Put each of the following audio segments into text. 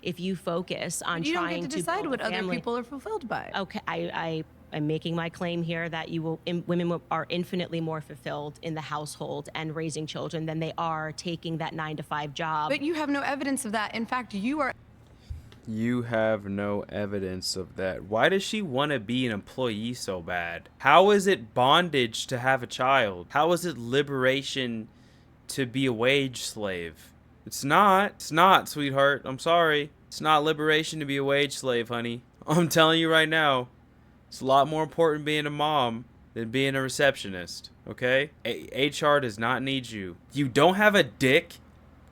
if you focus on you trying don't get to to decide build what a other family. people are fulfilled by. Okay, I'm making my claim here that women are infinitely more fulfilled in the household and raising children than they are taking that 9-to-5 job. But you have no evidence of that. In fact, you are. You have no evidence of that. Why does she want to be an employee so bad? How is it bondage to have a child? How is it liberation to be a wage slave? It's not. It's not, sweetheart. I'm sorry. It's not liberation to be a wage slave, honey. I'm telling you right now. It's a lot more important being a mom than being a receptionist, okay? HR does not need you. You don't have a dick.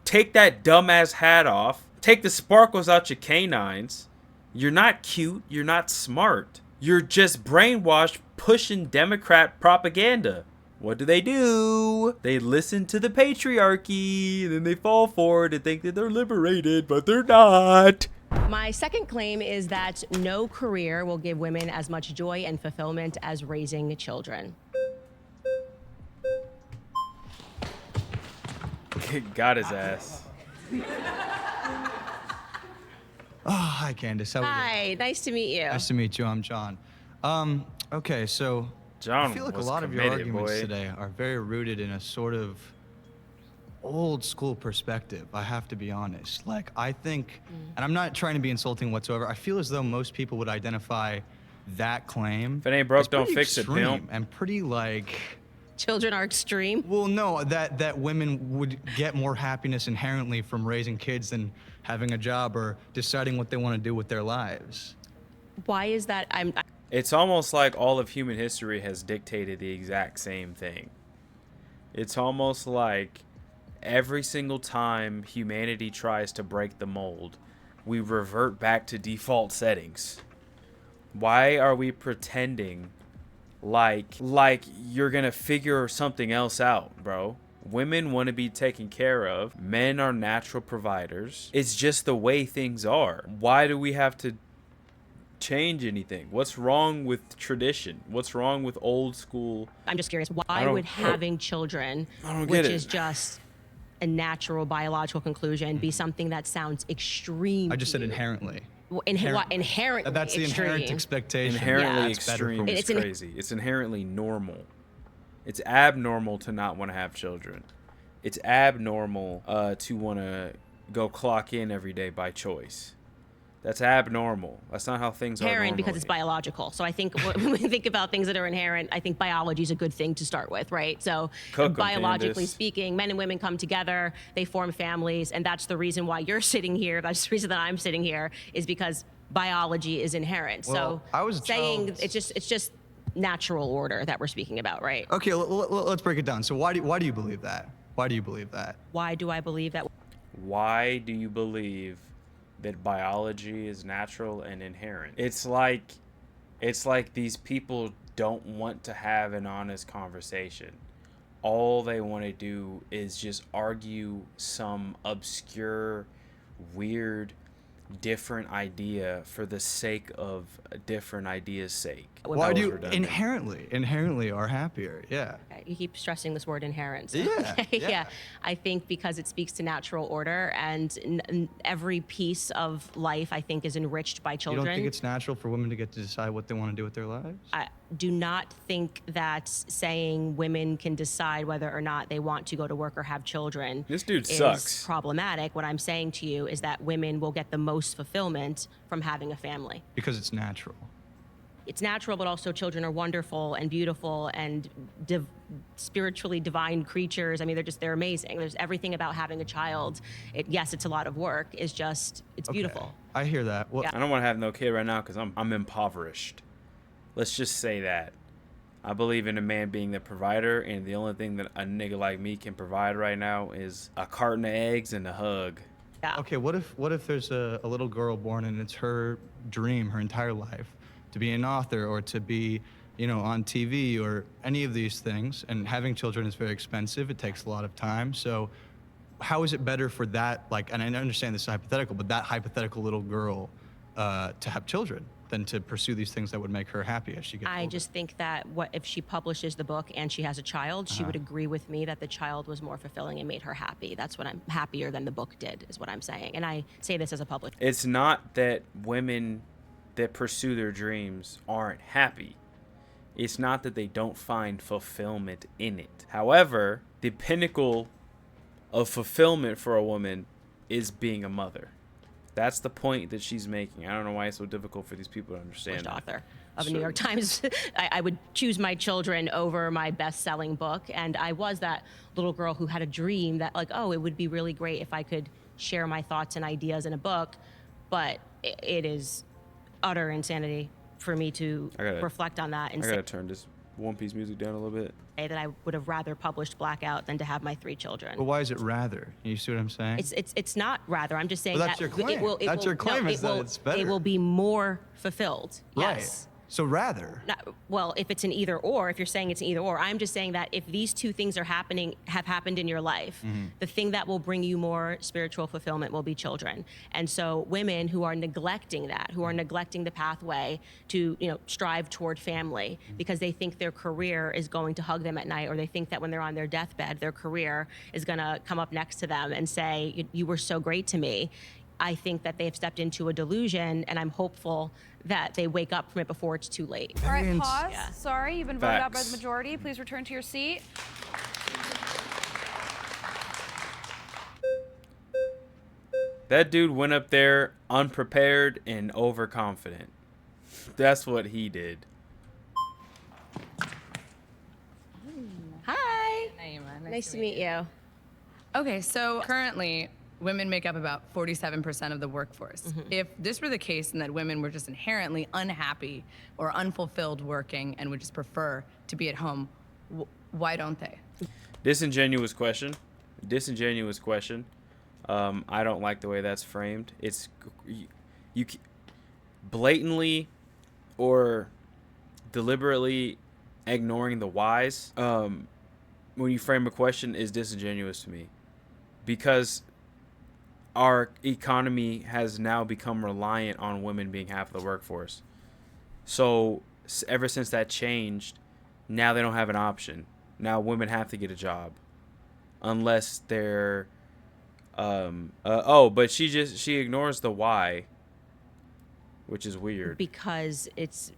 Take that dumbass hat off. Take the sparkles out your canines. You're not cute. You're not smart. You're just brainwashed pushing Democrat propaganda. What do? They listen to the patriarchy, and then they fall for it and think that they're liberated, but they're not. My second claim is that no career will give women as much joy and fulfillment as raising children. Got his ass. Oh, hi, Candace. How are you? Hi, nice to meet you. Nice to meet you. I'm John. Okay, so John I feel like a was lot of your committed, arguments boy. today are very rooted in a sort of old school perspective, I have to be honest. Like, I think, and I'm not trying to be insulting whatsoever, I feel as though most people would identify that claim. If it ain't broke, as don't pretty fix it, extreme pimp. and pretty like, Children are extreme. well, no, that women would get more happiness inherently from raising kids than having a job or deciding what they want to do with their lives. Why is that? It's almost like all of human history has dictated the exact same thing. It's almost like every single time humanity tries to break the mold, we revert back to default settings. Why are we pretending like you're gonna figure something else out, bro? Women want to be taken care of. Men are natural providers. It's just the way things are. Why do we have to change anything? What's wrong with tradition? What's wrong with old school? I'm just curious. Why would having children, get which it. is just a natural biological conclusion, be something that sounds extreme? I just to said you? inherently. Well, inherently That's the extreme. inherent expectation. Inherently Yeah. It's better for extreme me. is It's crazy. It's inherently normal. It's abnormal to not want to have children. It's abnormal to want to go clock in every day by choice. That's abnormal. That's not how things are Inherent normally. because it's biological. So I think when we think about things that are inherent, I think biology is a good thing to start with, right? So Cook 'em, biologically Candace. speaking, men and women come together, they form families, and that's the reason why you're sitting here. That's the reason that I'm sitting here is because biology is inherent. Well, so I was a saying child. it's just natural order that we're speaking about, right? Okay, let's break it down. So why do you believe that? Why do you believe that? Why do I believe that? Why do you believe that biology is natural and inherent? It's like these people don't want to have an honest conversation. All they want to do is just argue some obscure, weird, different idea for the sake of a different idea's sake. Why That do was you redundant. inherently are happier? Yeah. You keep stressing this word inherent. So, Yeah, yeah. I think because it speaks to natural order, and every piece of life, I think, is enriched by You children. don't think it's natural for women to get to decide what they want to do with their lives? I do not think that saying women can decide whether or not they want to go to work or have children This dude is sucks. problematic. What I'm saying to you is that women will get the most fulfillment from having a family. Because it's natural. It's natural, but also children are wonderful and beautiful and spiritually divine creatures. I mean, they're amazing. There's everything about having a child. Yes, it's a lot of work. It's beautiful. Okay, I hear that. Well, Yeah. I don't want to have no kid right now because I'm impoverished. Let's just say that. I believe in a man being the provider, and the only thing that a nigga like me can provide right now is a carton of eggs and a hug. Yeah. okay, what if there's a little girl born and it's her dream her entire life to be an author or to be, on TV or any of these things, and having children is very expensive. It takes a lot of time. So how is it better for that, and I understand this is hypothetical, but that hypothetical little girl to have children? than to pursue these things that would make her happy as she gets older. I just think that what if she publishes the book and she has a child, she would agree with me that the child was more fulfilling and made her happy. That's what I'm happier than the book did, is what I'm saying. And I say this as a public. It's not that women that pursue their dreams aren't happy. It's not that they don't find fulfillment in it. However, the pinnacle of fulfillment for a woman is being a mother. That's the point that she's making. I don't know why it's so difficult for these people to understand. Author of a New York Times. I would choose my children over my best-selling book. And I was that little girl who had a dream that, like, oh, it would be really great if I could share my thoughts and ideas in a book. But it is utter insanity for me to reflect on that and I gotta turn this One Piece music down a little bit. say that I would have rather published Blackout than to have my 3 children. But why is it rather? You see what I'm saying? It's not rather. I'm just saying Well, that's that your claim. it will. It That's will, your claim no, is that it's better. It will be more fulfilled. Right. Yes. So rather. Well, if it's an either or, if you're saying it's an either or, I'm just saying that if these two things have happened in your life, the thing that will bring you more spiritual fulfillment will be children. And so women who are neglecting that, who are neglecting the pathway to, strive toward family because they think their career is going to hug them at night, or they think that when they're on their deathbed, their career is going to come up next to them and say, you were so great to me. I think that they've stepped into a delusion, and I'm hopeful that they wake up from it before it's too late. All right, pause. Yeah. Sorry, you've been voted out by Facts. the majority. Please return to your seat. That dude went up there unprepared and overconfident. That's what he did. Hi. Naima, Nice to meet you. Okay, so currently, women make up about 47% of the workforce. If this were the case and that women were just inherently unhappy or unfulfilled working and would just prefer to be at home, why don't they? Disingenuous question. I don't like the way that's framed. It's you blatantly or deliberately ignoring the whys when you frame a question is disingenuous to me, because our economy has now become reliant on women being half of the workforce. So ever since that changed, now they don't have an option. Now women have to get a job unless they're but she ignores the why, which is weird. Because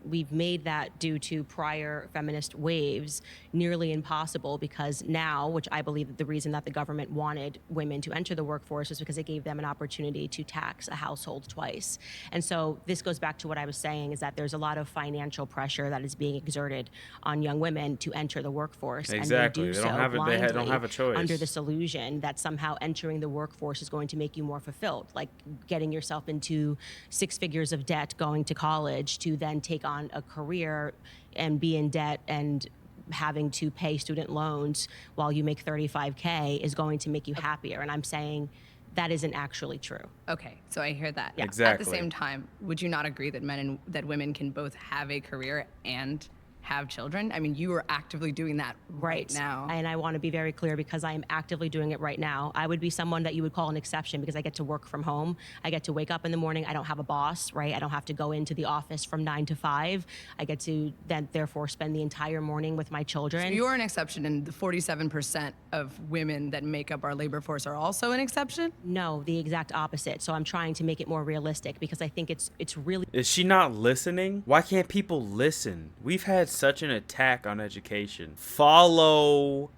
we've made that, due to prior feminist waves, nearly impossible, because now, which I believe that the reason that the government wanted women to enter the workforce is because it gave them an opportunity to tax a household twice. And so this goes back to what I was saying, is that there's a lot of financial pressure that is being exerted on young women to enter the workforce. Exactly. And They they don't do so have blindly they don't have a choice. under this illusion that somehow entering the workforce is going to make you more fulfilled, like getting yourself into 6 figures of debt, going to college, to then take on a career and be in debt and having to pay student loans while you make $35K is going to make you happier. And I'm saying that isn't actually true. Okay, so I hear that. Yeah. At Exactly. the same time, would you not agree that that women can both have a career and have children? I mean, you are actively doing that right now. And I want to be very clear, because I am actively doing it right now. I would be someone that you would call an exception, because I get to work from home. I get to wake up in the morning. I don't have a boss, right? I don't have to go into the office from 9 to 5. I get to then therefore spend the entire morning with my children. So you're an exception, and the 47% of women that make up our labor force are also an exception? No, the exact opposite. So I'm trying to make it more realistic, because I think it's really Is she not listening? Why can't people listen? We've had such an attack on education. Follow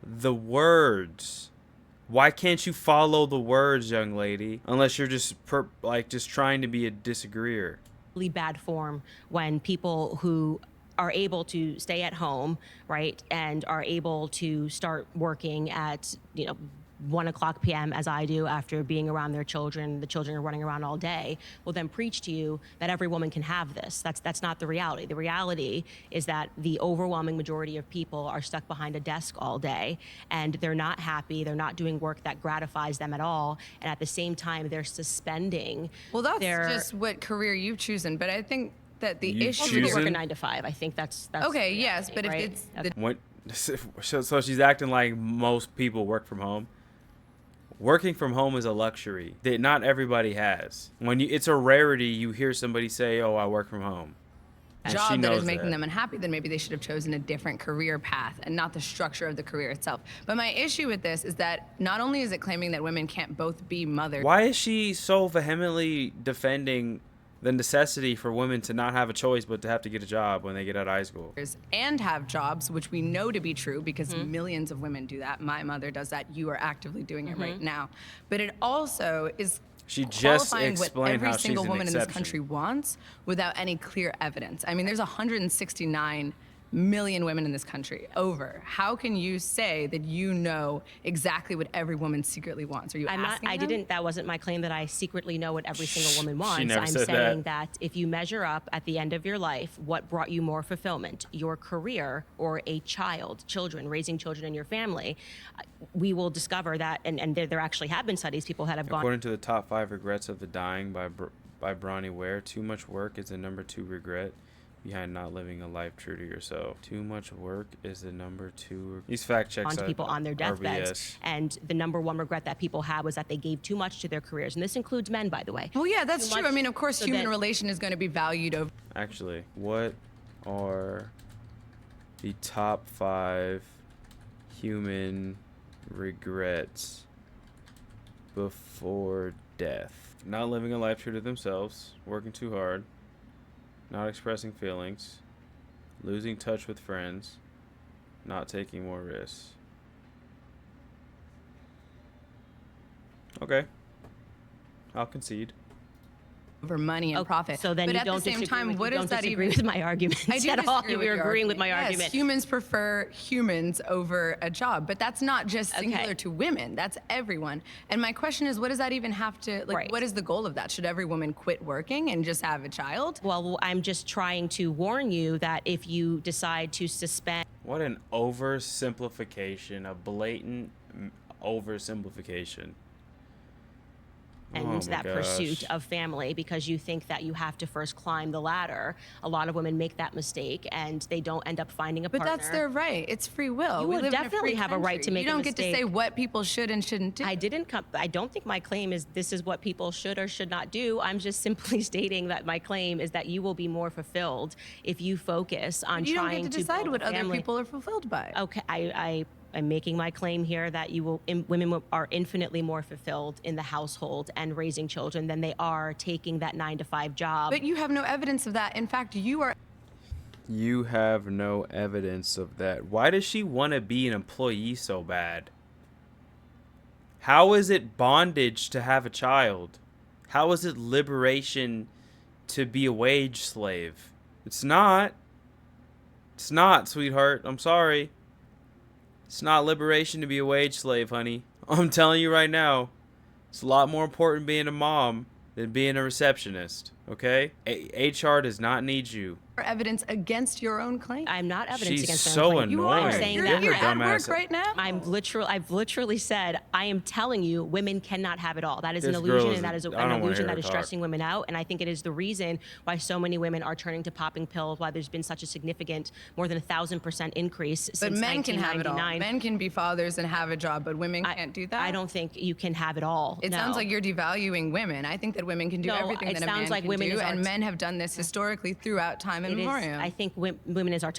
the words. Why can't you follow the words, young lady? Unless you're just just trying to be a disagreeer. really bad form when people who are able to stay at home, right, and are able to start working at 1:00 p.m. as I do, after being around their children, the children are running around all day, will then preach to you that every woman can have this. That's not the reality. The reality is that the overwhelming majority of people are stuck behind a desk all day, and they're not happy. They're not doing work that gratifies them at all, and at the same time, they're suspending. Well, that's their, just what career you've chosen, but I think that the You issue Most people work a choosing? 9 to 5. I think that's Okay, the yes, reality, but if right? it's the When, so she's acting like most people work from home. Working from home is a luxury that not everybody has. It's a rarity you hear somebody say, "Oh, I work from home." And she job that knows is making them unhappy, then maybe they should have chosen a different career path and not the structure of the career itself. But my issue with this is that not only is it claiming that women can't both be mothers. Why is she so vehemently defending the necessity for women to not have a choice but to have to get a job when they get out of high school? And have jobs, which we know to be true because millions of women do that. My mother does that. You are actively doing it right now. But it also is She just qualifying what explained every how she's single an woman in this exception. country wants without any clear evidence. I mean, there's 169 million women in this country. How can you say that you know exactly what every woman secretly wants? Are you asking them? That wasn't my claim that I secretly know what every single woman wants. never I'm said saying that if you measure up at the end of your life, what brought you more fulfillment, your career or a children, raising children in your family, we will discover that, and there actually have been studies, people that have gone. According to the top 5 regrets of the dying by Bronnie Ware, too much work is the number 2 regret behind not living a life true to yourself. Too much work is the number 2. These fact checks onto people on their deathbeds. RBS. And the number 1 regret that people have was that they gave too much to their careers. And this includes men, by the way. Well, yeah, that's Too true. much, I mean, of course, so human that- relation is going to be valued over. Actually, what are the top 5 human regrets before death? Not living a life true to themselves, working too hard, not expressing feelings, losing touch with friends, not taking more risks. Okay. I'll concede. Over money and profit. So then but you at don't the same disagree time, with, what you does don't that disagree even? with my arguments I do at all. disagree with You're your agreeing with my argument. argument. Yes, humans prefer humans over a job, but that's not just singular Okay. to women. That's everyone. And my question is, what does that even have to like? Right. What is the goal of that? Should every woman quit working and just have a child? Well, I'm just trying to warn you that if you decide to suspend What an oversimplification, a blatant oversimplification. and Oh my that gosh. pursuit of family because you think that you have to first climb the ladder. A lot of women make that mistake and they don't end up finding a But partner. that's their right. It's free will. You We would live in a definitely free have a right country. to make You a don't get to say mistake. what people should and shouldn't do. I don't think my claim is this is what people should or should not do. I'm just simply stating that my claim is that you will be more fulfilled if you focus on You don't trying get to decide build what a other family. people are fulfilled by. Okay, I'm making my claim here that women are infinitely more fulfilled in the household and raising children than they are taking that 9-to-5 job. But you have no evidence of that. In fact, you are You have no evidence of that. Why does she want to be an employee so bad? How is it bondage to have a child? How is it liberation to be a wage slave? It's not. It's not, sweetheart. I'm sorry. It's not liberation to be a wage slave, honey. I'm telling you right now. It's a lot more important being a mom than being a receptionist, okay? HR does not need you. evidence against your own claim. I'm not evidence She's against my so own claim. You annoying. are. I'm saying You're, that you're Get her at dumb work ass- right now. I've literally said, I am telling you, women cannot have it all. That is an This girl illusion, is and that a- is I an don't wanna illusion hear that her is talk. stressing women out. And I think it is the reason why so many women are turning to popping pills, why there's been such a significant, more than 1,000% increase since But men can have it all. 1999. Men can be fathers and have a job, but women I- can't do that. I don't think you can have it all. It no. sounds like you're devaluing women. I think that women can do No, everything it that a man sounds like can women do, is our and men have done this historically throughout time It is, immemorial. I think women is our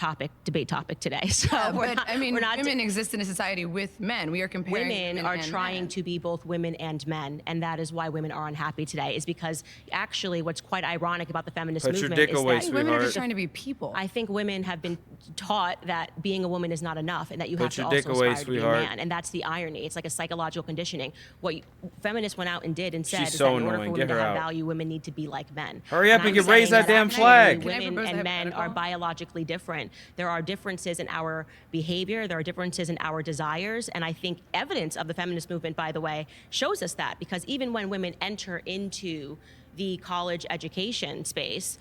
debate topic today. So Yeah, we're but not, I mean, we're not women exist in a society with men. We are comparing women are and trying men. to be both women and men, and that is why women are unhappy today. Is because actually, what's quite ironic about the feminist Put your movement dick is away, that Women are just sweetheart. trying to be people. I think women have been taught that being a woman is not enough, and that you Put have to your dick also away, aspire to be a sweetheart. man, and that's the irony. It's like a psychological conditioning. What feminists went out and did and said She's is so that in order annoying. for women Get to her have out. value, women need to be like men. Hurry up And and I'm get raise saying that damn actually flag. Can I Women propose a and men are hypothetical? biologically different. There are differences in our behavior. There are differences in our desires. And I think evidence of the feminist movement, by the way, shows us that. Because even when women enter into the college education space,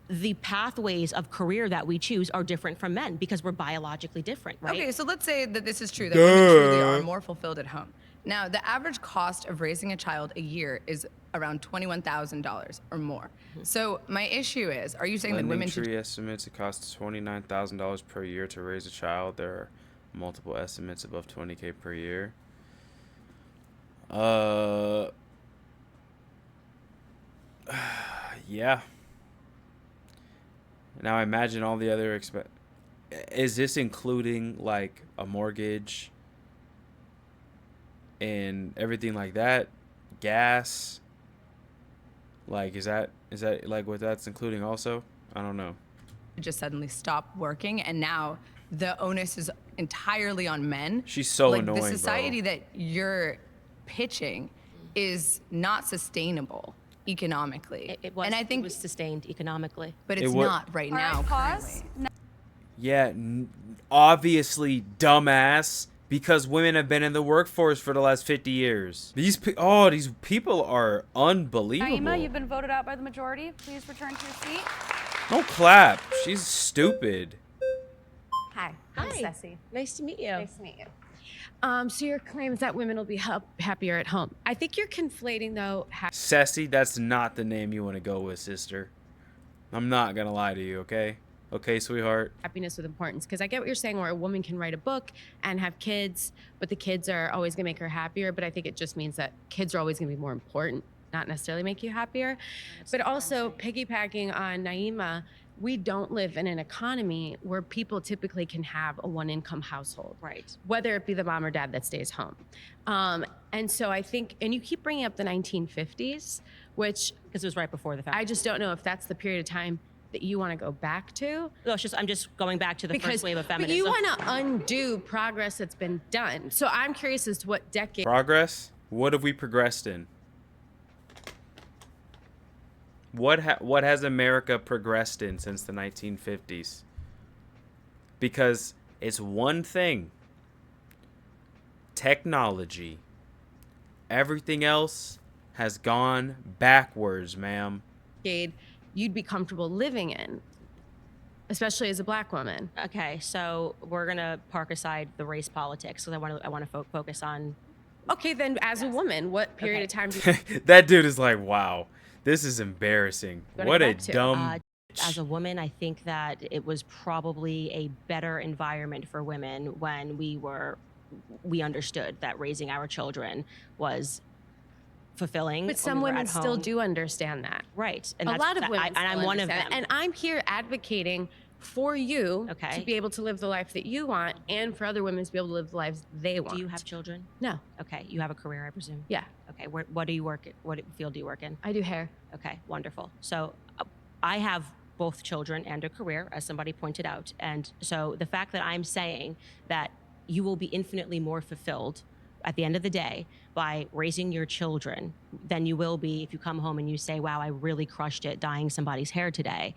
the pathways of career that we choose are different from men because we're biologically different, right? Okay, so let's say that this is true, that women truly are more fulfilled at home. Now, the average cost of raising a child a year is around $21,000 or more. So my issue is, are you saying that Lending women should Tree estimates it costs $29,000 per year to raise a child. There are multiple estimates above $20K per year. Yeah. Now I imagine all the other is this including like a mortgage and everything like that? Gas? Like is that like what that's including also? I don't know. Just suddenly stop working, and now the onus is entirely on men. She's so like annoying, the society bro. that you're pitching is not sustainable economically. And I think it was sustained economically. but it's wa- not right All now. right, pause. Currently. Yeah, obviously, dumbass. Because women have been in the workforce for the last 50 years. These people are unbelievable. Naima, you've been voted out by the majority. Please return to your seat. Don't clap. She's stupid. Hi, I'm Ceci. Nice to meet you. Nice to meet you. So your claim is that women will be happier at home. I think you're conflating, though, Ceci, that's not the name you want to go with, sister. I'm not gonna lie to you, okay? Okay, sweetheart. happiness with importance. Because I get what you're saying, where a woman can write a book and have kids, but the kids are always going to make her happier. But I think it just means that kids are always going to be more important, not necessarily make you happier. But also, piggybacking on Naima, we don't live in an economy where people typically can have a one-income household. Right. Whether it be the mom or dad that stays home. And so I think, and you keep bringing up the 1950s, which Because it was right before the fact. I just don't know if that's the period of time that you want to go back to. No, it's just I'm just going back to the first wave of But feminism. you want to undo progress that's been done. So I'm curious as to what decade. Progress? What have we progressed in? What has America progressed in since the 1950s? Because it's one thing. Technology. Everything else has gone backwards, ma'am. You'd be comfortable living in, especially as a black woman. Okay, so we're gonna park aside the race politics because I want to focus on. Okay, then as a woman, what period Okay. of time do you That dude is like, wow, this is embarrassing. Gonna What go a back to, dumb. As a woman, I think that it was probably a better environment for women when we understood that raising our children was fulfilling. But when some we were women at still home. do understand that. Right, A lot of women, and I'm still one of understand them. that. And I'm here advocating for you Okay. to be able to live the life that you want, and for other women to be able to live the lives they want. Do you have children? No. Okay, you have a career, I presume. Yeah, Okay, what do you work? What field do you work in? I do hair. Okay, wonderful. So I have both children and a career, as somebody pointed out. And so the fact that I'm saying that you will be infinitely more fulfilled at the end of the day by raising your children than you will be if you come home and you say, wow, I really crushed it dyeing somebody's hair today.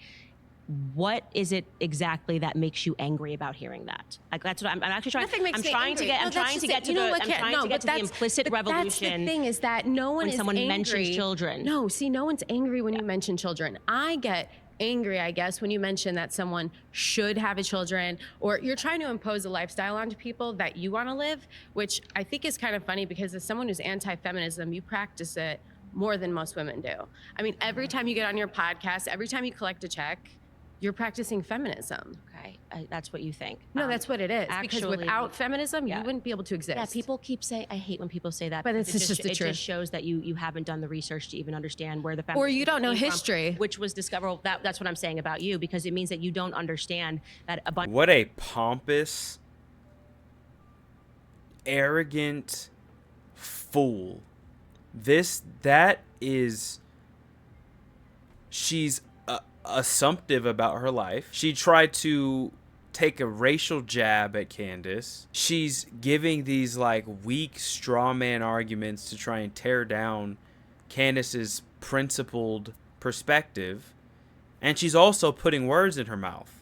What is it exactly that makes you angry about hearing that? Like that's what I'm actually trying. Nothing makes I'm me trying to angry. get. No, I'm that's trying just to it. get to You know the. what, I'm Kat- trying no, to get but to the that's- implicit but revolution. That's the thing is that no one when is someone angry. mentions children. No, see, no one's angry when you mention children. I get angry, I guess, when you mention that someone should have a children, or you're trying to impose a lifestyle onto people that you want to live, which I think is kind of funny because as someone who's anti-feminism, you practice it more than most women do. I mean, every time you get on your podcast, every time you collect a check, you're practicing feminism. Okay, that's what you think. No, that's what it is. Because actually- without feminism, Yeah. you wouldn't be able to exist. Yeah, people keep saying. I hate when people say that. But because it's just the it truth. just shows that you haven't done the research to even understand where the Or you feminism don't know came from, history. which was discovered. That's what I'm saying about you, because it means that you don't understand that a bunch. What a pompous, arrogant fool. That is. She's assumptive about her life. She tried to take a racial jab at Candace. She's giving these like weak straw man arguments to try and tear down Candace's principled perspective. And she's also putting words in her mouth.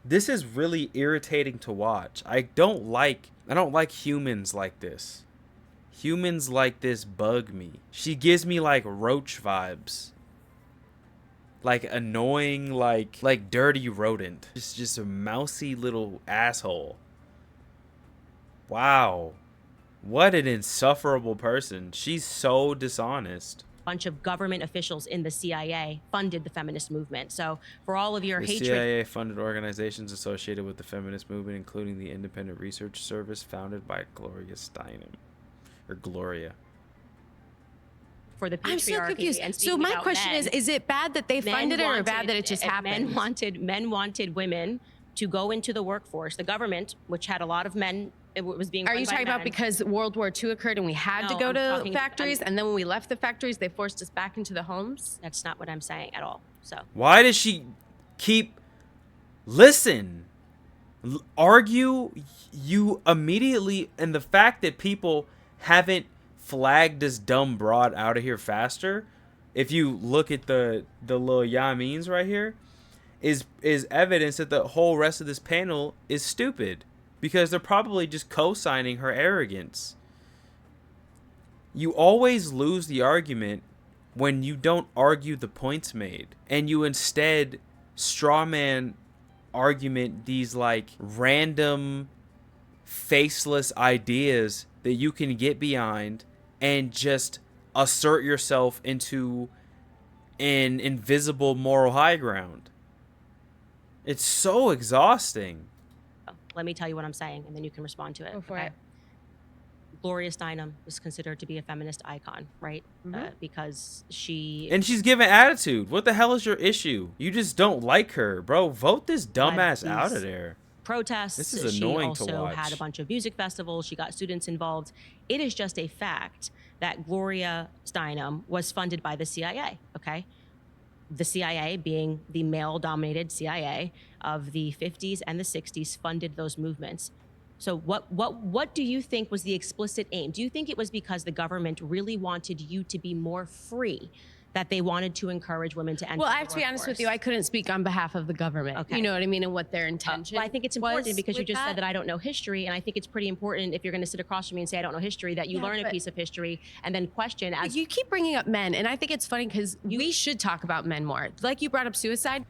This is really irritating to watch. I don't like humans like this. Humans like this bug me. She gives me like roach vibes. Like annoying, like dirty rodent. Just a mousy little asshole. Wow. What an insufferable person. She's so dishonest. Bunch of government officials in the CIA funded the feminist movement. So for all of your The hatred, CIA funded organizations associated with the feminist movement, including the Independent Research Service founded by Gloria Steinem. Or Gloria. for the patriarchy. I'm so confused. And So speaking my about question men. is it bad that they funded it or bad that it just happened? Men wanted women to go into the workforce. The government, which had a lot of men, it was being. Are you talking about because World War II occurred and we had to go to factories, and then when we left the factories, they forced us back into the homes? That's not what I'm saying at all. So Why does she keep argue you immediately, and the fact that people haven't flagged this dumb broad out of here faster, if you look at the little Yamins right here, is evidence that the whole rest of this panel is stupid, because they're probably just co-signing her arrogance. You always lose the argument when you don't argue the points made, and you instead strawman argument these like random faceless ideas that you can get behind and just assert yourself into an invisible moral high ground. It's so exhausting. let me tell you what I'm saying, and then you can respond to it. Go for it. Gloria Steinem was considered to be a feminist icon, right? Because she's given attitude. What the hell is your issue? You just don't like her, bro. Vote this dumbass out of there. Protests. This is annoying to watch. She also had a bunch of music festivals. She got students involved. It is just a fact that Gloria Steinem was funded by the CIA, okay? The CIA, being the male-dominated CIA of the 50s and the 60s, funded those movements. So what do you think was the explicit aim? Do you think it was because the government really wanted you to be more free, that they wanted to encourage women to enter Well, the I have to be honest with workforce? you, I couldn't speak on behalf of the government. Okay. You know what I mean? And what their intention Well, I think it's important was because you with just said that I don't know history, and I think it's pretty important if you're going to sit across from me and say I don't know history, that you Yeah, learn a but- piece of history and then question as You keep bringing up men, and I think it's funny because we should talk about men more. Like you brought up suicide.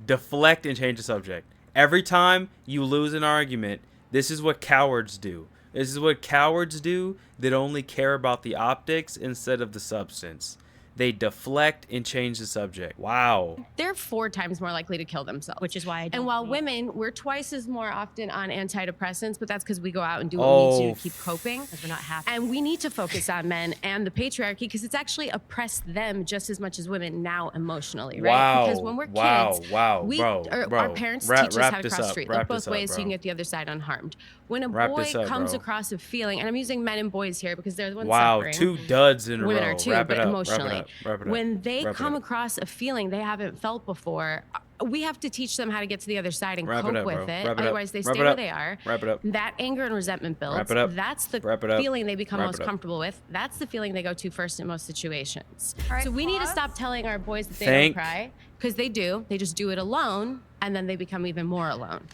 Deflect and change the subject. Every time you lose an argument, this is what cowards do. This is what cowards do that only care about the optics instead of the substance. They deflect and change the subject. Wow. They're 4 times more likely to kill themselves. which is why I don't And while think- women, we're twice as more often on antidepressants, but that's because we go out and do what we need to keep coping. because we're not happy. And we need to focus on men and the patriarchy because it's actually oppressed them just as much as women now emotionally, right? Wow. Because when we're Wow. kids, Wow. we, Bro. or Bro. our parents Wrap- teach us wrap how to this cross the up. street. Wrap Look both this up, ways so you bro. can get the other side unharmed. When a Wrap boy this up, comes bro. across a feeling, and I'm using men and boys here because they're the ones Wow. suffering. 2 duds in a Women row. are too, Wrap it but up. emotionally. Wrap it up. Wrap it up. When they Wrap it come up. across a feeling they haven't felt before, we have to teach them how to get to the other side and Wrap it cope up, with bro. it. Wrap it up. Otherwise, they Wrap stay it where up. they are. Wrap it up. That anger and resentment builds. Wrap it up. That's the Wrap it up. feeling they become Wrap most it up. comfortable with. That's the feeling they go to first in most situations. All right, So we need to pause. stop telling our boys that they Thank- don't cry because they do. They just do it alone, and then they become even more alone.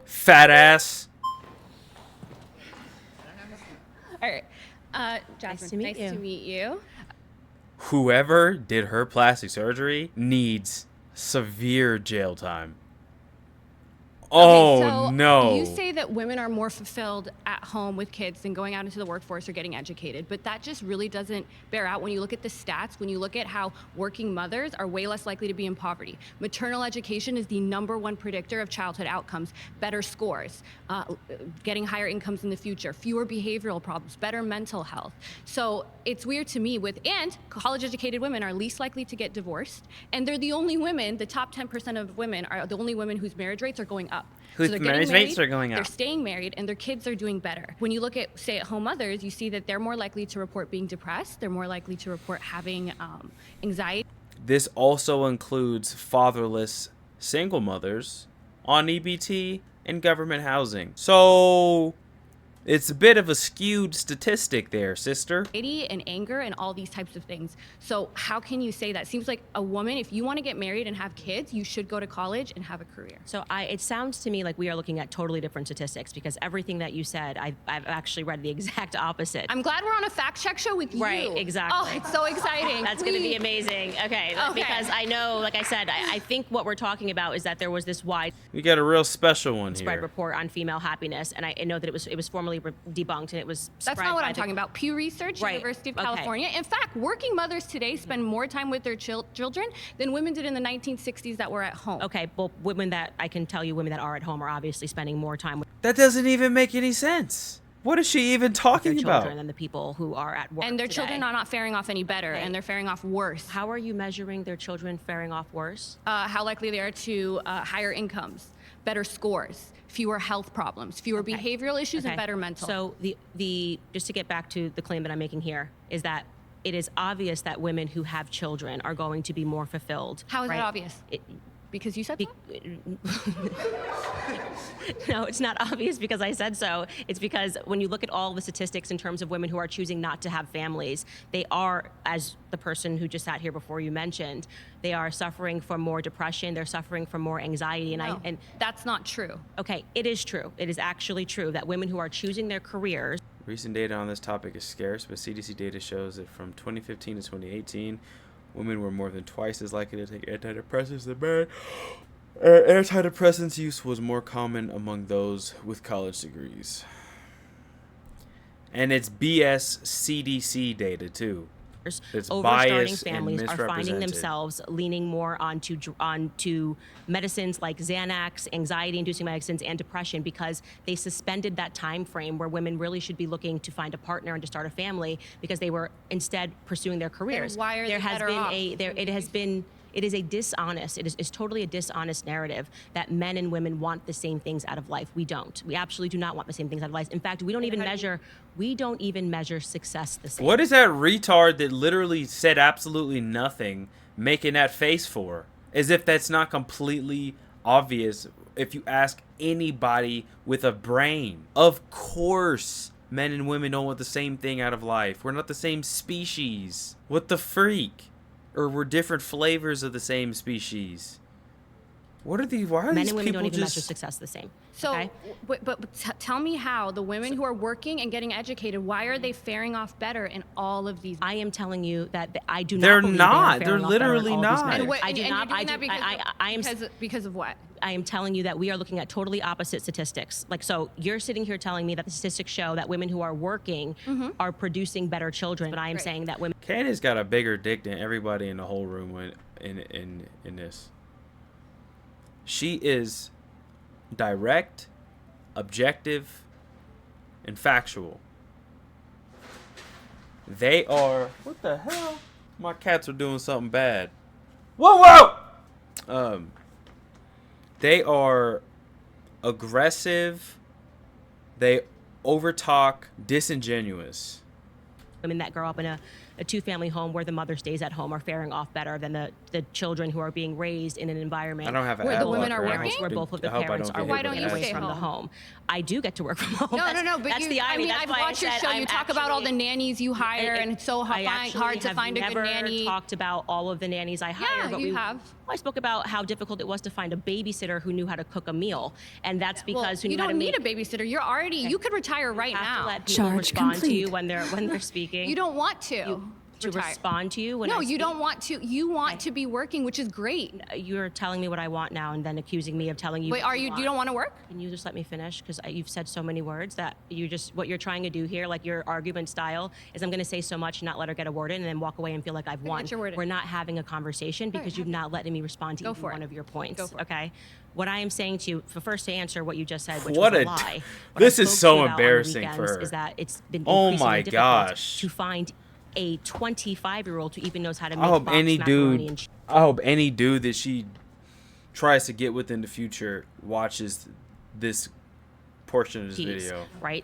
Fat ass. All right. Jasmine, to meet you. to meet you. Whoever did her plastic surgery needs severe jail time. Oh, Okay, so no. You say that women are more fulfilled at home with kids than going out into the workforce or getting educated, but that just really doesn't bear out when you look at the stats, when you look at how working mothers are way less likely to be in poverty. Maternal education is the #1 predictor of childhood outcomes, better scores, getting higher incomes in the future, fewer behavioral problems, better mental health. So it's weird to me and college educated women are least likely to get divorced, and they're the only women, the top 10% of women are the only women whose marriage rates are going up. Whose they're marriage getting rates married, are going up. They're staying married, and their kids are doing better. When you look at stay-at-home mothers, you see that they're more likely to report being depressed. They're more likely to report having anxiety. This also includes fatherless single mothers on EBT and government housing. So it's a bit of a skewed statistic there, sister. And anger and all these types of things. So how can you say that? Seems like a woman, if you want to get married and have kids, you should go to college and have a career. So it sounds to me like we are looking at totally different statistics, because everything that you said, I've actually read the exact opposite. I'm glad we're on a fact check show with you. Right, exactly. Oh, it's so exciting. That's going to be Please. amazing. Okay, Okay. because I know, like I said, I think what we're talking about is that there was this widespread We got a real special one here. report on female happiness, and I know that it was formerly totally debunked, and it was. That's not what I'm talking about. Pew Research, Right. University of Okay. California. In fact, working mothers today spend more time with their children than women did in the 1960s that were at home. Okay, well, women that I can tell you, women that are at home are obviously spending more time with That doesn't even make any sense. What is she even their talking children about? than the people who are at work. And their today. children are not faring off any better, Okay. and they're faring off worse. How are you measuring their children faring off worse? How likely they are to higher incomes, better scores, fewer health problems, fewer behavioral issues, and better mental. So the just to get back to the claim that I'm making here is that it is obvious that women who have children are going to be more fulfilled. How is right? that obvious? Because you said so? No, it's not obvious because I said so. It's because when you look at all the statistics in terms of women who are choosing not to have families, they are, as the person who just sat here before you mentioned, they are suffering from more depression. They're suffering from more anxiety. And That's not true. okay, it is true. It is actually true that women who are choosing their careers. Recent data on this topic is scarce, but CDC data shows that from 2015 to 2018, women were more than twice as likely to take antidepressants than men. Antidepressants use was more common among those with college degrees. And it's BS CDC data too. It's Over starting biased and families are finding misrepresented. themselves leaning more onto medicines like Xanax, anxiety-inducing medicines, and depression because they suspended that time frame where women really should be looking to find a partner and to start a family because they were instead pursuing their careers. why are there they has better been off? it is a dishonest, it is totally a dishonest narrative that men and women want the same things out of life. We don't. We absolutely do not want the same things out of life. In fact, we don't even measure success the same. What is that retard that literally said absolutely nothing making that face for? As if that's not completely obvious if you ask anybody with a brain. Of course, men and women don't want the same thing out of life. We're not the same species. What the freak? Or we're different flavors of the same species. What are these? Why are Men these and women people don't even just? measure success the same. So, okay? but tell me how the women who are working and getting educated, why are they faring off better in all of these? I am telling you that I do not. They're believe not. They are They're faring off better in literally all these not. matters. And what- I do and not. you're I doing do. that I am. because of what? I am telling you that we are looking at totally opposite statistics. Like, so you're sitting here telling me that the statistics show that women who are working are producing better children, but I am saying that women. Candace got a bigger dick than everybody in the whole room when in this. She is direct, objective, and factual. They are. What the hell? My cats are doing something bad. Whoa, whoa! They are aggressive. They overtalk, disingenuous. Women that grow up in a two-family home where the mother stays at home are faring off better than the children who are being raised in an environment I don't have an Where ad the women blocker. are I working? hope where it- both of the I hope I parents don't are get Why hit don't with you an stay ad. away from the home? home. I do get to work from home. But that's the irony. That's I've why watched your I said show. I'm You talk about all the actually- nannies you hire, and it's so I actually hard to have find a good never nanny. talked about all of the nannies I hire, but you have. I spoke about how difficult it was to find a babysitter who knew how to cook a meal, and that's Well, because who you knew how don't to need make. a babysitter. You're already. You could retire right You have to now. let people respond to you when they're speaking. You don't want to. to retire. respond to you when No, I you speak. don't want to. You want to be working, which is great. You're telling me what I want now, and then accusing me of telling you. Wait, what are you? You don't want to work? Can you just let me finish? Because you've said so many words that you just what you're trying to do here, like your argument style, is I'm going to say so much, and not let her get a word in, and then walk away and feel like I've won. get your word in. We're not having a conversation because you've not letting me respond to Go even for it. one of your points. Go for it. Okay. What I am saying to you, first to answer what you just said, which What was a a- lie. what this I is spoke so to you about on the embarrassing for weekends her. Is that it's been Oh increasingly my difficult gosh. to find a 25-year-old who even knows how to make I hope boxed any macaroni dude, and cheese. I hope any dude that she tries to get with in the future watches this portion of this video. Right?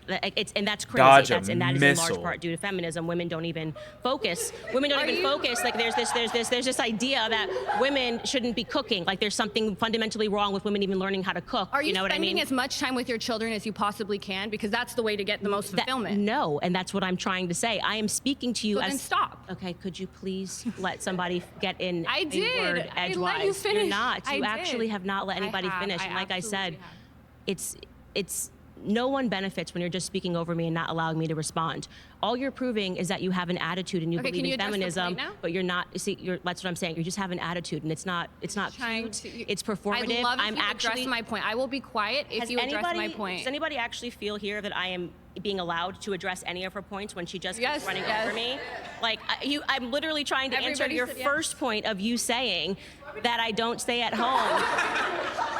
And that's crazy. Dodge a And that is in large missile. part due to feminism. Women don't even focus. Women don't even focus. Like there's this idea that women shouldn't be cooking. Like there's something fundamentally wrong with women even learning how to cook. Are you, know what I spending mean? as much time with your children as you possibly can? Because that's the way to get the most fulfillment. No, and that's what I'm trying to say. I am speaking to you So as then stop. Okay, could you please let somebody get in I a did. word I edgewise? let you finish. You're not. I You did. actually have not let I anybody have. finish. I And like I said, absolutely have. it's no one benefits when you're just speaking over me and not allowing me to respond. All you're proving is that you have an attitude and you Okay, believe can you in address the feminism, point now? but you're not. See, that's what I'm saying. You just have an attitude, and it's not Trying cute. to- It's performative. I love if I'm you actually address my point. I will be quiet if Has you address my point. Does anybody actually feel here that I am being allowed to address any of her points when she just keeps Yes, running yes. over me? Like, I'm literally trying to answer Everybody your said yes. first point of you saying that I don't stay at home.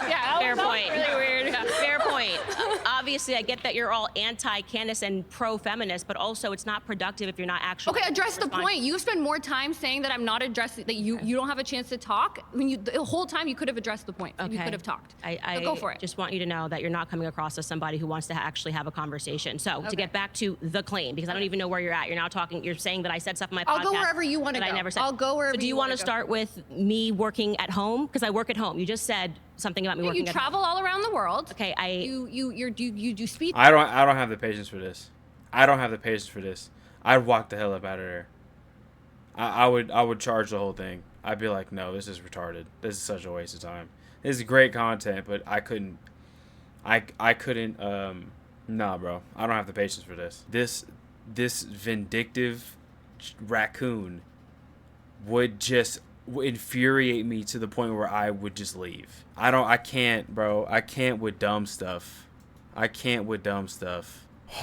Yeah, Fair that was point. really weird. Yeah. Fair point. Obviously, I get that you're all anti-Candace and pro-feminist, but also it's not productive if you're not actually. Okay, address the responding. point. You spend more time saying that I'm not addressing, that you don't have a chance to talk. I mean, the whole time you could have addressed the point. You could have talked. I Go for it. just want you to know that you're not coming across as somebody who wants to actually have a conversation. So to get back to the claim, because I don't even know where you're at. You're now talking. You're saying that I said stuff in my podcast. I'll go wherever you wanna that I go. never said. I'll go wherever So do you you want wanna to go. start with me working at home? Because I work at home. You just said something about me You working at home. travel all around the world. Okay, You do speed. I don't have the patience for this. I don't have the patience for this. I'd walk the hell up out of there. I would charge the whole thing. I'd be like, no, this is retarded. This is such a waste of time. This is great content, but I couldn't. Nah, bro. I don't have the patience for this. This vindictive raccoon would just infuriate me to the point where I would just leave. I can't, bro. I can't with dumb stuff.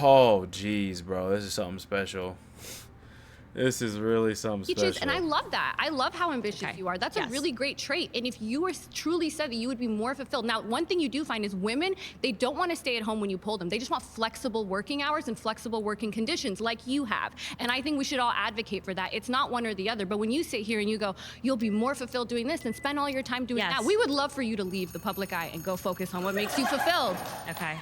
Oh, jeez, bro. This is something special. This is really something special. And I love that. I love how ambitious Okay. you are. That's Yes. a really great trait. And if you were truly said that, you would be more fulfilled. Now, one thing you do find is women, they don't want to stay at home when you pull them. They just want flexible working hours and flexible working conditions like you have. And I think we should all advocate for that. It's not one or the other. But when you sit here and you go, you'll be more fulfilled doing this and spend all your time doing Yes. that, we would love for you to leave the public eye and go focus on what makes you fulfilled. Okay.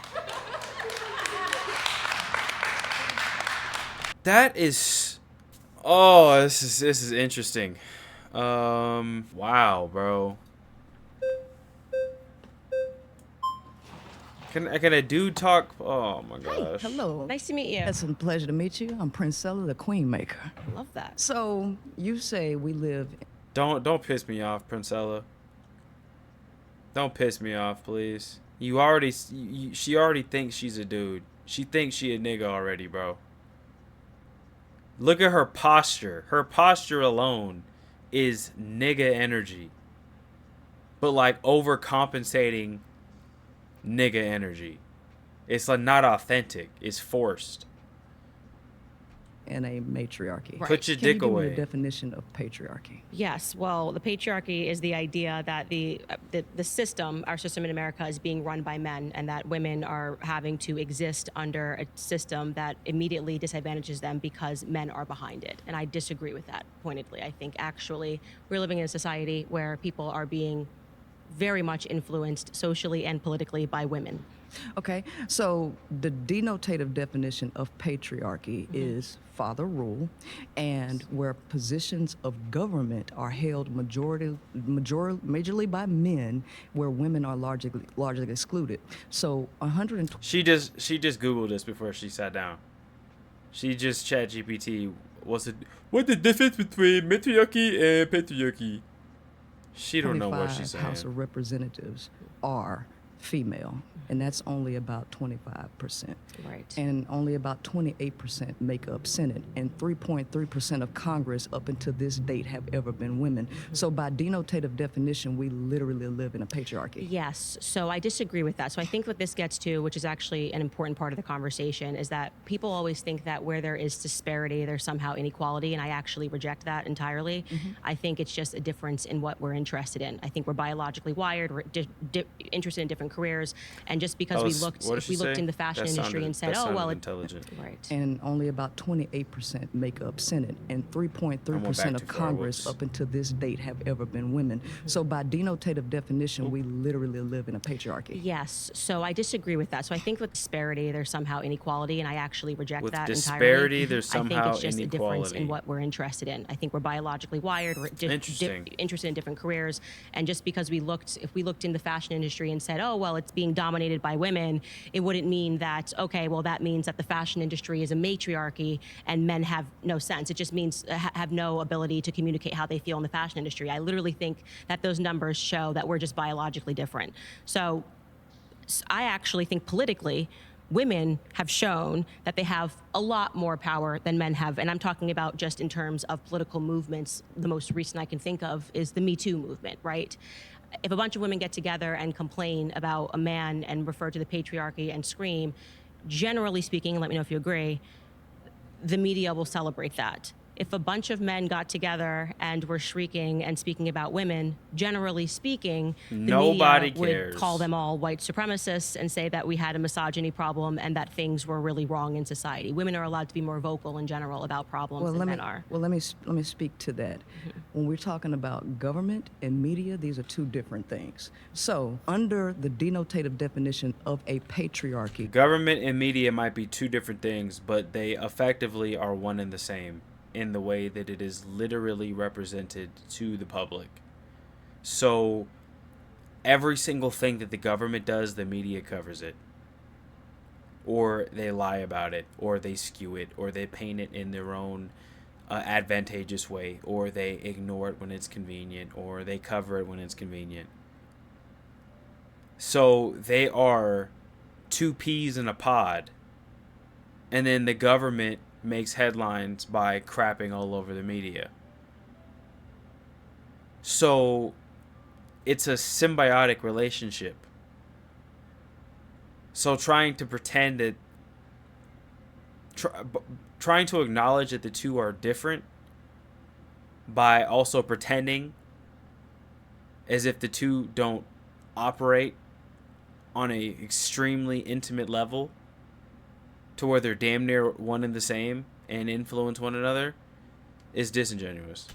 That is. Oh, this is interesting. Wow, bro. Can a dude talk? Oh my gosh. Hello. Nice to meet you. It's a pleasure to meet you. I'm Princella, the Queen Maker. Love that. So you say we live. Don't piss me off, Princella. Don't piss me off, please. You already. She already thinks she's a dude. She thinks she a nigga already, bro. Look at her posture. Her posture alone is nigga energy. But like overcompensating nigga energy. It's like not authentic. It's forced. In a matriarchy. Put your Can you dick give me away. a definition of patriarchy? Yes. Well, the patriarchy is the idea that the system, our system in America, is being run by men, and that women are having to exist under a system that immediately disadvantages them because men are behind it. And I disagree with that pointedly. I think actually we're living in a society where people are being very much influenced socially and politically by women. Okay, so the denotative definition of patriarchy is father rule, and where positions of government are held majorly by men, where women are largely excluded. So 120. She just Googled this before she sat down. She just chat GPT. What's the difference between matriarchy and patriarchy? She don't know what she's saying. House of Representatives are female, and that's only about 25%. Right. And only about 28% make up Senate, and 3.3% of Congress up until this date have ever been women. So by denotative definition, we literally live in a patriarchy. Yes, so I disagree with that. So I think what this gets to, which is actually an important part of the conversation, is that people always think that where there is disparity, there's somehow inequality, and I actually reject that entirely. I think it's just a difference in what we're interested in. I think we're biologically wired, we're interested in different careers, and just because we looked in the fashion industry and said, oh, well, intelligent. Right. And only about 28% make up Senate, and 3.3% of Congress up until this date have ever been women. So by denotative definition, we literally live in a patriarchy. Yes, so I disagree with that. So I think with disparity, there's somehow inequality, and I actually reject With that disparity, entirely. there's I think somehow it's just a difference in inequality. what we're interested in. I think we're biologically wired, we're Interesting. interested in different careers, and just because if we looked in the fashion industry and said, oh, well, it's being dominated by women, it wouldn't mean that, okay, well, that means that the fashion industry is a matriarchy and men have no sense. It just means have no ability to communicate how they feel in the fashion industry. I literally think that those numbers show that we're just biologically different. So I actually think politically, women have shown that they have a lot more power than men have. And I'm talking about just in terms of political movements. The most recent I can think of is the Me Too movement, right? If a bunch of women get together and complain about a man and refer to the patriarchy and scream, generally speaking, and let me know if you agree, the media will celebrate that. If a bunch of men got together and were shrieking and speaking about women, generally speaking, the Nobody media cares. would call them all white supremacists and say that we had a misogyny problem and that things were really wrong in society. Women are allowed to be more vocal in general about problems than men are. Well, let me speak to that. When we're talking about government and media, these are two different things. So, under the denotative definition of a patriarchy, Government and media might be two different things, but they effectively are one and the same in the way that it is literally represented to the public. So every single thing that the government does, the media covers it. Or they lie about it, or they skew it, or they paint it in their own advantageous way, or they ignore it when it's convenient, or they cover it when it's convenient. So they are two peas in a pod. And then the government makes headlines by crapping all over the media. So it's a symbiotic relationship. So trying to pretend that, trying to acknowledge that the two are different by also pretending as if the two don't operate on a extremely intimate level to where they're damn near one and the same and influence one another is disingenuous.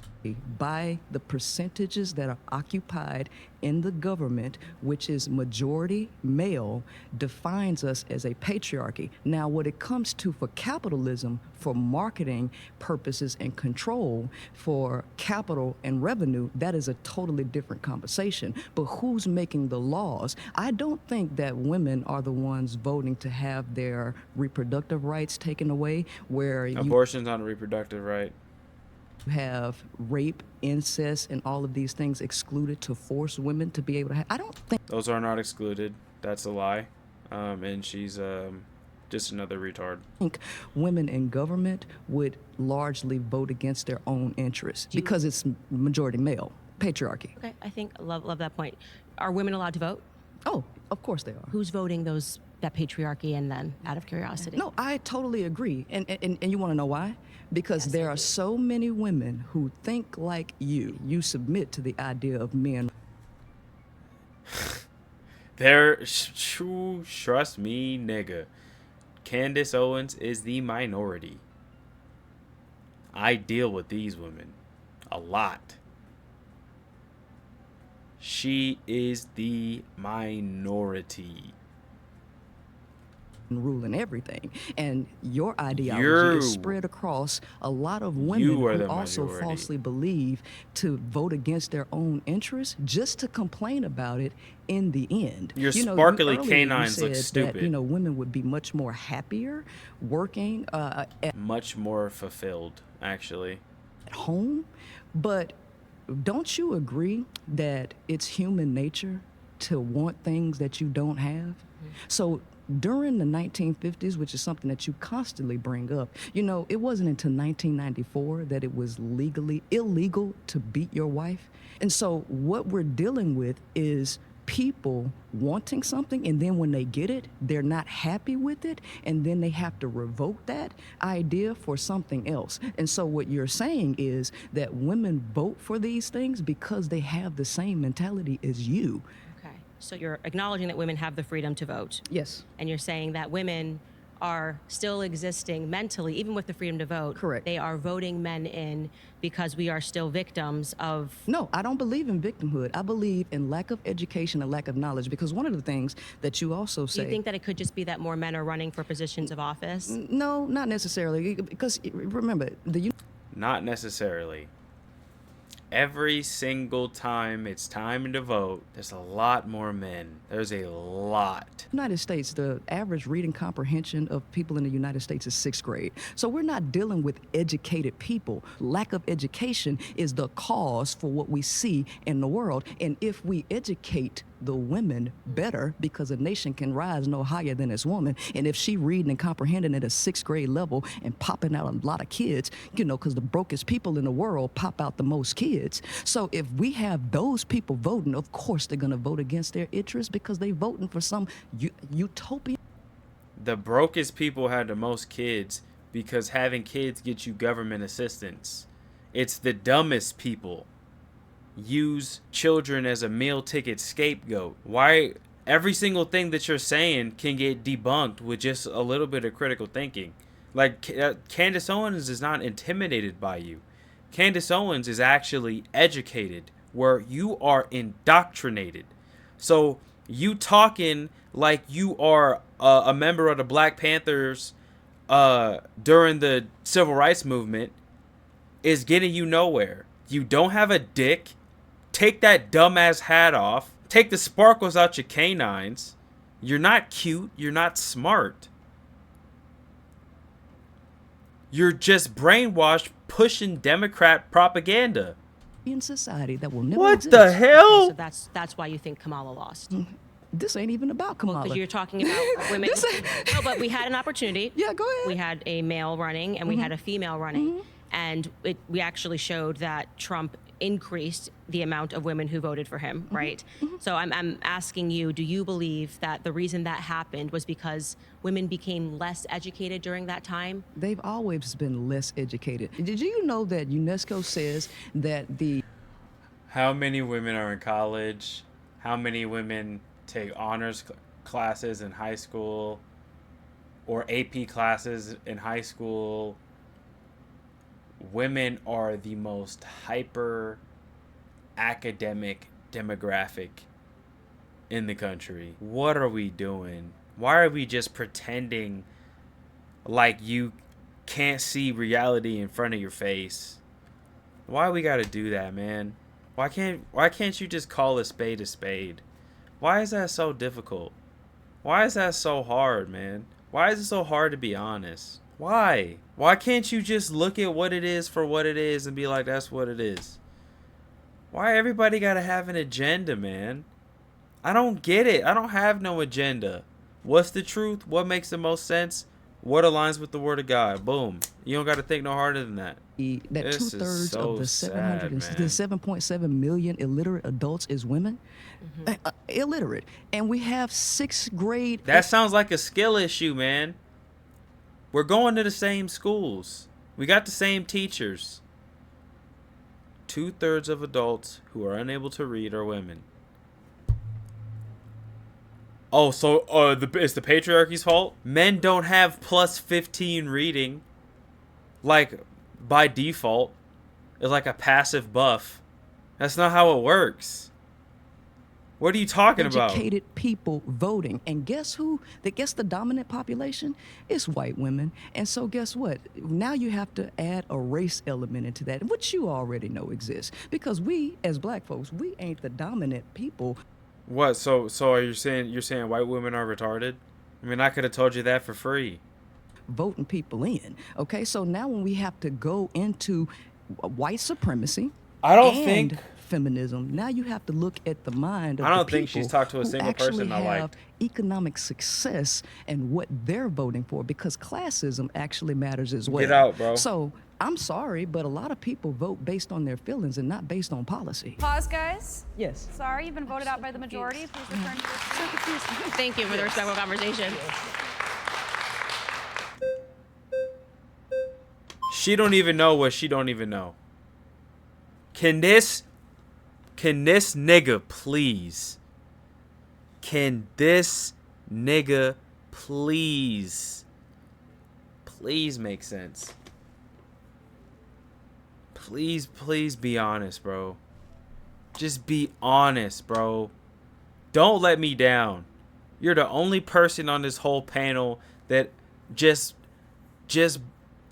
by the percentages that are occupied in the government, which is majority male, defines us as a patriarchy. Now, what it comes to for capitalism, for marketing purposes and control, for capital and revenue, that is a totally different conversation. But who's making the laws? I don't think that women are the ones voting to have their reproductive rights taken away, where Abortion's not a reproductive right. have rape, incest, and all of these things excluded to force women to be able to have. I don't think Those are not excluded. That's a lie. And she's just another retard. women in government would largely vote against their own interests because it's majority male, patriarchy. Okay, I think love that point. Are women allowed to vote? Oh, of course they are. Who's voting that patriarchy in then, out of curiosity? No, I totally agree. And you want to know why? Because there are so many women who think like you. You submit to the idea of men. Trust me, nigga. Candace Owens is the minority. I deal with these women a lot. She is the minority. Rule in everything, and your ideology is spread across a lot of women who also falsely believe to vote against their own interests just to complain about it in the end. Your sparkly canines look that, stupid. Women would be much more happier working much more fulfilled, actually, at home, but don't you agree that it's human nature to want things that you don't have? So during the 1950s, which is something that you constantly bring up, it wasn't until 1994 that it was illegal to beat your wife. And so what we're dealing with is people wanting something, and then when they get it, they're not happy with it, and then they have to revoke that idea for something else. And so what you're saying is that women vote for these things because they have the same mentality as you. So you're acknowledging that women have the freedom to vote. Yes. And you're saying that women are still existing mentally, even with the freedom to vote. Correct. They are voting men in because we are still victims of... No, I don't believe in victimhood. I believe in lack of education and lack of knowledge, because one of the things that you also say... Do you think that it could just be that more men are running for positions of office? No, not necessarily, because remember, Not necessarily. Every single time it's time to vote, there's a lot more men. There's a lot. United States, the average reading comprehension of people in the United States is 6th grade. So we're not dealing with educated people. Lack of education is the cause for what we see in the world. And if we educate the women better, because a nation can rise no higher than its woman. And if she reading and comprehending at a 6th grade level and popping out a lot of kids, you know, because the brokest people in the world pop out the most kids. So if we have those people voting, of course they're going to vote against their interests because they voting for some utopia. The brokest people had the most kids because having kids gets you government assistance. It's the dumbest people use children as a meal ticket scapegoat. Why every single thing that you're saying can get debunked with just a little bit of critical thinking. Like Candace Owens is not intimidated by you. Candace Owens is actually educated, where you are indoctrinated. So you talking like you are a member of the Black Panthers during the Civil Rights Movement is getting you nowhere. You don't have a dick. Take that dumbass hat off. Take the sparkles out your canines. You're not cute. You're not smart. You're just brainwashed, pushing Democrat propaganda. In society that will never What exist. the hell? So that's why you think Kamala lost. This ain't even about Kamala. Because you're talking about women. No, but we had an opportunity. Yeah, go ahead. We had a male running and we had a female running. And we actually showed that Trump increased the amount of women who voted for him, right? So I'm asking you, do you believe that the reason that happened was because women became less educated during that time? They've always been less educated. Did you know that UNESCO says that the... How many women are in college? How many women take honors classes in high school or AP classes in high school? Women are the most hyper academic demographic in the country. What are we doing? Why are we just pretending like you can't see reality in front of your face? Why we gotta do that, man? Why can't you just call a spade a spade? Why is that so difficult? Why is that so hard, man? Why is it so hard to be honest? Why? Why can't you just look at what it is for what it is and be like, that's what it is? Why everybody gotta have an agenda, man? I don't get it. I don't have no agenda. What's the truth? What makes the most sense? What aligns with the word of God? Boom. You don't gotta think no harder than that. That This two-thirds is so of the sad, man. 7.7 million illiterate adults is women. Illiterate. And we have 6th grade... That sounds like a skill issue, man. We're going to the same schools. We got the same teachers. 2/3 of adults who are unable to read are women. Oh, so it's the patriarchy's fault? Men don't have plus 15 reading, like, by default. It's like a passive buff. That's not how it works. What are you talking about? Educated people voting. And guess who? Guess the dominant population? It's white women. And so guess what? Now you have to add a race element into that, which you already know exists. Because we, as black folks, we ain't the dominant people. What? So are you saying white women are retarded? I mean, I could have told you that for free. Voting people in. Okay, so now when we have to go into white supremacy, I don't and think feminism. Now you have to look at the mind of I don't the think people she's talked to a who single actually person I have liked. economic success and what they're voting for, because classism actually matters as well. Get out, bro. So I'm sorry, but a lot of people vote based on their feelings and not based on policy. Pause, guys. Yes. Sorry, you've been voted out by the majority. Please return to your seat. Thank you for the respectful conversation. She don't even know what she don't even know. Can this nigga please? Can this nigga please make sense? Please be honest, bro. Just be honest, bro. Don't let me down. You're the only person on this whole panel that just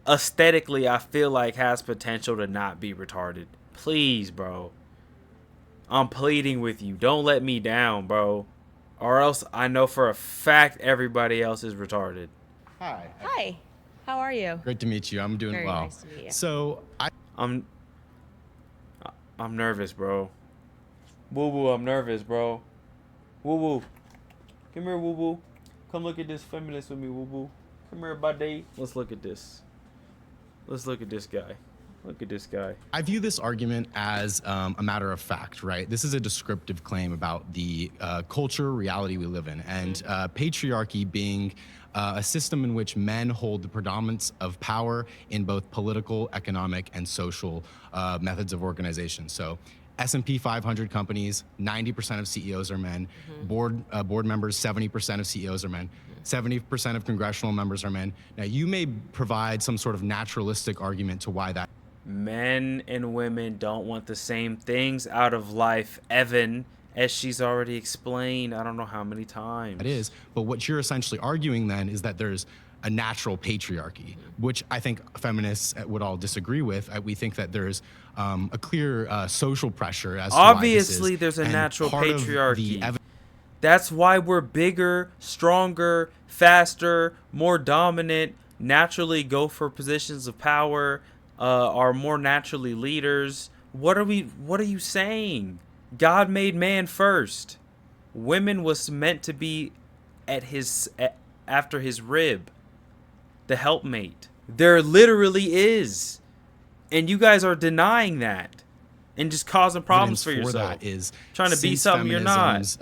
aesthetically I feel like has potential to not be retarded. Please, bro. I'm pleading with you. Don't let me down, bro. Or else I know for a fact everybody else is retarded. Hi. Hi. How are you? Great to meet you. I'm doing Very well. nice to meet you. So I'm nervous, bro. Boo boo, I'm nervous, bro. Woo woo. Come here, woo woo. Come look at this feminist with me, woo woo. Come here, buddy. Let's look at this. Let's look at this guy. Look at this guy. I view this argument as a matter of fact, right? This is a descriptive claim about the culture, reality we live in, and patriarchy being a system in which men hold the predominance of power in both political, economic, and social methods of organization. So S&P 500 companies, 90% of CEOs are men. Board members, 70% of CEOs are men. 70% of congressional members are men. Now, you may provide some sort of naturalistic argument to why that. Men and women don't want the same things out of life, Evan, as she's already explained I don't know how many times. It is, but what you're essentially arguing then is that there's a natural patriarchy, which I think feminists would all disagree with. We think that there's a clear social pressure as to Obviously, why this is. there's a And natural part of patriarchy. That's why we're bigger, stronger, faster, more dominant, naturally go for positions of power, are more naturally leaders. What are you saying? God made man first. Women was meant to be after his rib, the helpmate. There literally is. And you guys are denying that and just causing problems for yourself. That is trying to be something you're not.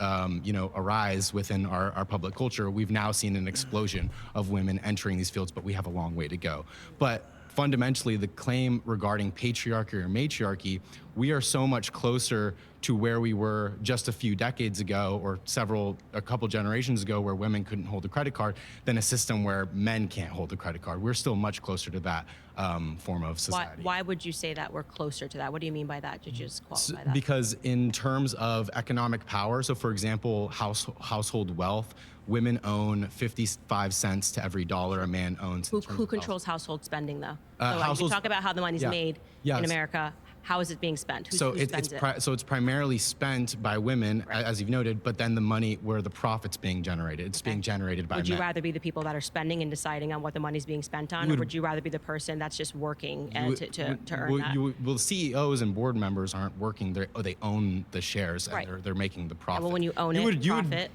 Arise within our public culture. We've now seen an explosion of women entering these fields, but we have a long way to go. But fundamentally, the claim regarding patriarchy or matriarchy, we are so much closer to where we were just a few decades ago or a couple generations ago where women couldn't hold a credit card than a system where men can't hold a credit card. We're still much closer to that form of society. Why would you say that we're closer to that? What do you mean by that? Did you just qualify that? Because in terms of economic power, so for example, household wealth, women own 55 cents to every dollar a man owns. Who controls household spending, though? So you talk about how the money's made in America. How is it being spent? Who spends it? So it's primarily spent by women, as you've noted, but then the money where the profit's being generated, it's being generated by men. Would you rather be the people that are spending and deciding on what the money's being spent on, or would you rather be the person that's just working to earn that? Well, CEOs and board members aren't working. They own the shares, and Right. they're making the profit. Well, when you own profit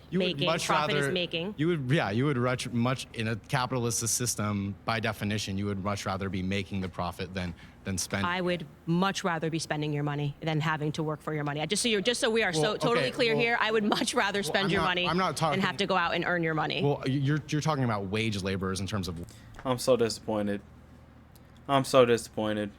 is making. You would much in a capitalist system, by definition, you would much rather be making the profit than spending. I would much rather be spending your money than having to work for your money. Just so we are totally clear here, I would much rather spend your money than have to go out and earn your money. Well, you're talking about wage laborers in terms of. I'm so disappointed. I'm so disappointed.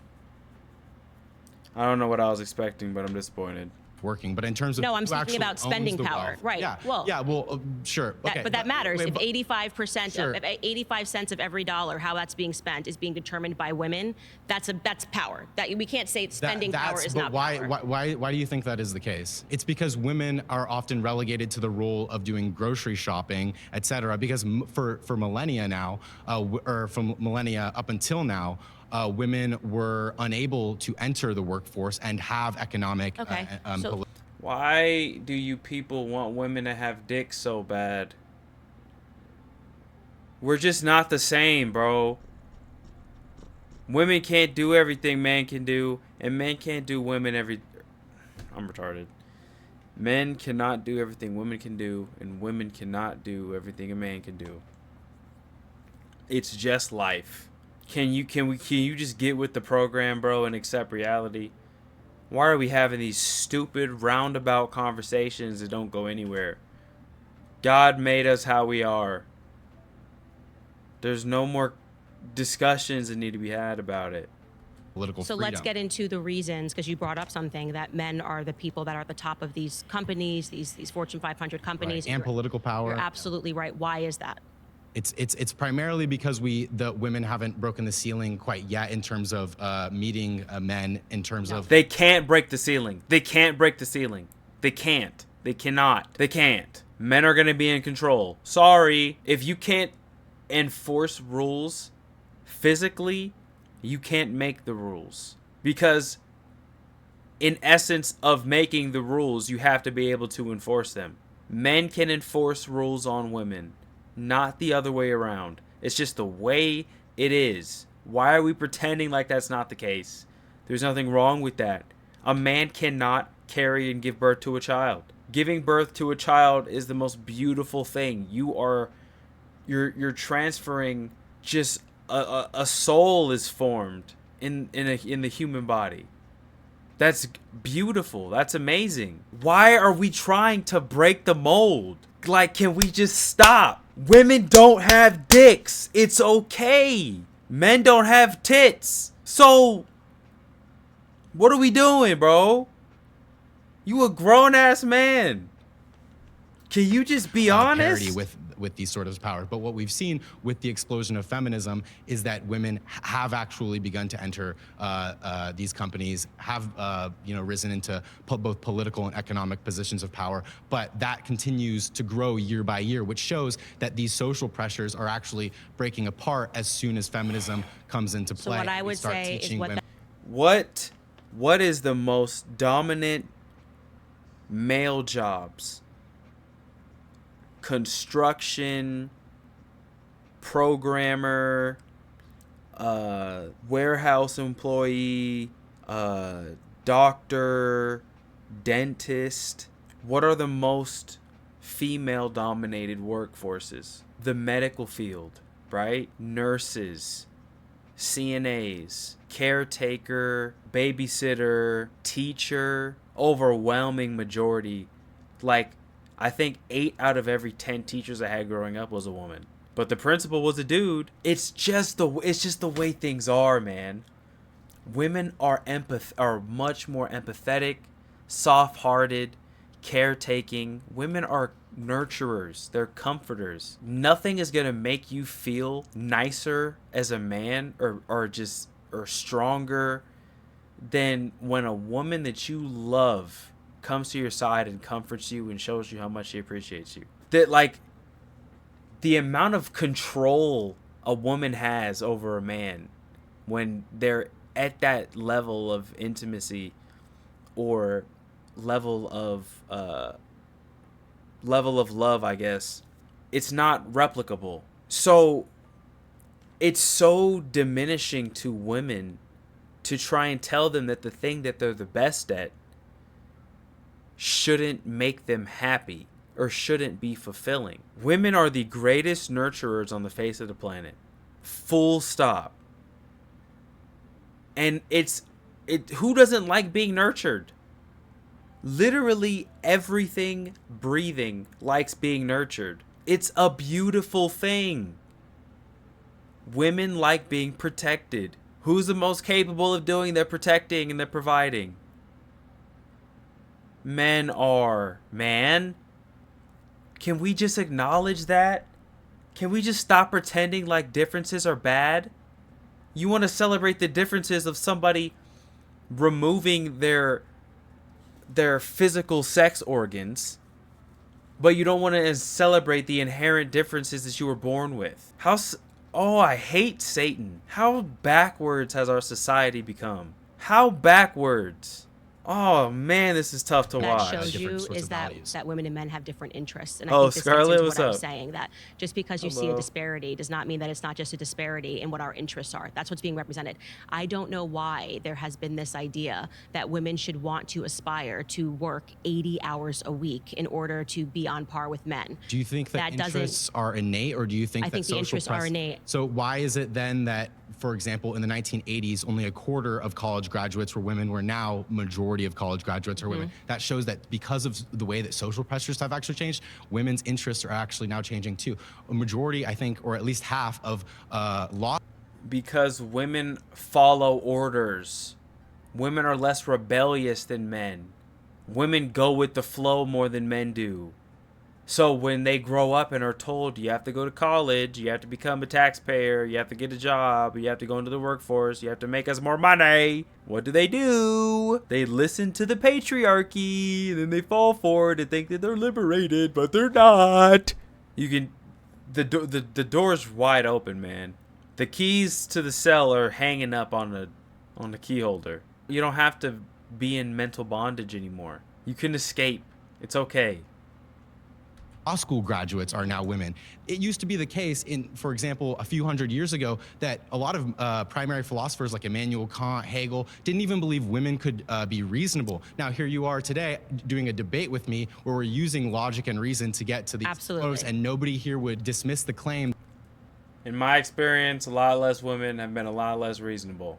I don't know what I was expecting, but I'm disappointed. Working, but in terms of no, I'm speaking about spending power, right? Yeah, well, sure. Okay, but that matters. If 85% of 85 cents of every dollar, how that's being spent, is being determined by women, that's power. That we can't say spending power is not power. Why do you think that is the case? It's because women are often relegated to the role of doing grocery shopping, etc. Because for millennia now, or from millennia up until now. Women were unable to enter the workforce and have economic. Why do you people want women to have dicks so bad? We're just not the same, bro. Women can't do everything men can do, and men can't do women I'm retarded. Men cannot do everything women can do, and women cannot do everything a man can do. It's just life. Can you just get with the program, bro, and accept reality? Why are we having these stupid roundabout conversations that don't go anywhere? God made us how we are. There's no more discussions that need to be had about it. Political freedom. Let's get into the reasons, because you brought up something that men are the people that are at the top of these companies, these Fortune 500 companies. Right. And political power. You're absolutely right. Why is that? It's primarily because the women haven't broken the ceiling quite yet in terms of meeting men in terms of. They can't break the ceiling. They can't break the ceiling. They can't. They cannot. They can't. Men are going to be in control. Sorry. If you can't enforce rules physically, you can't make the rules. Because in essence of making the rules, you have to be able to enforce them. Men can enforce rules on women. Not the other way around. It's just the way it is. Why are we pretending like that's not the case? There's nothing wrong with that. A man cannot carry and give birth to a child. Giving birth to a child is the most beautiful thing. You're transferring just a soul is formed in the human body. That's beautiful. That's amazing. Why are we trying to break the mold? Like, can we just stop? Women don't have dicks. It's okay. Men don't have tits. So, what are we doing, bro? You a grown-ass man. Can you just be honest? Parity with these sort of powers. But what we've seen with the explosion of feminism is that women have actually begun to enter these companies, have risen into both political and economic positions of power. But that continues to grow year by year, which shows that these social pressures are actually breaking apart as soon as feminism comes into play. So what I would say is what is the most dominant male jobs? Construction, programmer, warehouse employee, doctor, dentist. What are the most female dominated workforces? The medical field, right? Nurses, CNAs, caretaker, babysitter, teacher, overwhelming majority. Like, I think 8 out of every 10 teachers I had growing up was a woman. But the principal was a dude. It's just the way things are, man. Women are much more empathetic, soft-hearted, caretaking. Women are nurturers. They're comforters. Nothing is going to make you feel nicer as a man or stronger than when a woman that you love comes to your side and comforts you and shows you how much she appreciates you. That, like, the amount of control a woman has over a man when they're at that level of intimacy or level of love, I guess, it's not replicable. So it's so diminishing to women to try and tell them that the thing that they're the best at shouldn't make them happy or shouldn't be fulfilling. Women are the greatest nurturers on the face of the planet. Full stop. And who doesn't like being nurtured? Literally everything breathing likes being nurtured. It's a beautiful thing. Women like being protected. Who's the most capable of doing the protecting and the providing? Men are. Man, can we just acknowledge that? Can we just stop pretending like differences are bad? You want to celebrate the differences of somebody removing their physical sex organs, but you don't want to celebrate the inherent differences that you were born with. Oh, I hate Satan. How backwards has our society become? How backwards? Oh man, this is tough to watch. That shows you is that women and men have different interests, and I Oh, think this Scarlett, gets into what's what I was up? saying, that just because you see a disparity does not mean that it's not just a disparity in what our interests are. That's what's being represented. I don't know why there has been this idea that women should want to aspire to work 80 hours a week in order to be on par with men. Do you think that interests are innate, or do you think I think the interests are innate. So why is it then that, for example, in the 1980s, only a quarter of college graduates were women, where now majority of college graduates are women? That shows that because of the way that social pressures have actually changed, women's interests are actually now changing too. A majority, I think, or at least half of law. Because women follow orders. Women are less rebellious than men. Women go with the flow more than men do. So when they grow up and are told you have to go to college, you have to become a taxpayer, you have to get a job, you have to go into the workforce, you have to make us more money, what do? They listen to the patriarchy, and then they fall for it and think that they're liberated, but they're not. The door's wide open, man. The keys to the cell are hanging up on the key holder. You don't have to be in mental bondage anymore. You can escape. It's okay. law school graduates are now women. It used to be the case in, for example, a few hundred years ago that a lot of primary philosophers like Immanuel Kant, Hegel, didn't even believe women could be reasonable. Now here you are today doing a debate with me where we're using logic and reason to get to these quotes, and nobody here would dismiss the claim. In my experience, a lot less women have been a lot less reasonable.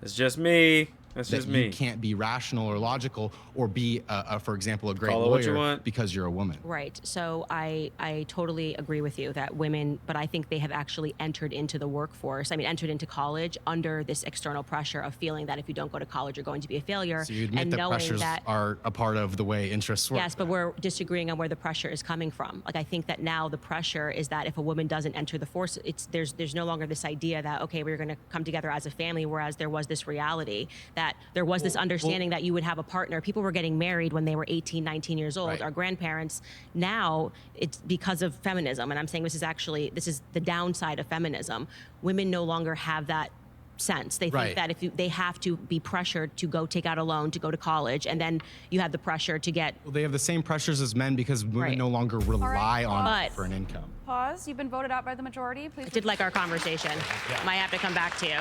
It's just me. That's just me. You can't be rational or logical or be, for example, a great Call it what you lawyer want. because you're a woman. Right. So I totally agree with you that women, but I think they have actually entered into the workforce. I mean, entered into college under this external pressure of feeling that if you don't go to college, you're going to be a failure. So you admit and that knowing pressures that, are a part of the way interests work. yes, but we're disagreeing on where the pressure is coming from. Like, I think that now the pressure is that if a woman doesn't enter the force, there's no longer this idea that, okay, we're going to come together as a family, whereas there was this reality that there was this understanding that you would have a partner. People were getting married when they were 18, 19 years old. Right. Our grandparents, now it's because of feminism. And I'm saying this is the downside of feminism. Women no longer have that sense. They think Right. that they have to be pressured to go take out a loan to go to college, and then you have the pressure to get. Well, they have the same pressures as men because women Right. no longer rely on But- it for an income. Pause. You've been voted out by the majority. Please. I did like our conversation. Might have to come back to you.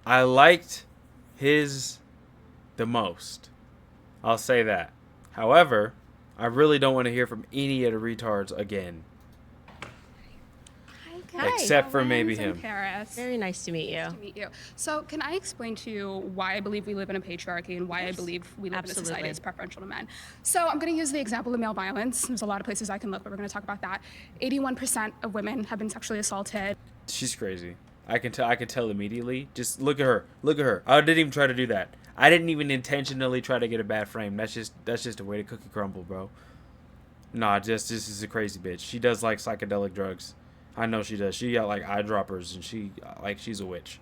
I liked his the most. I'll say that. However, I really don't want to hear from any of the retards again. Except for maybe him. Paris. Very nice to meet you. To meet you. So, can I explain to you why I believe we live in a patriarchy and why I believe we live in a society Absolutely. that's preferential to men? So, I'm going to use the example of male violence. There's a lot of places I can look, but we're going to talk about that. 81% of women have been sexually assaulted. She's crazy. I can tell immediately. Just look at her. Look at her. I didn't even try to do that. I didn't even intentionally try to get a bad frame. That's just a way to cookie crumble, bro. Nah, this is a crazy bitch. She does like psychedelic drugs. I know she does. She got like eyedroppers and she's a witch.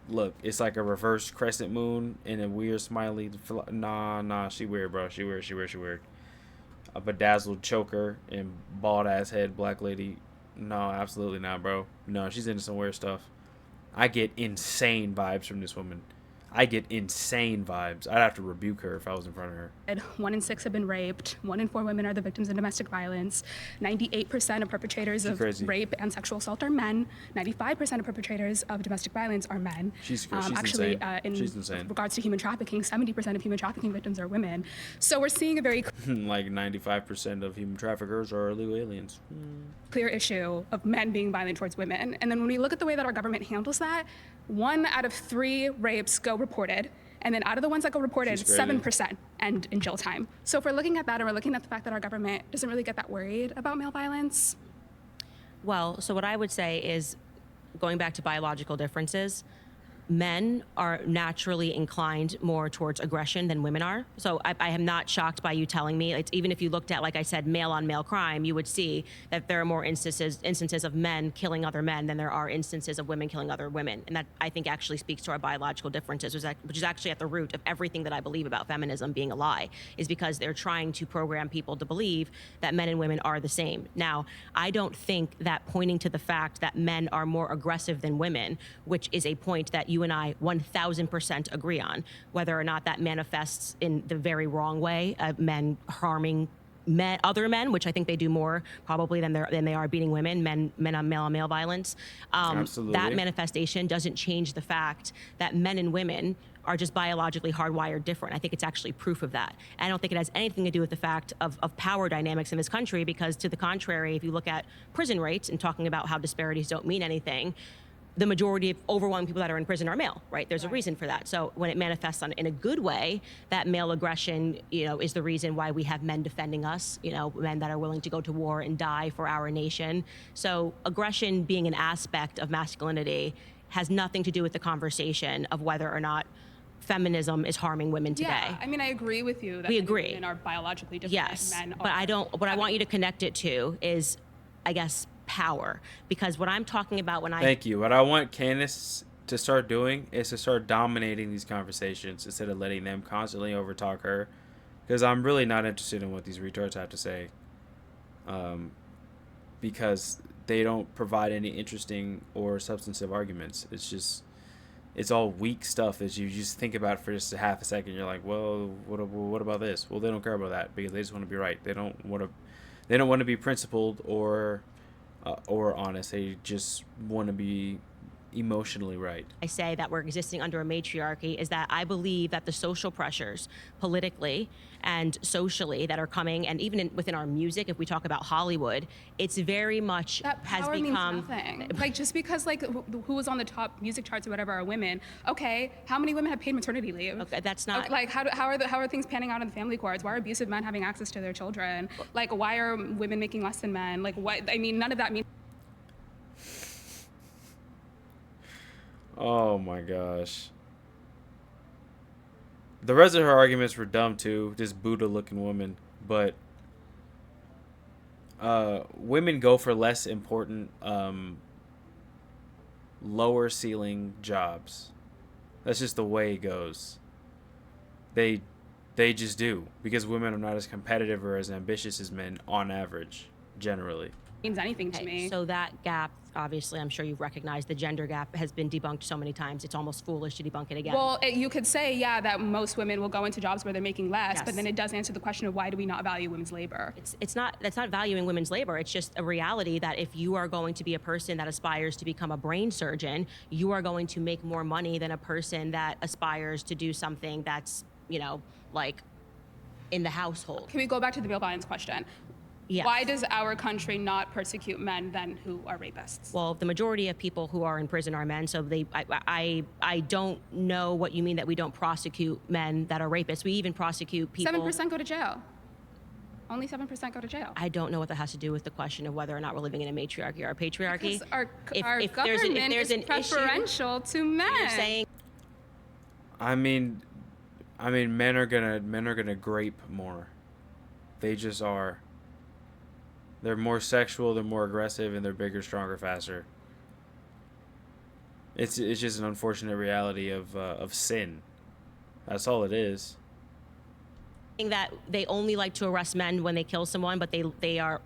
Look, it's like a reverse crescent moon and a weird smiley. Nah, she weird, bro. She weird. A bedazzled choker and bald ass head black lady. No, absolutely not, bro. No, she's into some weird stuff. I get insane vibes from this woman. I get insane vibes. I'd have to rebuke her if I was in front of her. 1 in 6 have been raped. 1 in 4 women are the victims of domestic violence. 98% of perpetrators of crazy. rape and sexual assault are men. 95% of perpetrators of domestic violence are men. She's crazy. She's Actually, insane. in She's insane. regards to human trafficking, 70% of human trafficking victims are women. So we're seeing a very Like 95% of human traffickers are illegal aliens. clear issue of men being violent towards women. And then when we look at the way that our government handles that, 1 out of 3 rapes go reported. And then out of the ones that go reported, She's crazy. 7% end in jail time. So if we're looking at that and we're looking at the fact that our government doesn't really get that worried about male violence, Well, so what I would say is, going back to biological differences, men are naturally inclined more towards aggression than women are. So I am not shocked by you telling me. It's, even if you looked at, like I said, male on male crime, you would see that there are more instances of men killing other men than there are instances of women killing other women. And that, I think, actually speaks to our biological differences, which is actually at the root of everything that I believe about feminism being a lie, is because they're trying to program people to believe that men and women are the same. Now, I don't think that pointing to the fact that men are more aggressive than women, which is a point that you and I 1000% agree on, whether or not that manifests in the very wrong way, men harming other men, which I think they do more probably than they are beating women, men on male violence. Absolutely. That manifestation doesn't change the fact that men and women are just biologically hardwired different. I think it's actually proof of that. And I don't think it has anything to do with the fact of power dynamics in this country, because to the contrary, if you look at prison rates and talking about how disparities don't mean anything, the majority of overwhelming people that are in prison are male, right? There's a reason for that. So when it manifests in a good way, that male aggression, is the reason why we have men defending us, men that are willing to go to war and die for our nation. So aggression being an aspect of masculinity has nothing to do with the conversation of whether or not feminism is harming women today. yeah, I mean, I agree with you that We men and agree. women are biologically different. Yes, and men but are. I don't. What I want you to connect it to is, I guess, power. Because what I'm talking about when I Thank you. What I want Candace to start doing is to start dominating these conversations instead of letting them constantly overtalk her. Because I'm really not interested in what these retards have to say. Because they don't provide any interesting or substantive arguments. It's just it's all weak stuff that you just think about for just a half a second. You're like, well, what about this? Well, they don't care about that because they just want to be right. They don't want to be principled or honest. They just want to be emotionally right. I say that we're existing under a matriarchy is that I believe that the social pressures politically and socially that are coming, and even within our music, if we talk about Hollywood, it's very much That has power become means nothing. Like, just because like who was on the top music charts or whatever are women. Okay, how many women have paid maternity leave? Okay, that's not like how are things panning out in the family courts? Why are abusive men having access to their children? Like, why are women making less than men? Like, what? I mean, none of that means. Oh my gosh. The rest of her arguments were dumb too. This Buddha-looking woman, but women go for less important, lower ceiling jobs. That's just the way it goes. They just do, because women are not as competitive or as ambitious as men on average, generally. Means anything to Okay, me. so that gap, obviously, I'm sure you've recognized the gender gap has been debunked so many times. It's almost foolish to debunk it again. Well, you could say, yeah, that most women will go into jobs where they're making less, but Yes. then it does answer the question of why do we not value women's labor? That's not valuing women's labor. It's just a reality that if you are going to be a person that aspires to become a brain surgeon, you are going to make more money than a person that aspires to do something that's, like in the household. Can we go back to the male violence question? Yes. Why does our country not persecute men then who are rapists? Well, the majority of people who are in prison are men, so I don't know what you mean that we don't prosecute men that are rapists. We even prosecute people. 7% go to jail. Only 7% go to jail. I don't know what that has to do with the question of whether or not we're living in a matriarchy or a patriarchy. Because our if government there's is an issue, preferential to men. you're saying I mean, men are gonna grape more. They just are. They're more sexual, they're more aggressive, and they're bigger, stronger, faster. It's just an unfortunate reality of sin. That's all it is. that they only like to arrest men when they kill someone, but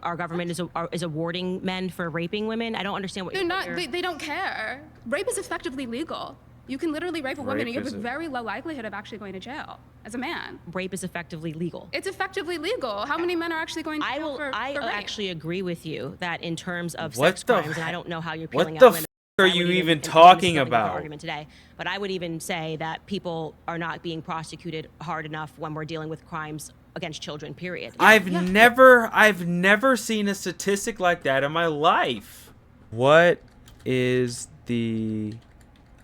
our government is awarding men for raping women. I don't understand what They're you're. not. They don't care. Rape is effectively legal. You can literally rape a woman and you have a very low likelihood of actually going to jail as a man. Rape is effectively legal. It's effectively legal. How many men are actually going to jail for rape? I actually agree with you that in terms of What sex the crimes, and I don't know how you're What peeling the out f- women. are I would you even and this is talking nothing about the about? argument today, but I would even say that people are not being prosecuted hard enough when we're dealing with crimes against children. Period. I've never seen a statistic like that in my life. What is the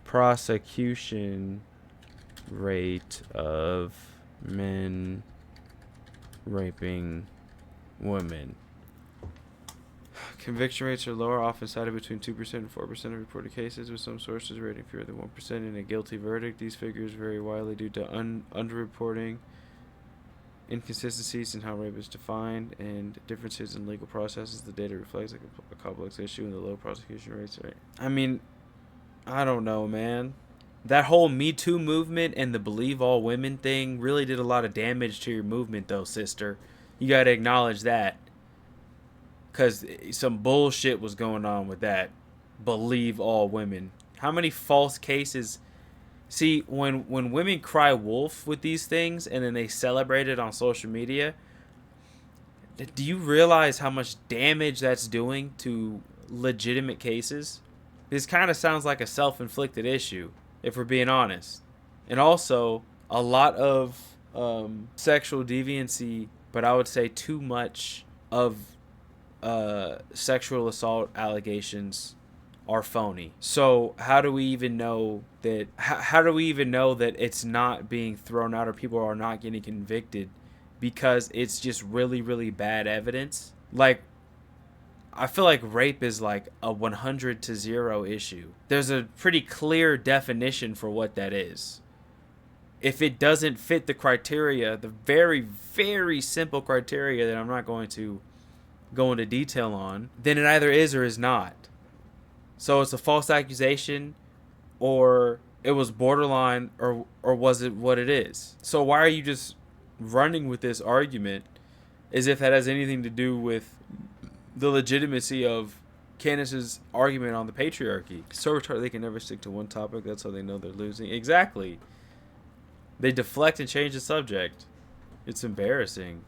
prosecution rate of men raping women? Conviction rates are lower, often cited between 2% and 4% of reported cases, with some sources rating fewer than 1% in a guilty verdict. These figures vary widely due to underreporting, inconsistencies in how rape is defined, and differences in legal processes. The data reflects a complex issue in the low prosecution rates. Right? I mean, I don't know, man. That whole Me Too movement and the Believe All Women thing really did a lot of damage to your movement, though, sister. You gotta acknowledge that. Because some bullshit was going on with that. Believe all women. How many false cases? See, when women cry wolf with these things and then they celebrate it on social media, do you realize how much damage that's doing to legitimate cases? This kind of sounds like a self-inflicted issue, if we're being honest. And also, a lot of sexual deviancy, but I would say too much of sexual assault allegations are phony. So how do we even know that? How do we even know that it's not being thrown out or people are not getting convicted because it's just really, really bad evidence? Like, I feel like rape is like a 100 to 0 issue. There's a pretty clear definition for what that is. If it doesn't fit the criteria, the very, very simple criteria that I'm not going to go into detail on, then it either is or is not. So it's a false accusation, or it was borderline, or was it what it is? So why are you just running with this argument as if that has anything to do with the legitimacy of Candace's argument on the patriarchy. So retarded they can never stick to one topic. That's how they know they're losing. Exactly. They deflect and change the subject. It's embarrassing.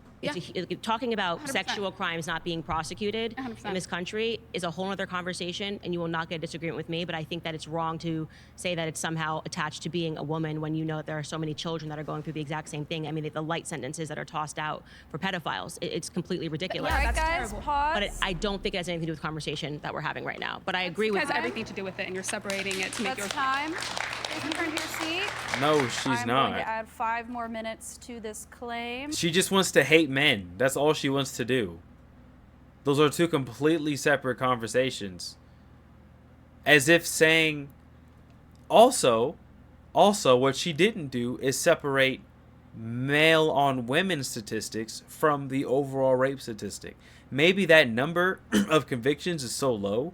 Talking about 100%. sexual crimes not being prosecuted 100%. in this country is a whole other conversation, and you will not get a disagreement with me, but I think that it's wrong to say that it's somehow attached to being a woman when you know that there are so many children that are going through the exact same thing. I mean, the light sentences that are tossed out for pedophiles, it's completely ridiculous. Yeah, All right, that's guys, terrible. pause. But I don't think it has anything to do with the conversation that we're having right now. But I agree It with has you. everything to do with it, and you're separating it to make That's your time. Please return to your seat. No, she's I'm not. going to add 5 more minutes to this claim. She just wants to hate men. That's all she wants to do. Those are two completely separate conversations. As if saying, also what she didn't do is separate male on women statistics from the overall rape statistic. Maybe that number of convictions is so low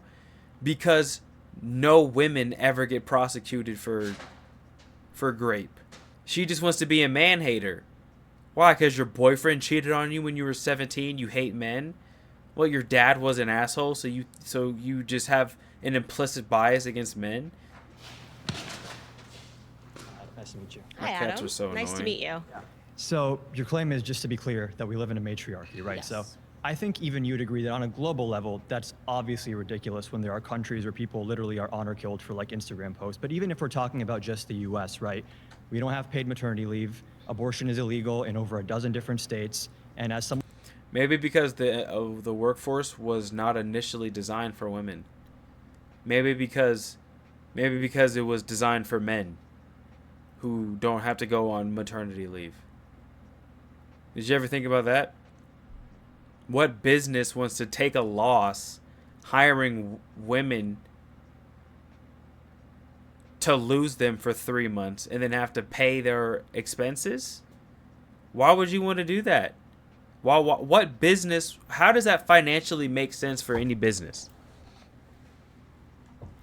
because no women ever get prosecuted for rape. She just wants to be a man hater. Why? Because your boyfriend cheated on you when you were 17. You hate men. Well, your dad was an asshole, so you just have an implicit bias against men. Nice to meet you. My Hi, cats Adam. are so Nice to annoying. meet you. So your claim is, just to be clear, that we live in a matriarchy, right? Yes. So I think even you'd agree that on a global level, that's obviously ridiculous when there are countries where people literally are honor killed for like Instagram posts. But even if we're talking about just the US, right? We don't have paid maternity leave. Abortion is illegal in over a dozen different states. And as some Maybe because the workforce was not initially designed for women. Maybe because it was designed for men who don't have to go on maternity leave. Did you ever think about that? What business wants to take a loss hiring women to lose them for 3 months and then have to pay their expenses? Why would you want to do that? What business? How does that financially make sense for any business?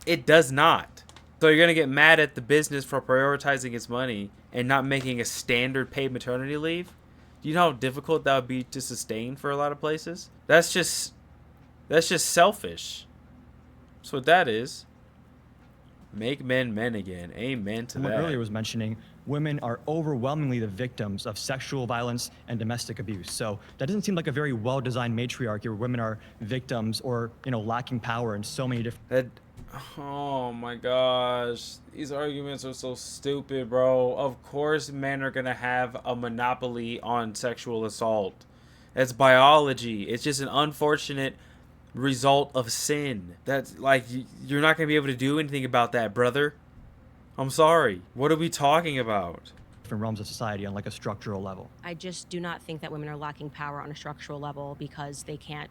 It does not. So you're going to get mad at the business for prioritizing its money and not making a standard paid maternity leave? Do you know how difficult that would be to sustain for a lot of places? That's just selfish. That's what that is. Make men men again. Amen to someone that. earlier was mentioning, women are overwhelmingly the victims of sexual violence and domestic abuse. So that doesn't seem like a very well-designed matriarchy where women are victims or, lacking power in so many different. Oh my gosh. These arguments are so stupid, bro. Of course men are going to have a monopoly on sexual assault. It's biology. It's just an unfortunate result of sin. That's like, you're not going to be able to do anything about that, brother. I'm sorry. What are we talking about? Different realms of society on like a structural level. I just do not think that women are lacking power on a structural level because they can't,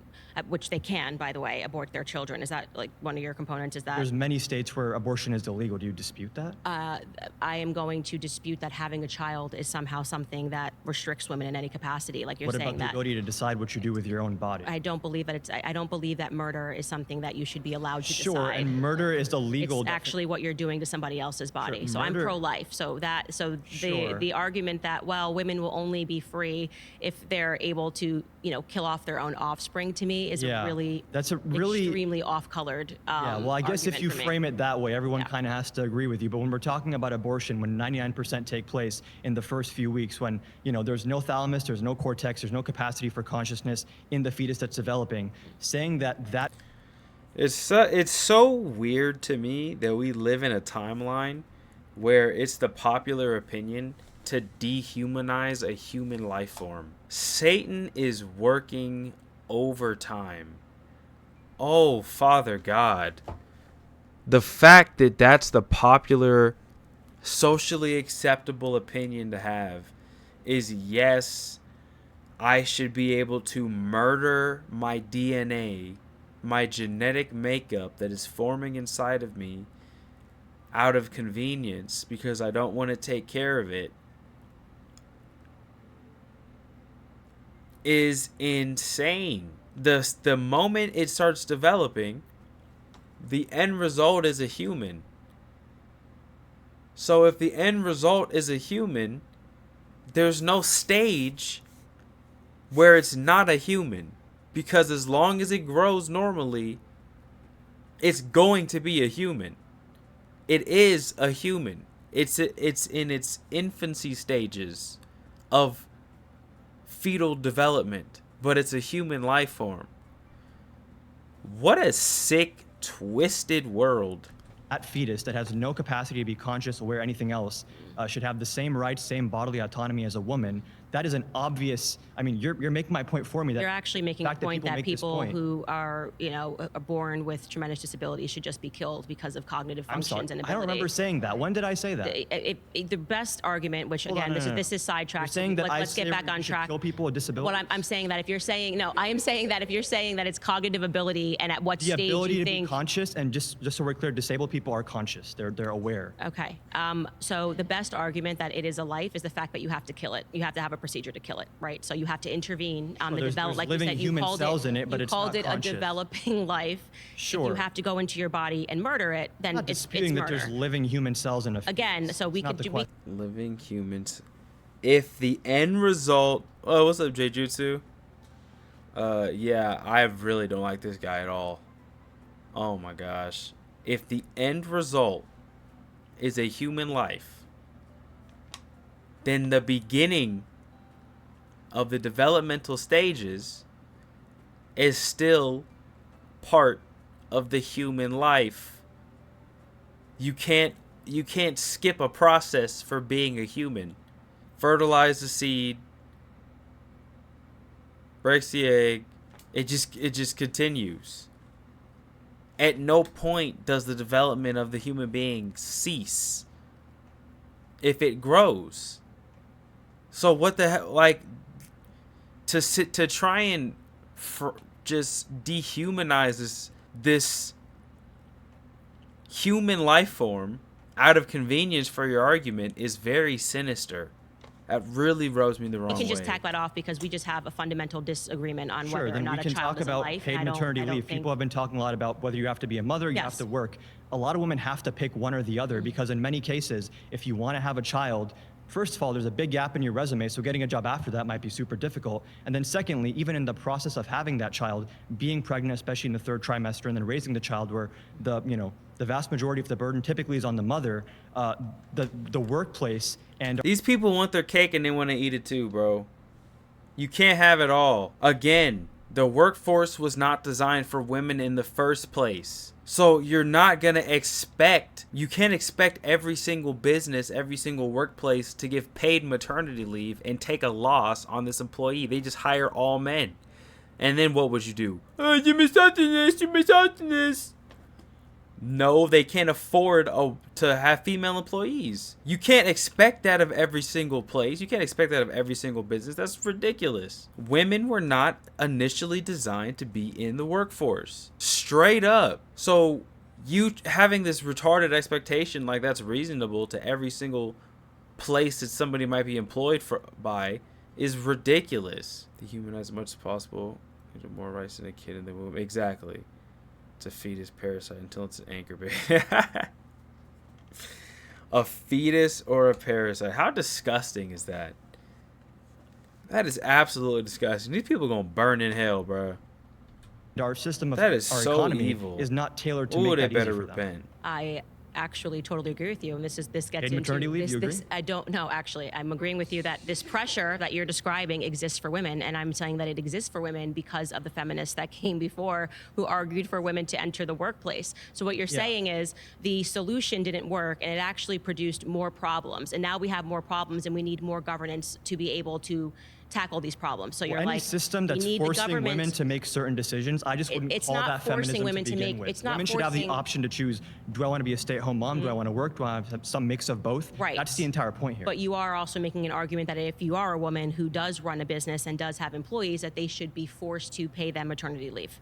which they can, by the way, abort their children. Is that like one of your components? Is that There's many states where abortion is illegal. Do you dispute that? I am going to dispute that having a child is somehow something that restricts women in any capacity, like you're What saying about the that. ability to decide what you do with your own body? I don't believe that I don't believe that murder is something that you should be allowed to Sure, decide. and murder is the legal. It's actually what you're doing to somebody else's body. Sure, So I'm murder- pro-life. Sure. The argument that, well, women will only be free if they're able to, kill off their own offspring, to me is Yeah, a really that's a really extremely off-colored. Yeah, well, I guess if argument you for me. frame it that way, everyone Yeah. kind of has to agree with you. But when we're talking about abortion, when 99% take place in the first few weeks, when there's no thalamus, there's no cortex, there's no capacity for consciousness in the fetus that's developing, saying that It's so weird to me that we live in a timeline where it's the popular opinion to dehumanize a human life form. Satan is working overtime. Oh, Father God. The fact that that's the popular, socially acceptable opinion to have is, yes, I should be able to murder my DNA, my genetic makeup that is forming inside of me out of convenience because I don't want to take care of it, is insane. The moment it starts developing, the end result is a human. So if the end result is a human, there's no stage where it's not a human. Because as long as it grows normally, it's going to be a human. It is a human. It's in its infancy stages of fetal development, but it's a human life form. What a sick, twisted world. That fetus that has no capacity to be conscious, aware, anything else, should have the same rights, same bodily autonomy as a woman. That is an obvious. I mean, you're making my point for me. That You're actually making a point that make this people point- who are, are born with tremendous disabilities should just be killed because of cognitive I'm sorry. functions and I don't remember abilities. saying that. When did I say that? The best argument, which Hold on, again, no. this is sidetracked. You're saying that Let's get back on we should track. kill people with disabilities. Well, I'm saying that if you're saying no, I am saying that if you're saying that it's cognitive ability and at what the stage ability you to think. be conscious, and just so we're clear, disabled people are conscious. They're aware. Okay. So the best argument that it is a life is the fact that you have to kill it. You have to have a procedure to kill it, right? So you have to intervene on the there's development. Like living you said, human you called cells in it, but you it's called not it conscious. a developing life. If Sure. you have to go into your body and murder it, then I'm not it's disputing that murder. there's living human cells in a fetus. Again, so we It's not could the do. question. Living humans. If the end result. Oh, what's up, J Jutsu? Yeah, I really don't like this guy at all. Oh my gosh. If the end result is a human life, then the beginning of the developmental stages is still part of the human life. You can't skip a process for being a human. Fertilize the seed, breaks the egg, it just continues. At no point does the development of the human being cease if it grows. So what the hell, like, to try and just dehumanize this human life form out of convenience for your argument is very sinister. That really rubs me the wrong way. We can just tack that off because we just have a fundamental disagreement on Sure, whether or then not we a can child talk is a about life. paid and I maternity don't leave. think- People have been talking a lot about whether you have to be a mother, you have Yes. to work. A lot of women have to pick one or the other because in many cases, if you want to have a child, first of all, there's a big gap in your resume, so getting a job after that might be super difficult. And then secondly, even in the process of having that child, being pregnant, especially in the third trimester, and then raising the child where the vast majority of the burden typically is on the mother, the workplace and These people want their cake and they want to eat it too, bro. You can't have it all. Again, the workforce was not designed for women in the first place. So you're not going to you can't expect every single business, every single workplace to give paid maternity leave and take a loss on this employee. They just hire all men. And then what would you do? Oh, you misogynist, you misogynist. No, they can't afford to have female employees. You can't expect that of every single place. You can't expect that of every single business. That's ridiculous. Women were not initially designed to be in the workforce. Straight up. So you having this retarded expectation like that's reasonable to every single place that somebody might be employed by is ridiculous. Dehumanize as much as possible. Give more rights than a kid in the womb. Exactly. It's a fetus parasite until it's an anchor baby. A fetus or a parasite. How disgusting is that? That is absolutely disgusting. These people are going to burn in hell, bro. our system of That is our so economy evil. is not tailored to Ooh, make they that easy better for them. repent. I actually totally agree with you, and this gets Paid into maternity leave, this, you agree? this. I don't know. Actually, I'm agreeing with you that this pressure that you're describing exists for women, and I'm saying that it exists for women because of the feminists that came before who argued for women to enter the workplace. So what you're saying is the solution didn't work, and it actually produced more problems, and now we have more problems, and we need more governance to be able to tackle these problems. So you're Any like, system we that's need the forcing government- women to make certain decisions, I just wouldn't it's call not that forcing feminism women to to begin make- with. it's not Women should have the forcing- option to choose, do I want to be a stay-at-home mom? Do I want to work? Do I have some mix of both? Right. That's the entire point here. But you are also making an argument that if you are a woman who does run a business and does have employees, that they should be forced to pay them maternity leave.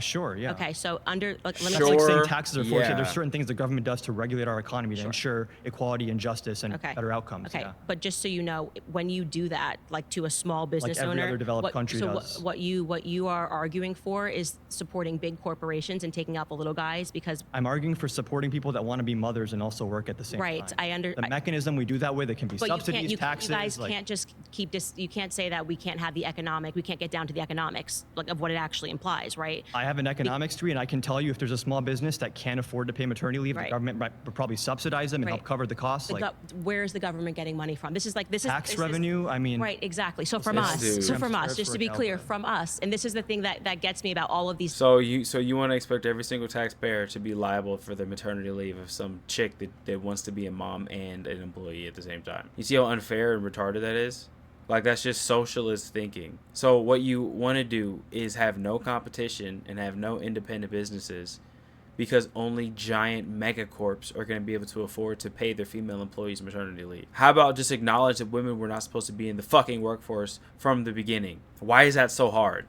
Sure, yeah. Okay, so let me That's like saying Sure, taxes are forced. yeah. There's certain things the government does to regulate our economy to ensure equality and justice and Okay. better outcomes. Okay, Yeah. but just so you know, when you do that, like to a small business every owner, other developed country does. what you are arguing for is supporting big corporations and taking out the little guys because I'm arguing for supporting people that want to be mothers and also work at the same Right, time. the mechanism we do that with, it can be but subsidies, you taxes. guys like, can't just keep this. You can't say that we can't get down to the economics like of what it actually implies, right? I have an economics degree, and I can tell you if there's a small business that can't afford to pay maternity leave, Right. the government would probably subsidize them and help Right. cover the costs. Where is the government getting money from? This is Tax revenue, I mean. Right, exactly. So from This us, dude. so from us, Serves just for to be clear, Calvin. from us. And this is the thing that gets me about all of these. So you want to expect every single taxpayer to be liable for the maternity leave of some chick that wants to be a mom and an employee at the same time. You see how unfair and retarded that is? Like, that's just socialist thinking. So what you want to do is have no competition and have no independent businesses, because only giant megacorps are going to be able to afford to pay their female employees maternity leave. How about just acknowledge that women were not supposed to be in the fucking workforce from the beginning? Why is that so hard?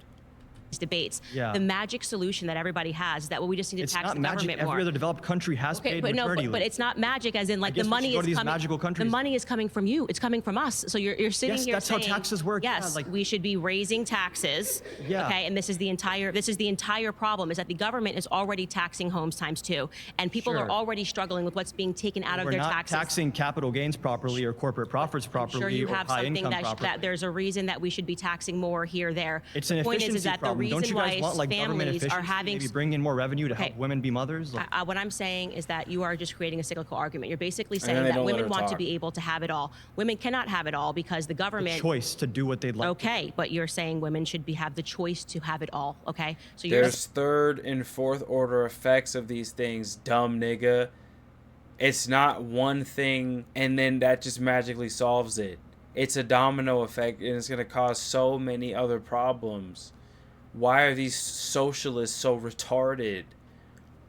Debates. Yeah. The magic solution that everybody has is that, well, we just need to It's tax not the magic. government Every more. other developed country has Okay, paid but maternity but leave. it's not magic, as in like guess the we money should go is to these coming. magical The countries. money is coming from you. It's coming from us. So you're sitting Yes, here that's how saying, taxes work. Yeah, Yes, like- we should be raising taxes. Yeah. Okay, and this is the entire problem, is that the government is already taxing homes times 2, and people are Sure. already struggling with what's being taken out of We're their not taxes. taxing capital gains properly or corporate profits properly Sure, you or have high something income that properly. there's a reason that we should be taxing more here, there. It's The an point efficiency is that problem. the reason Don't you guys why want like government families efficiency? are having Maybe bring in more revenue to Okay. help women be mothers. Like, what I'm saying is that you are just creating a cyclical argument. You're basically then saying they that don't let women her want to talk. be able to have it all. Women cannot have it all because the government. choice to do what they'd like. Okay, but you're saying women should have the choice to have it all. Okay, so you're There's third and fourth order effects of these things, dumb nigga. It's not one thing and then that just magically solves it. It's a domino effect, and it's going to cause so many other problems. Why are these socialists so retarded?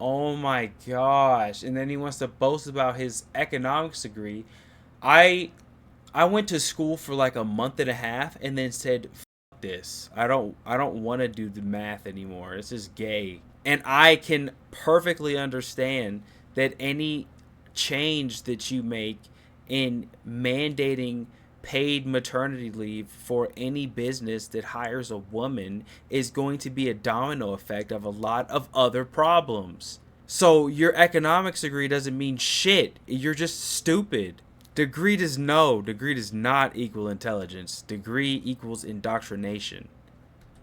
Oh my gosh. And then he wants to boast about his economics degree. I went to school for like a month and a half and then said, "Fuck this. I don't want to do the math anymore. It's just gay." And I can perfectly understand that any change that you make in mandating paid maternity leave for any business that hires a woman is going to be a domino effect of a lot of other problems. So your economics degree doesn't mean shit. You're just stupid. Degree does not equal intelligence. Degree equals indoctrination.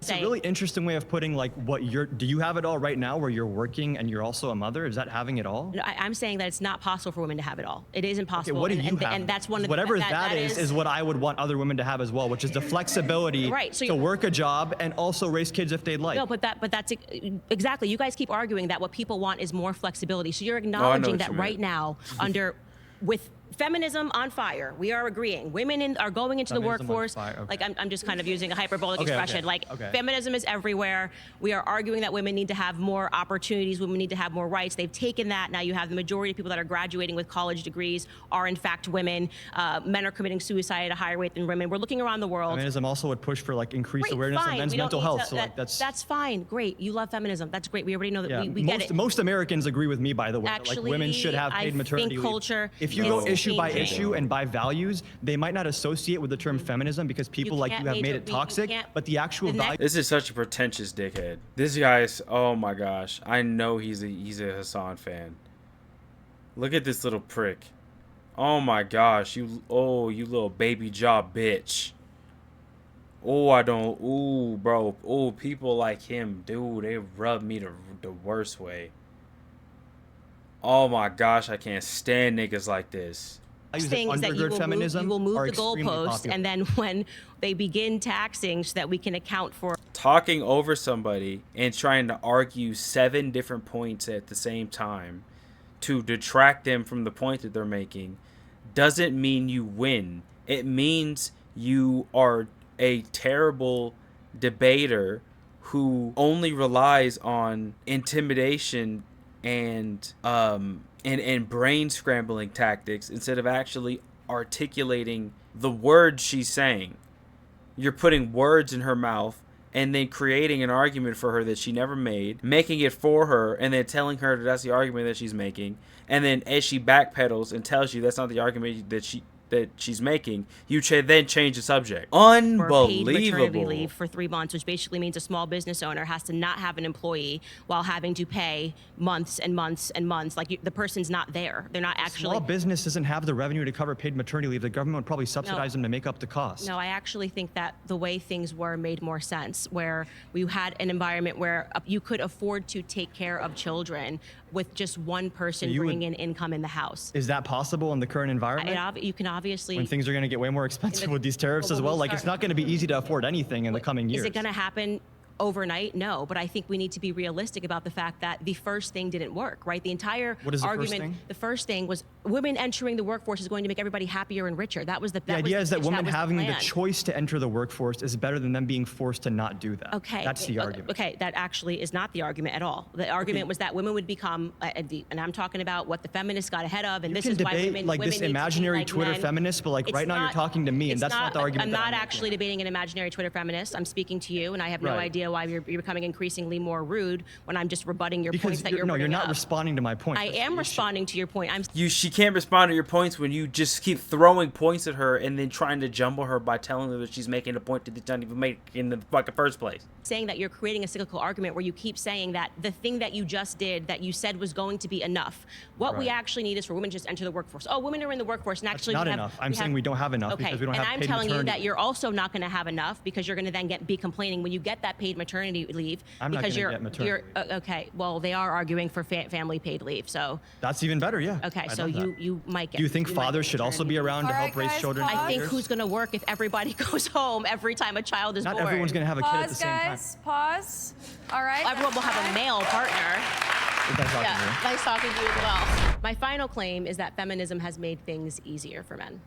It's a really interesting way of putting like do you have it all right now where you're working and you're also a mother? Is that having it all? No, I'm saying that it's not possible for women to have it all. It is impossible. Okay, what do and, you and, have? and that's one of the Whatever that is what I would want other women to have as well, which is the flexibility Right, so to work a job and also raise kids if they'd like. No, but that's exactly. You guys keep arguing that what people want is more flexibility. So you're what acknowledging you that meant. right now, with feminism on fire, we are agreeing. Women are going into the Feminism on workforce. fire, okay. Like I'm just kind of using a hyperbolic Okay, expression. okay, Like okay. feminism is everywhere. We are arguing that women need to have more opportunities. Women need to have more rights. They've taken that. Now you have the majority of people that are graduating with college degrees are in fact women. Men are committing suicide at a higher rate than women. We're looking around the world. Feminism also would push for like increased Great, awareness fine. of men's We don't mental need health. to- So like that's fine. Great. You love feminism. That's great. We already know that. yeah. We get it. Most Americans agree with me, by the way. that, Actually, like women should have I paid maternity think leave. culture If you is go issue by changing. issue and by values, they might not associate with the term feminism because people like can't you have made major- it you toxic. can't- But the actual the next- value. This is such a pretentious dickhead. This guy's, oh my gosh. I know he's a Hassan fan. Look at this little prick. Oh my gosh. You little baby jaw bitch. Bro. Oh, people like him, dude, they rub me the worst way. Oh my gosh, I can't stand niggas like this. values thing that is that undergird feminism you will move are the extremely goalposts, popular. and then when they begin taxing, so that we can account for. Talking over somebody and trying to argue 7 different points at the same time to detract them from the point that they're making doesn't mean you win. It means you are a terrible debater who only relies on intimidation and brain scrambling tactics instead of actually articulating the words she's saying. You're putting words in her mouth and then creating an argument for her that she never made, making it for her, and then telling her that that's the argument that she's making. And then as she backpedals and tells you that's not the argument that that she's making, you then change the subject. Or paid maternity Unbelievable. leave for 3 months, which basically means a small business owner has to not have an employee while having to pay months and months and months. Like the person's not there. They're not actually. Small business doesn't have the revenue to cover paid maternity leave. The government would probably subsidize them to make up the cost. No, I actually think that the way things were made more sense, where we had an environment where you could afford to take care of children with just one person you bringing would- in income in the house. Is that possible in the current environment? You can obviously. When things are going to get way more expensive with these tariffs Well, as when well, we like it's start- not going to be easy to afford anything in the coming years. Is it going to happen overnight? No, but I think we need to be realistic about the fact that the first thing didn't work, right? The entire What is the first argument, thing? the first thing was women entering the workforce is going to make everybody happier and richer. That was the The idea is that pitch, women was having the plan. choice to enter the workforce is better than them being forced to not do that. Okay. That's the argument. Okay, that actually is not the argument at all. The argument was that women would become, and I'm talking about what the feminists got ahead of, and You this can is why debate women like women this need to be imaginary like Twitter men. feminist, but like It's right now you're not- talking to me, and it's that's not the argument. I'm that not making. actually debating an imaginary Twitter feminist. I'm speaking to you, and I have no Right. idea why you're becoming increasingly more rude when I'm just rebutting your Because points that you're, you're no, you're bringing not up. responding to my point. I That's the am issue. responding to your point. She can't respond to your points when you just keep throwing points at her and then trying to jumble her by telling her that she's making a point that she doesn't even make in the fucking first place. saying that you're creating a cyclical argument where you keep saying that the thing that you just did that you said was going to be enough. What we Right. actually need is for women to just enter the workforce. Oh, women are in the workforce, and That's actually not we have, enough. I'm saying we don't have enough okay. because we don't and have I'm paid telling you maternity that you're also not going to have enough because you're going to then be complaining when you get that paid maternity leave. I'm not because gonna you're, get maternity you're okay. Well, they are arguing for family paid leave, so That's even better, yeah. okay. I So love that. you might get. Do you think might fathers get should also be maternity leave. around to All help right, raise guys, children? pause. I think who's going to work if everybody goes home every time a child is Not born? everyone's going to have a kid at the Pause, same time. guys. Pause. All right. Everyone will have a male partner. Good nice talking to you. Yeah, nice talking to you as well. My final claim is that feminism has made things easier for men.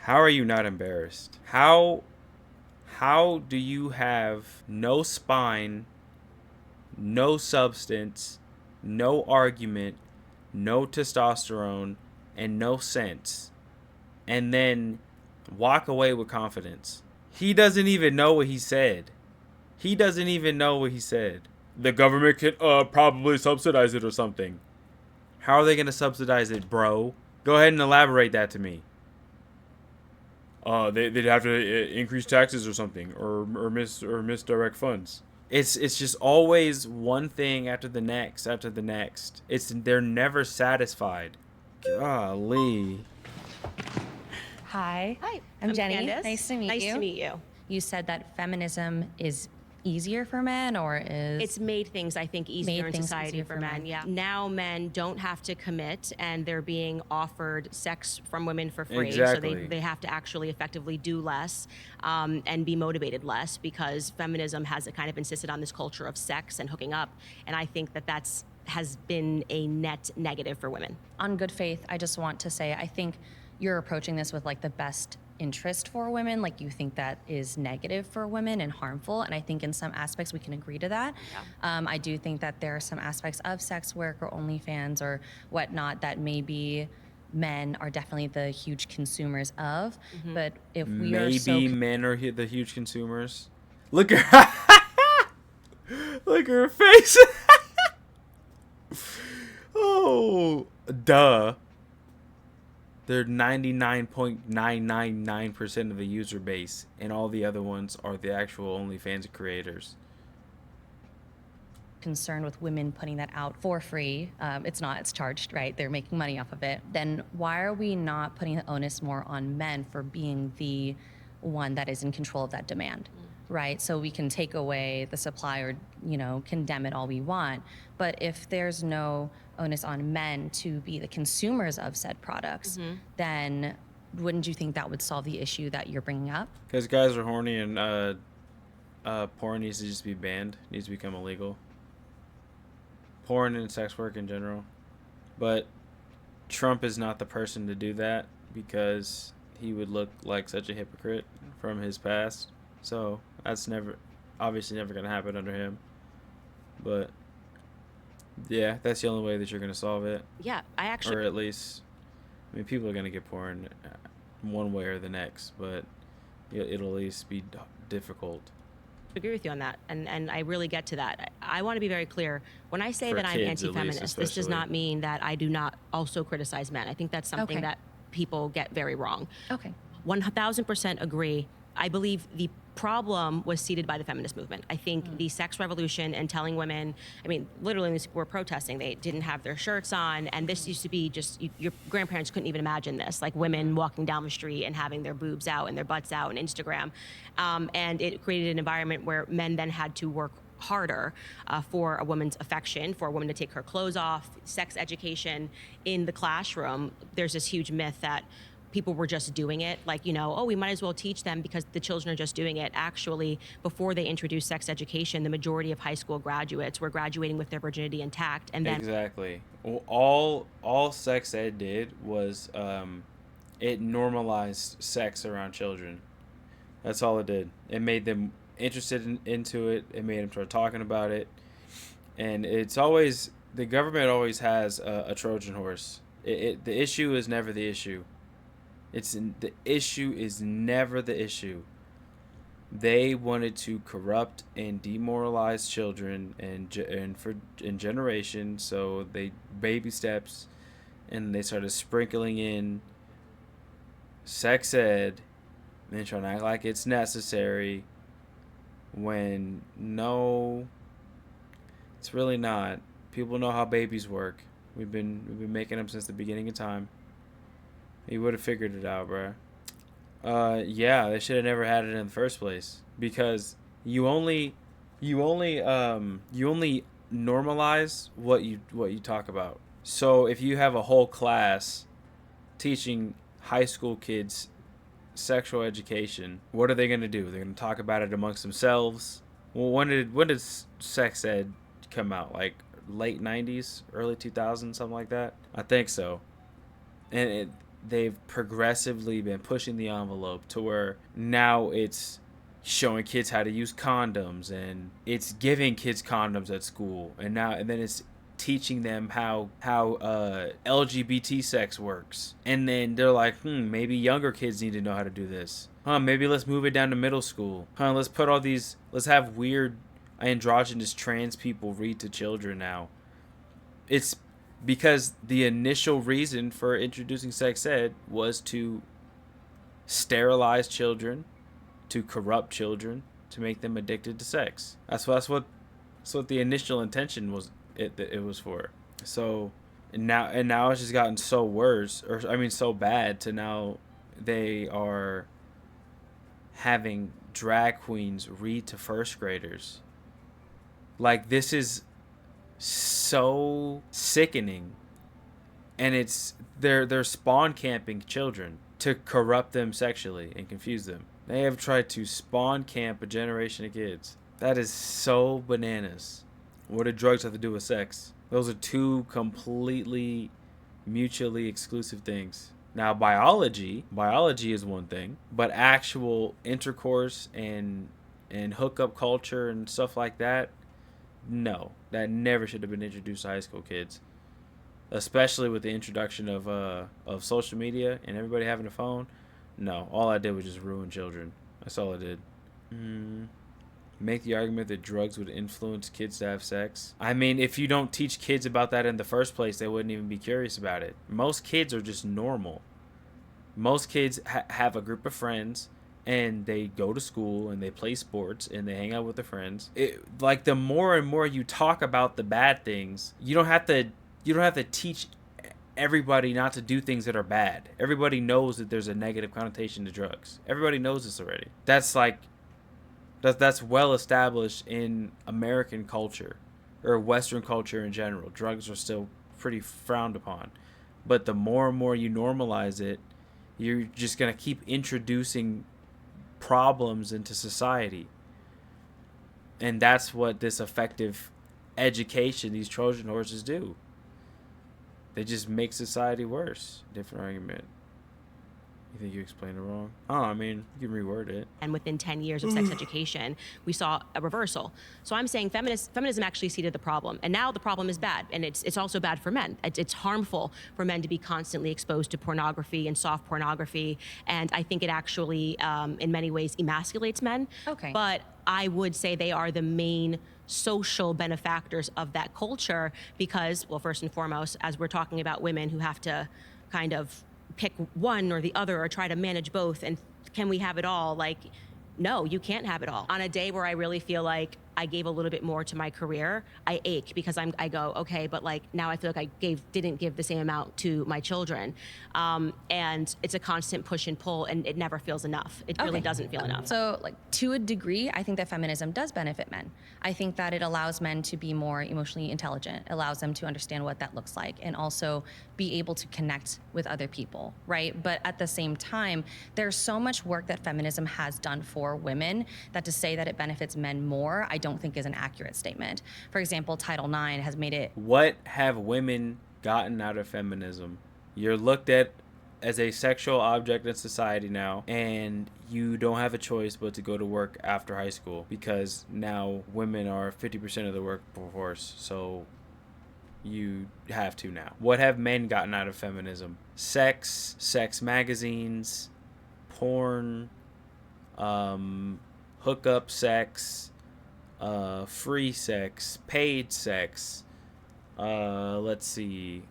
How are you not embarrassed? How do you have no spine, no substance, no argument, no testosterone, and no sense, and then walk away with confidence? He doesn't even know what he said. He doesn't even know what he said. The government could probably subsidize it or something. How are they going to subsidize it, bro? Go ahead and elaborate that to me. They'd have to increase taxes or something, or misdirect funds. It's just always one thing after the next, after the next. They're never satisfied. Golly. Hi. Hi, I'm Jenny. Candace. Nice to meet you. Nice to meet you. You said that feminism is easier for men, or is It's made things, I think, easier Made in things society easier for for men. men. Yeah. Now men don't have to commit, and they're being offered sex from women for free. Exactly. So they have to actually effectively do less and be motivated less because feminism has kind of insisted on this culture of sex and hooking up. And I think that has been a net negative for women. on good faith? I just want to say I think you're approaching this with like the best interest for women. Like you think that is negative for women and harmful, and I think in some aspects we can agree to that. I do think that there are some aspects of sex work or OnlyFans or whatnot that maybe men are definitely the huge consumers of. But if we are so Maybe men are the huge consumers. Look at her. Look at her face. Oh, duh. They're 99.999% of the user base, and all the other ones are the actual OnlyFans creators. concerned with women putting that out for free, it's not, it's charged, right? They're making money off of it. Then why are we not putting the onus more on men for being the one that is in control of that demand, right? So we can take away the supply or, condemn it all we want. But if there's no onus on men to be the consumers of said products, then wouldn't you think that would solve the issue that you're bringing up? Because guys are horny and porn needs to just be banned, needs to become illegal. Porn and sex work in general. But Trump is not the person to do that because he would look like such a hypocrite from his past. So that's obviously never going to happen under him. But yeah, that's the only way that you're going to solve it. Yeah, I actually... Or at least, people are going to get porn one way or the next, but it'll at least be difficult. agree with you on that, and I really get to that. I want to be very clear. When I say For that I'm kids, at least, anti-feminist, this does especially. not mean that I do not also criticize men. I think that's something Okay. that people get very wrong. Okay. 1000% agree. I believe the problem was seeded by the feminist movement. I think the sex revolution and telling women, I mean, literally these people were protesting. They didn't have their shirts on. And this used to be just, your grandparents couldn't even imagine this, like women walking down the street and having their boobs out and their butts out on Instagram. And it created an environment where men then had to work harder for a woman's affection, for a woman to take her clothes off, sex education in the classroom. There's this huge myth that people were just doing it, like, oh, we might as well teach them because the children are just doing it. Actually, before they introduced sex education, the majority of high school graduates were graduating with their virginity intact. And then Exactly. Well, all sex ed did was it normalized sex around children. That's all it did. It made them interested into it. It made them start talking about it. And it's always, the government always has a Trojan horse. The issue is never the issue. The issue is never the issue. They wanted to corrupt and demoralize children in generations, so they baby steps, and they started sprinkling in sex ed and trying to act like it's necessary when no, it's really not. People know how babies work. We've been making them since the beginning of time. You would have figured it out, bro. Yeah, they should have never had it in the first place, because you only normalize what you talk about. So if you have a whole class teaching high school kids sexual education, what are they going to do? They're going to talk about it amongst themselves. Well, when did sex ed come out? Like late 90s, early 2000s, something like that? I think so. And they've progressively been pushing the envelope to where now it's showing kids how to use condoms, and it's giving kids condoms at school, and then it's teaching them how LGBT sex works. And then they're like, maybe younger kids need to know how to do this. Maybe let's move it down to middle school. Let's have weird androgynous trans people read to children now. It's because the initial reason for introducing sex ed was to sterilize children, to corrupt children, to make them addicted to sex. That's what the initial intention was. It was for. So now it's just gotten so worse, so bad, to now they are having drag queens read to first graders. Like, this is so sickening, and they're spawn camping children to corrupt them sexually and confuse them. They have tried to spawn camp a generation of kids. That is so bananas. What do drugs have to do with sex? Those are two completely mutually exclusive things. Now, biology is one thing, but actual intercourse and hookup culture and stuff like that, no, that never should have been introduced to high school kids, especially with the introduction of social media and everybody having a phone. No, all I did was just ruin children. That's all I did. Make the argument that drugs would influence kids to have sex. I mean, if you don't teach kids about that in the first place, they wouldn't even be curious about it. Most kids are just normal. Most kids have a group of friends, and they go to school and they play sports and they hang out with their friends. Like, the more and more you talk about the bad things, you don't have to teach everybody not to do things that are bad. Everybody knows that there's a negative connotation to drugs. Everybody knows this already. That's well established in American culture, or Western culture in general. Drugs are still pretty frowned upon. But the more and more you normalize it, you're just going to keep introducing problems into society. And that's what this effective education, these Trojan horses, do. They just make society worse. Different argument. You think you explained it wrong? I mean, you can reword it. And within 10 years of sex education, we saw a reversal. So I'm saying feminism actually seeded the problem. And now the problem is bad. And it's also bad for men. It's harmful for men to be constantly exposed to pornography and soft pornography. And I think it actually, in many ways, emasculates men. Okay. But I would say they are the main social benefactors of that culture because, well, first and foremost, as we're talking about women who have to kind of pick one or the other or try to manage both and can we have it all? Like, no, you can't have it all. On a day where I really feel like I gave a little bit more to my career, I ache because I go, okay, but like now I feel like I didn't give the same amount to my children. And it's a constant push and pull and it never feels enough. It really doesn't feel enough. So, like, to a degree, I think that feminism does benefit men. I think that it allows men to be more emotionally intelligent, allows them to understand what that looks like, and also be able to connect with other people, right? But at the same time, there's so much work that feminism has done for women that to say that it benefits men more, I don't think is an accurate statement. For example, Title IX has made it. What have women gotten out of feminism? You're looked at as a sexual object in society now, and you don't have a choice but to go to work after high school because now women are 50% of the workforce, so you have to now. What have men gotten out of feminism? Sex magazines, porn, hookup sex, free sex, paid sex, let's see,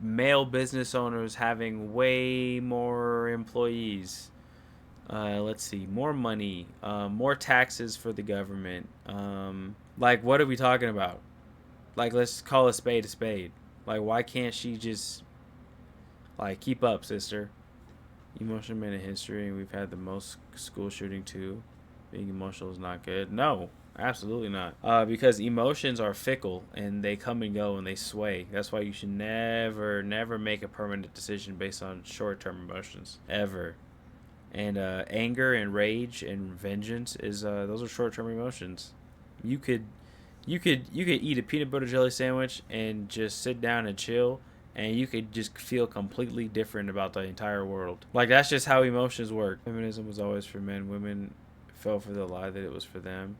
male business owners having way more employees, let's see, more money, more taxes for the government. Like, what are we talking about? Like, let's call a spade a spade. Like, why can't she just, like, keep up, sister? Emotional men in history, and we've had the most school shooting too. Being emotional is not good. No, absolutely not. Because emotions are fickle and they come and go and they sway. That's why you should never make a permanent decision based on short-term emotions, ever. And anger and rage and vengeance is those are short-term emotions. You could eat a peanut butter jelly sandwich and just sit down and chill, and you could just feel completely different about the entire world. Like, that's just how emotions work. Feminism was always for men. Women fell for the lie that it was for them.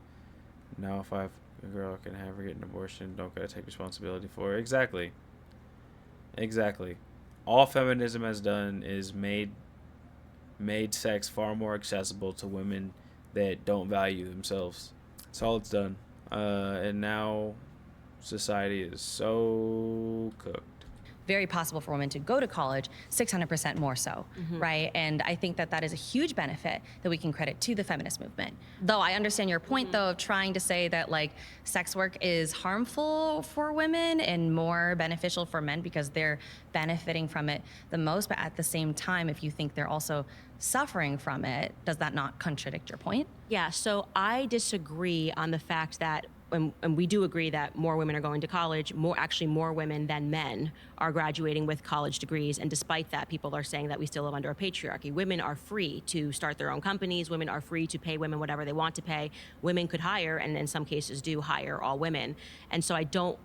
Now if a girl can have her get an abortion, don't gotta take responsibility for it. Exactly. All feminism has done is made sex far more accessible to women that don't value themselves. That's all it's done. And now society is so cooked. Very possible for women to go to college, 600% more so, right? And I think that that is a huge benefit that we can credit to the feminist movement. Though I understand your point, though, of trying to say that, like, sex work is harmful for women and more beneficial for men because they're benefiting from it the most. But at the same time, if you think they're also suffering from it, does that not contradict your point? Yeah, so I disagree on the fact that, and we do agree that more women are going to college, more women than men are graduating with college degrees. And despite that, people are saying that we still live under a patriarchy. Women are free to start their own companies. Women are free to pay women whatever they want to pay. Women could hire, and in some cases do hire, all women. And so I don't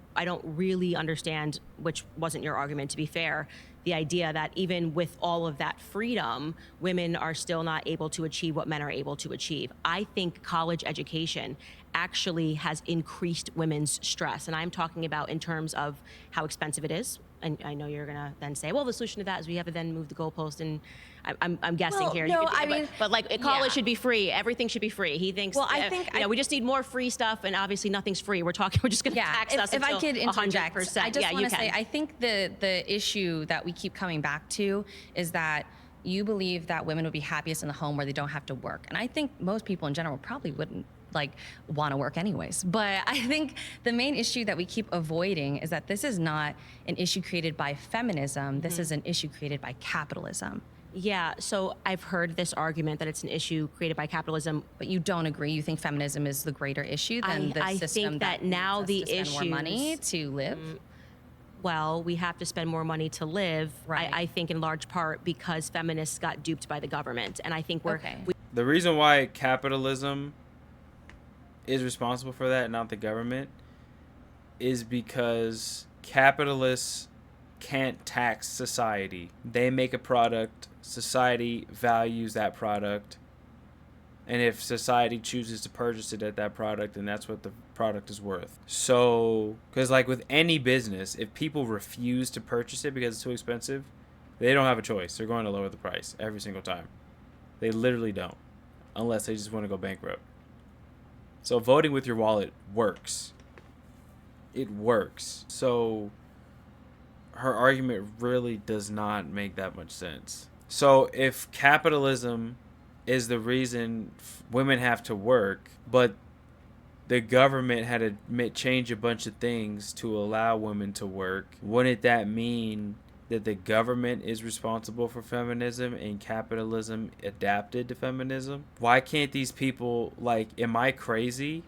really understand, which wasn't your argument, to be fair, the idea that even with all of that freedom, women are still not able to achieve what men are able to achieve. I think college education actually has increased women's stress. And I'm talking about in terms of how expensive it is. And I know you're gonna then say, well, the solution to that is we have to then move the goalpost. And I'm guessing Well, here. no, I mean, but like college yeah. should be free. Everything should be free. He thinks. Well, I think we just need more free stuff, and obviously nothing's free. We're just gonna tax us if I could until interject, 100%. I just you want to can. say, I think the issue that we keep coming back to is that you believe that women would be happiest in the home where they don't have to work. And I think most people in general probably wouldn't want to work anyways. But I think the main issue that we keep avoiding is that this is not an issue created by feminism. This is an issue created by capitalism. Yeah, so I've heard this argument that it's an issue created by capitalism. But you don't agree? You think feminism is the greater issue than the I system think that now needs the us to spend issues, more money to live? Well, we have to spend more money to live, Right. I think in large part because feminists got duped by the government. And I think The reason why capitalism is responsible for that, not the government, is because capitalists can't tax society. They make a product, society values that product, and if society chooses to purchase it at that product, then that's what the product is worth. So, because like with any business, if people refuse to purchase it because it's too expensive, they don't have a choice. They're going to lower the price every single time. They literally don't, unless they just want to go bankrupt. So voting with your wallet works. It works. So her argument really does not make that much sense. So if capitalism is the reason women have to work, but the government had to change a bunch of things to allow women to work, wouldn't that mean that the government is responsible for feminism and capitalism adapted to feminism? Why can't these people, like, am I crazy?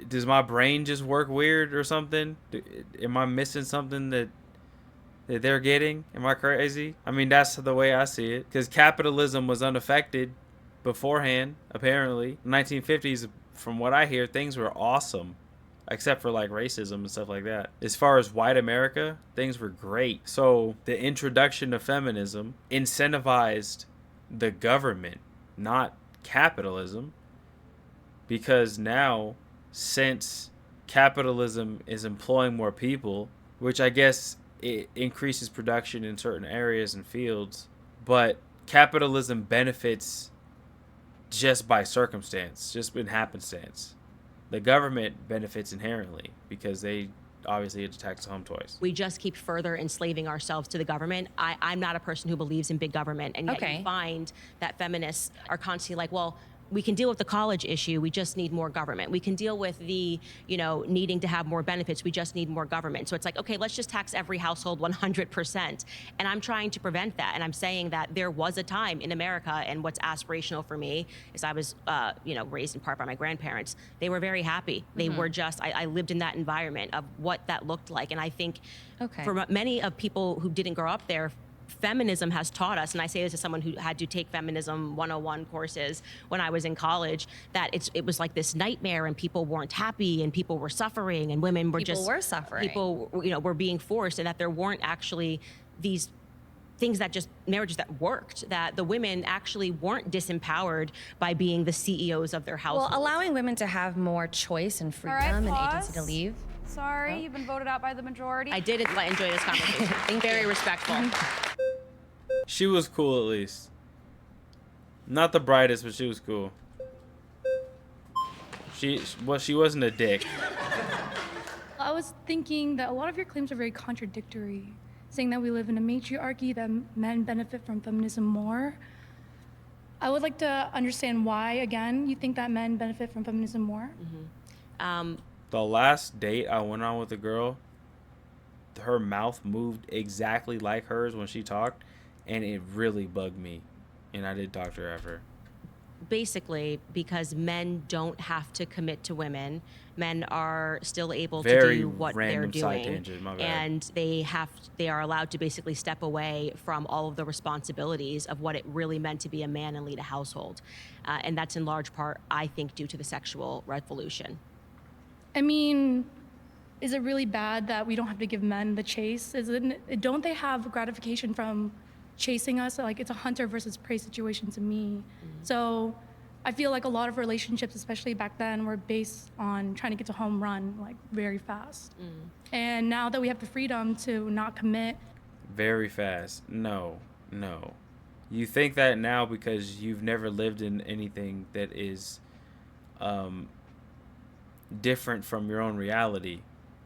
Does my brain just work weird or something? Am I missing something that they're getting? Am I crazy? I mean, that's the way I see it. Because capitalism was unaffected beforehand, apparently. 1950s, from what I hear, things were awesome. Except for like racism and stuff like that. As far as white America, things were great. So the introduction of feminism incentivized the government, not capitalism. Because now, since capitalism is employing more people, which I guess it increases production in certain areas and fields, but capitalism benefits just by circumstance, just in happenstance. The government benefits inherently because they obviously had to tax home twice. We just keep further enslaving ourselves to the government. I'm not a person who believes in big government, and yet you find that feminists are constantly like, well, we can deal with the college issue. We just need more government. We can deal with the, needing to have more benefits. We just need more government. So it's like, okay, let's just tax every household 100%. And I'm trying to prevent that. And I'm saying that there was a time in America, and what's aspirational for me is I was, raised in part by my grandparents. They were very happy. They were just, I lived in that environment of what that looked like. And I think for many of people who didn't grow up there, feminism has taught us, and I say this as someone who had to take feminism 101 courses when I was in college, that it was like this nightmare, and people weren't happy, and people were suffering, and women were suffering. People, were being forced, and that there weren't actually these things that just marriages that worked, that the women actually weren't disempowered by being the CEOs of their households. Well, allowing women to have more choice and freedom and agency to leave. Sorry, you've been voted out by the majority. I did enjoy this conversation. Very respectful. She was cool at least. Not the brightest, but she was cool. She wasn't a dick. I was thinking that a lot of your claims are very contradictory, saying that we live in a matriarchy, that men benefit from feminism more. I would like to understand why, again, you think that men benefit from feminism more. The last date I went on with a girl, her mouth moved exactly like hers when she talked, and it really bugged me, and I didn't talk to her ever. Basically, because men don't have to commit to women, men are still able to do what they're doing, tangent, my bad. and they are allowed to basically step away from all of the responsibilities of what it really meant to be a man and lead a household, and that's in large part, I think, due to the sexual revolution. I mean, is it really bad that we don't have to give men the chase? Don't they have gratification from chasing us? Like, it's a hunter versus prey situation to me. So I feel like a lot of relationships, especially back then, were based on trying to get to home run, like, very fast. And now that we have the freedom to not commit. Very fast. No. You think that now because you've never lived in anything that is different from your own reality.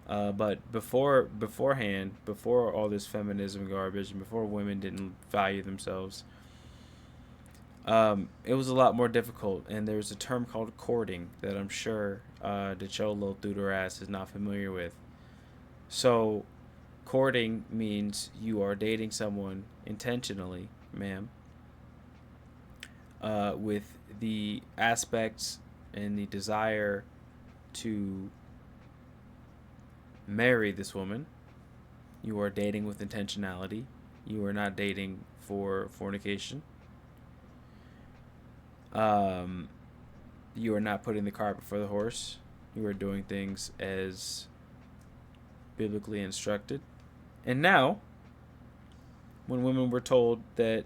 But beforehand, before all this feminism garbage, and before women didn't value themselves, it was a lot more difficult. And there's a term called courting that I'm sure the Cholo through their ass is not familiar with. So courting means you are dating someone intentionally, ma'am, with the aspects and the desire to marry this woman. You are dating with intentionality. You are not dating for fornication. You are not putting the cart before the horse. You are doing things as biblically instructed. And now, when women were told that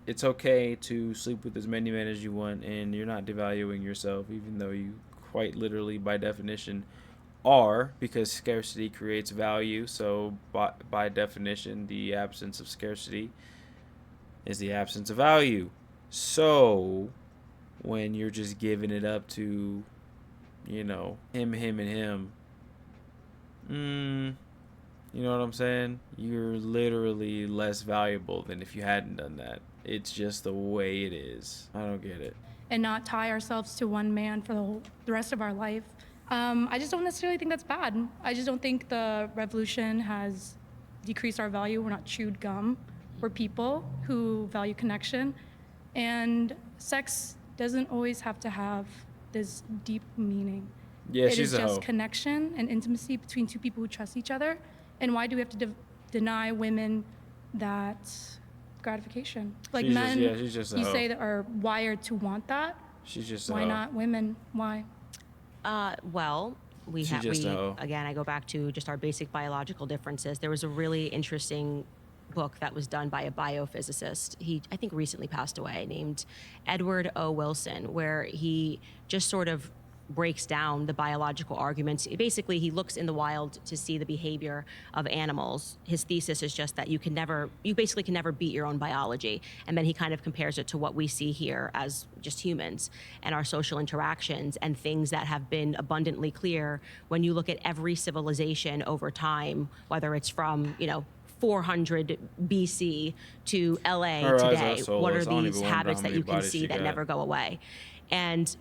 it's okay to sleep with as many men as you want and you're not devaluing yourself, even though you quite literally, by definition, are, because scarcity creates value. So by definition, the absence of scarcity is the absence of value. So when you're just giving it up to, him, and him, You know what I'm saying? You're literally less valuable than if you hadn't done that. It's just the way it is. I don't get it. And not tie ourselves to one man for the rest of our life. I just don't necessarily think that's bad. I just don't think the revolution has decreased our value. We're not chewed gum. We're people who value connection. And sex doesn't always have to have this deep meaning. Yeah, It she's is a just hoe. connection and intimacy between two people who trust each other. And why do we have to deny women that gratification? Like She's men, she's just a you hoe. say that are wired to want that. She's just a Why hoe. not women? Why? Well, She's just a hoe. again, I go back to just our basic biological differences. There was a really interesting book that was done by a biophysicist. He, I think, recently passed away, named Edward O. Wilson, where he just sort of breaks down the biological arguments. Basically, he looks in the wild to see the behavior of animals. His thesis is just that you basically can never beat your own biology. And then he kind of compares it to what we see here as just humans and our social interactions and things that have been abundantly clear when you look at every civilization over time, whether it's from, 400 BC to LA Her eyes are today. soulless. What are I don't these even wonder habits how that many you can bodies see she that got. never go away? And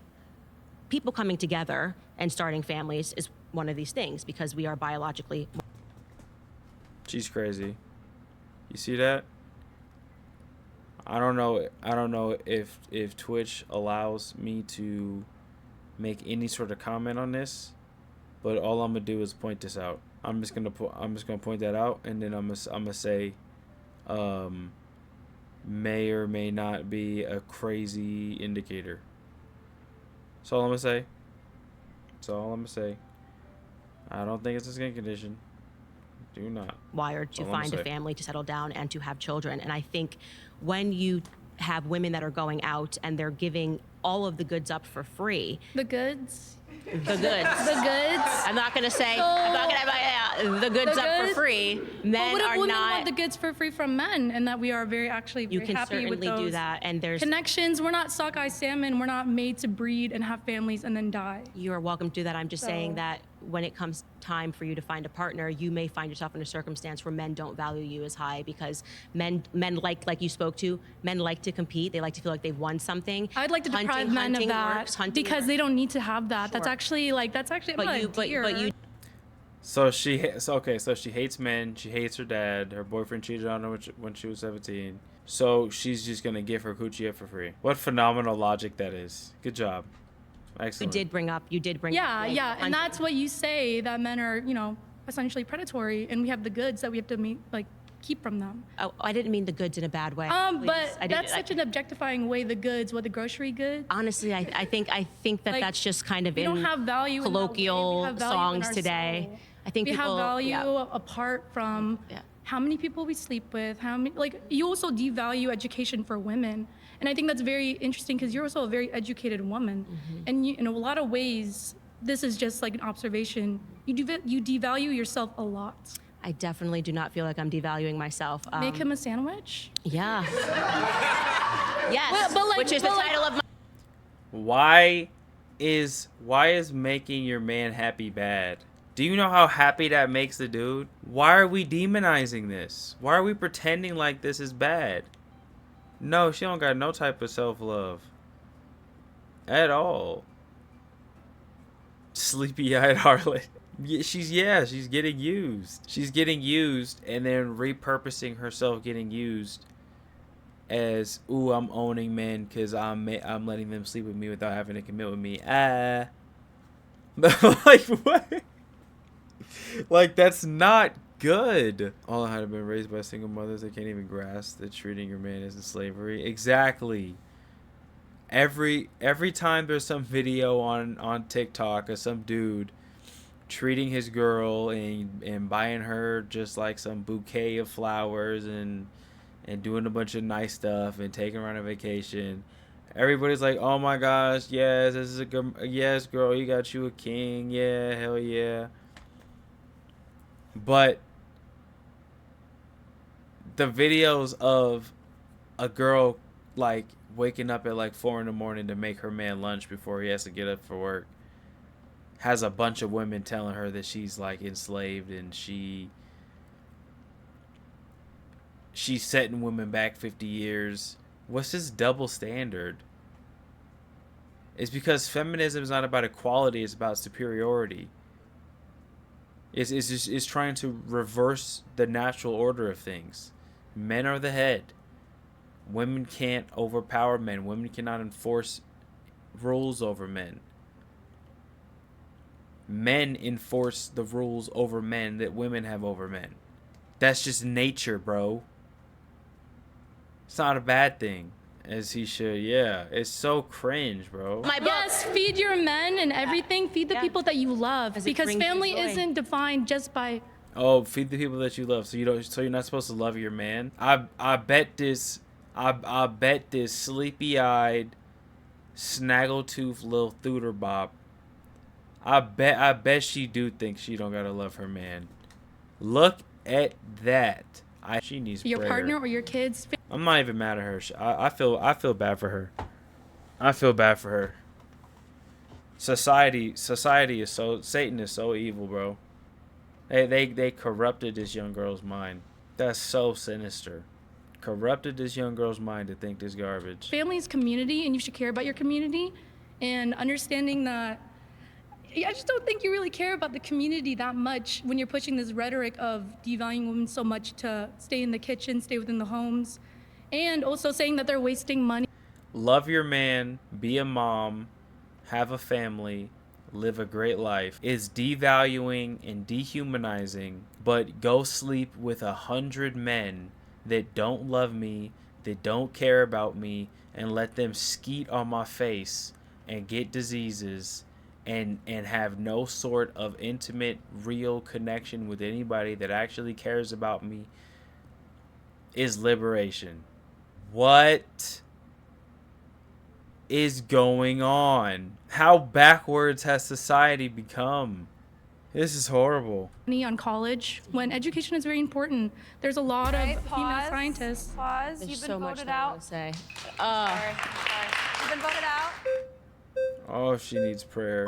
people coming together and starting families is one of these things because we are biologically. She's crazy. You see that? I don't know if Twitch allows me to make any sort of comment on this, but all I'm gonna do is point this out. I'm just gonna point that out, and then I'm gonna say, may or may not be a crazy indicator. That's all I'm gonna say. That's all I'm gonna say. I don't think it's a skin condition. Do not. Wired to That's all I'm find gonna a say. family, to settle down, and to have children. And I think when you have women that are going out and they're giving all of the goods up for free, The goods. the goods. The goods. I'm not gonna say the goods The up for goods? free. But Men what if are women not. want the goods for free from men, and that we are very You can happy with certainly those do that, and there's. connections? We're not sockeye salmon. We're not made to breed and have families and then die. You are welcome to do that. I'm just saying So- that when it comes time for you to find a partner, you may find yourself in a circumstance where men don't value you as high because men like you spoke to, men like to compete. They like to feel like they've won something. I'd like to deprive men of Hunting that works, hunting because they works. don't need to have that. That's Sure. actually I'm But not you, a but deer. you. So she hates men. She hates her dad. Her boyfriend cheated on her when she was 17. So she's just gonna give her coochie up for free. What phenomenal logic that is. Good job. You Excellent. did bring up. Yeah, like, yeah, hunting. and that's what you say, that men are, essentially predatory, and we have the goods that we have to keep from them. Oh, I didn't mean the goods in a bad way. Please. But I didn't- that's such an objectifying way. The goods, the grocery goods. Honestly, I think that Like, that's just kind of We in don't have value in that way. We colloquial have value in songs our today. soul. I think we people have value yeah. apart from Yeah. how many people we sleep with. How many you also devalue education for women, and I think that's very interesting because you're also a very educated woman, and in a lot of ways, this is just like an observation. You devalue yourself a lot. I definitely do not feel like I'm devaluing myself. Make him a sandwich. Yeah. Yes. But which is the title of my. Why is making your man happy bad? Do you know how happy that makes the dude? Why are we demonizing this? Why are we pretending like this is bad? No, she don't got no type of self-love. At all. Sleepy-eyed harlot. She's getting used. She's getting used and then repurposing herself getting used as, ooh, I'm owning men because I'm letting them sleep with me without having to commit with me. Like, what? Like, that's not good. All I had been raised by single mothers that can't even grasp that treating your man is slavery. Exactly. Every time there's some video on TikTok of some dude treating his girl and buying her just like some bouquet of flowers and doing a bunch of nice stuff and taking her on a vacation, everybody's like, oh my gosh, yes, this is a good, yes, girl, you got you a king, yeah, hell yeah. But the videos of a girl like waking up at like 4 a.m. to make her man lunch before he has to get up for work has a bunch of women telling her that she's like enslaved and she's setting women back 50 years. What's this double standard? It's because feminism is not about equality, it's about superiority. It's trying to reverse the natural order of things. Men are the head. Women can't overpower men. Women cannot enforce rules over men. Men enforce the rules over men that women have over men. That's just nature, bro. It's not a bad thing. As he should, yeah. It's so cringe, bro. Yes, feed your men and everything. Feed the people that you love, because family isn't defined just by. Oh, feed the people that you love. So you're not supposed to love your man. I bet this sleepy-eyed, snaggletooth little Thooterbop. I bet she do think she don't gotta love her man. Look at that. She needs Your prayer. partner or your kids. I'm not even mad at her. I feel bad for her. I feel bad for her. Society is so, Satan is so evil, bro. They corrupted this young girl's mind. That's so sinister. Corrupted this young girl's mind to think this garbage. Family is community, and you should care about your community, and understanding that. I just don't think you really care about the community that much when you're pushing this rhetoric of devaluing women so much to stay in the kitchen, stay within the homes, and also saying that they're wasting money. Love your man, be a mom, have a family, live a great life is devaluing and dehumanizing, but go sleep with 100 men that don't love me, that don't care about me, and let them skeet on my face and get diseases and have no sort of intimate, real connection with anybody that actually cares about me is liberation. What is going on? How backwards has society become? This is horrible. On college, when education is very important. There's a lot of female pause. scientists. Pause. There's You've been so much voted that I out. want to say. Sorry. You've been voted out. Oh, she needs prayer.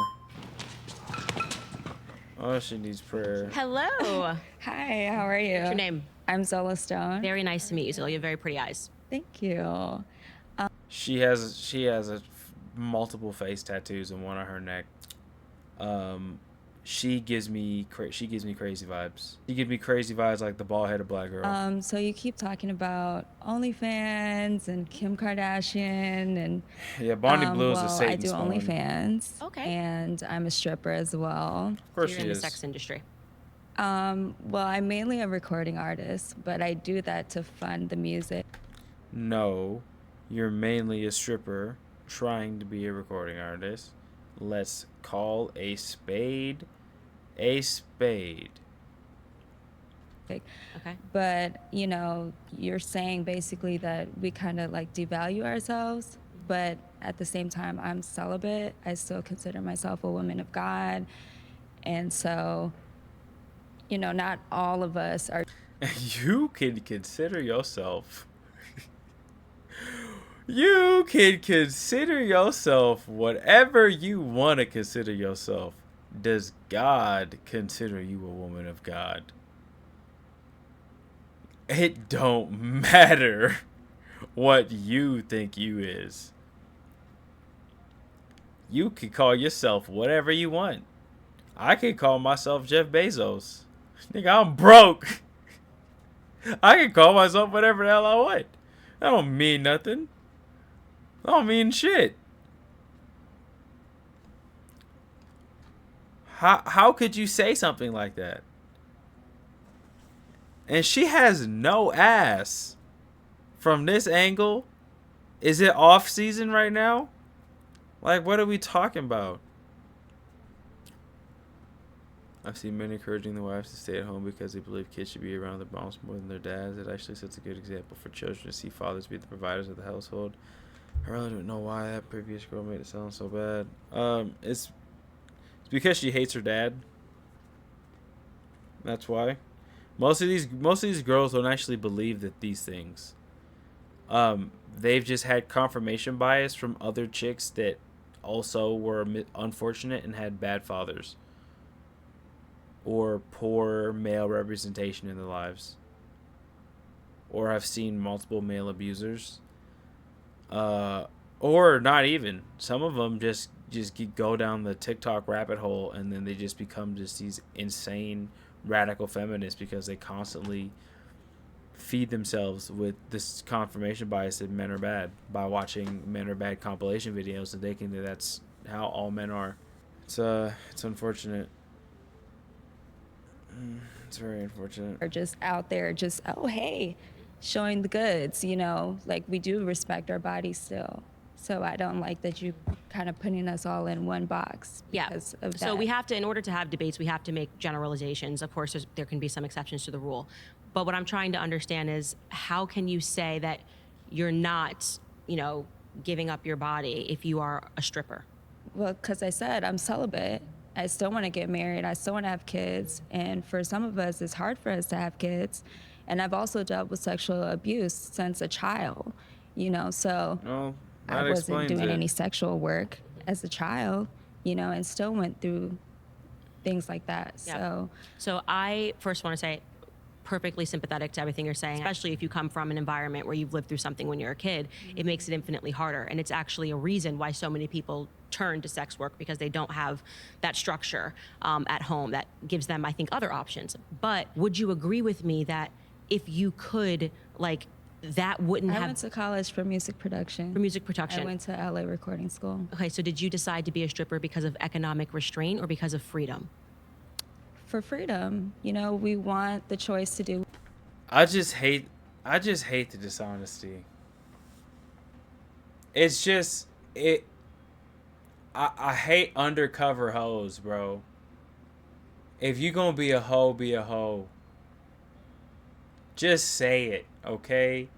Oh, she needs prayer. Hello. Hi, how are you? What's your name? I'm Zola Stone. Very nice to meet you, Zola. You have very pretty eyes. Thank you. She has multiple face tattoos and one on her neck. She gives me crazy vibes. She gives me crazy vibes like the bald-headed black girl. So you keep talking about OnlyFans and Kim Kardashian and Yeah, Bondi Blue is a well, Satan I do spawn. OnlyFans. Okay. And I'm a stripper as well. Of course You're she in is. the sex industry. Well, I'm mainly a recording artist, but I do that to fund the music. No, you're mainly a stripper trying to be a recording artist. Let's call a spade a spade. Okay. But, you know, you're saying basically that we kind of like devalue ourselves, but at the same time, I'm celibate. I still consider myself a woman of God. And so, you know, not all of us are. You can consider yourself. You can consider yourself whatever you want to consider yourself. Does God consider you a woman of God? It don't matter what you think you is. You can call yourself whatever you want. I can call myself Jeff Bezos. Nigga, I'm broke. I can call myself whatever the hell I want. That don't mean nothing. That don't mean shit. How could you say something like that? And she has no ass. From this angle, is it off season right now? Like, what are we talking about? I've seen men encouraging the wives to stay at home because they believe kids should be around their moms more than their dads. It actually sets a good example for children to see fathers be the providers of the household. I really don't know why that previous girl made it sound so bad. It's because she hates her dad. That's why. Most of these girls don't actually believe that these things. They've just had confirmation bias from other chicks that also were unfortunate and had bad fathers or poor male representation in their lives, or have seen multiple male abusers, or not even. Some of them just go down the TikTok rabbit hole, and then they just become just these insane radical feminists because they constantly feed themselves with this confirmation bias that men are bad by watching men are bad compilation videos and thinking that that's how all men are. It's unfortunate. It's very unfortunate. Or just out there, just, oh, hey, showing the goods, you know, like we do respect our bodies still. So I don't like that you kind of putting us all in one box because of that. So we have to, in order to have debates, we have to make generalizations. Of course, there can be some exceptions to the rule. But what I'm trying to understand is, how can you say that you're not, you know, giving up your body if you are a stripper? Well, because I said I'm celibate. I still want to get married. I still want to have kids. And for some of us, it's hard for us to have kids. And I've also dealt with sexual abuse since a child, you know, so I wasn't doing any sexual work as a child, you know, and still went through things like that. Yeah. So I first want to say, perfectly sympathetic to everything you're saying, especially if you come from an environment where you've lived through something when you're a kid. It makes it infinitely harder. And it's actually a reason why so many people turn to sex work, because they don't have that structure at home that gives them, I think, other options. But would you agree with me that if you could, like, that wouldn't have... I went to college for music production. For music production. I went to LA recording school. Okay, so did you decide to be a stripper because of economic restraint or because of freedom? For freedom, you know, we want the choice to do. I just hate the dishonesty. It's just I hate undercover hoes, bro. If you gonna be a hoe, be a hoe. Just say it, okay?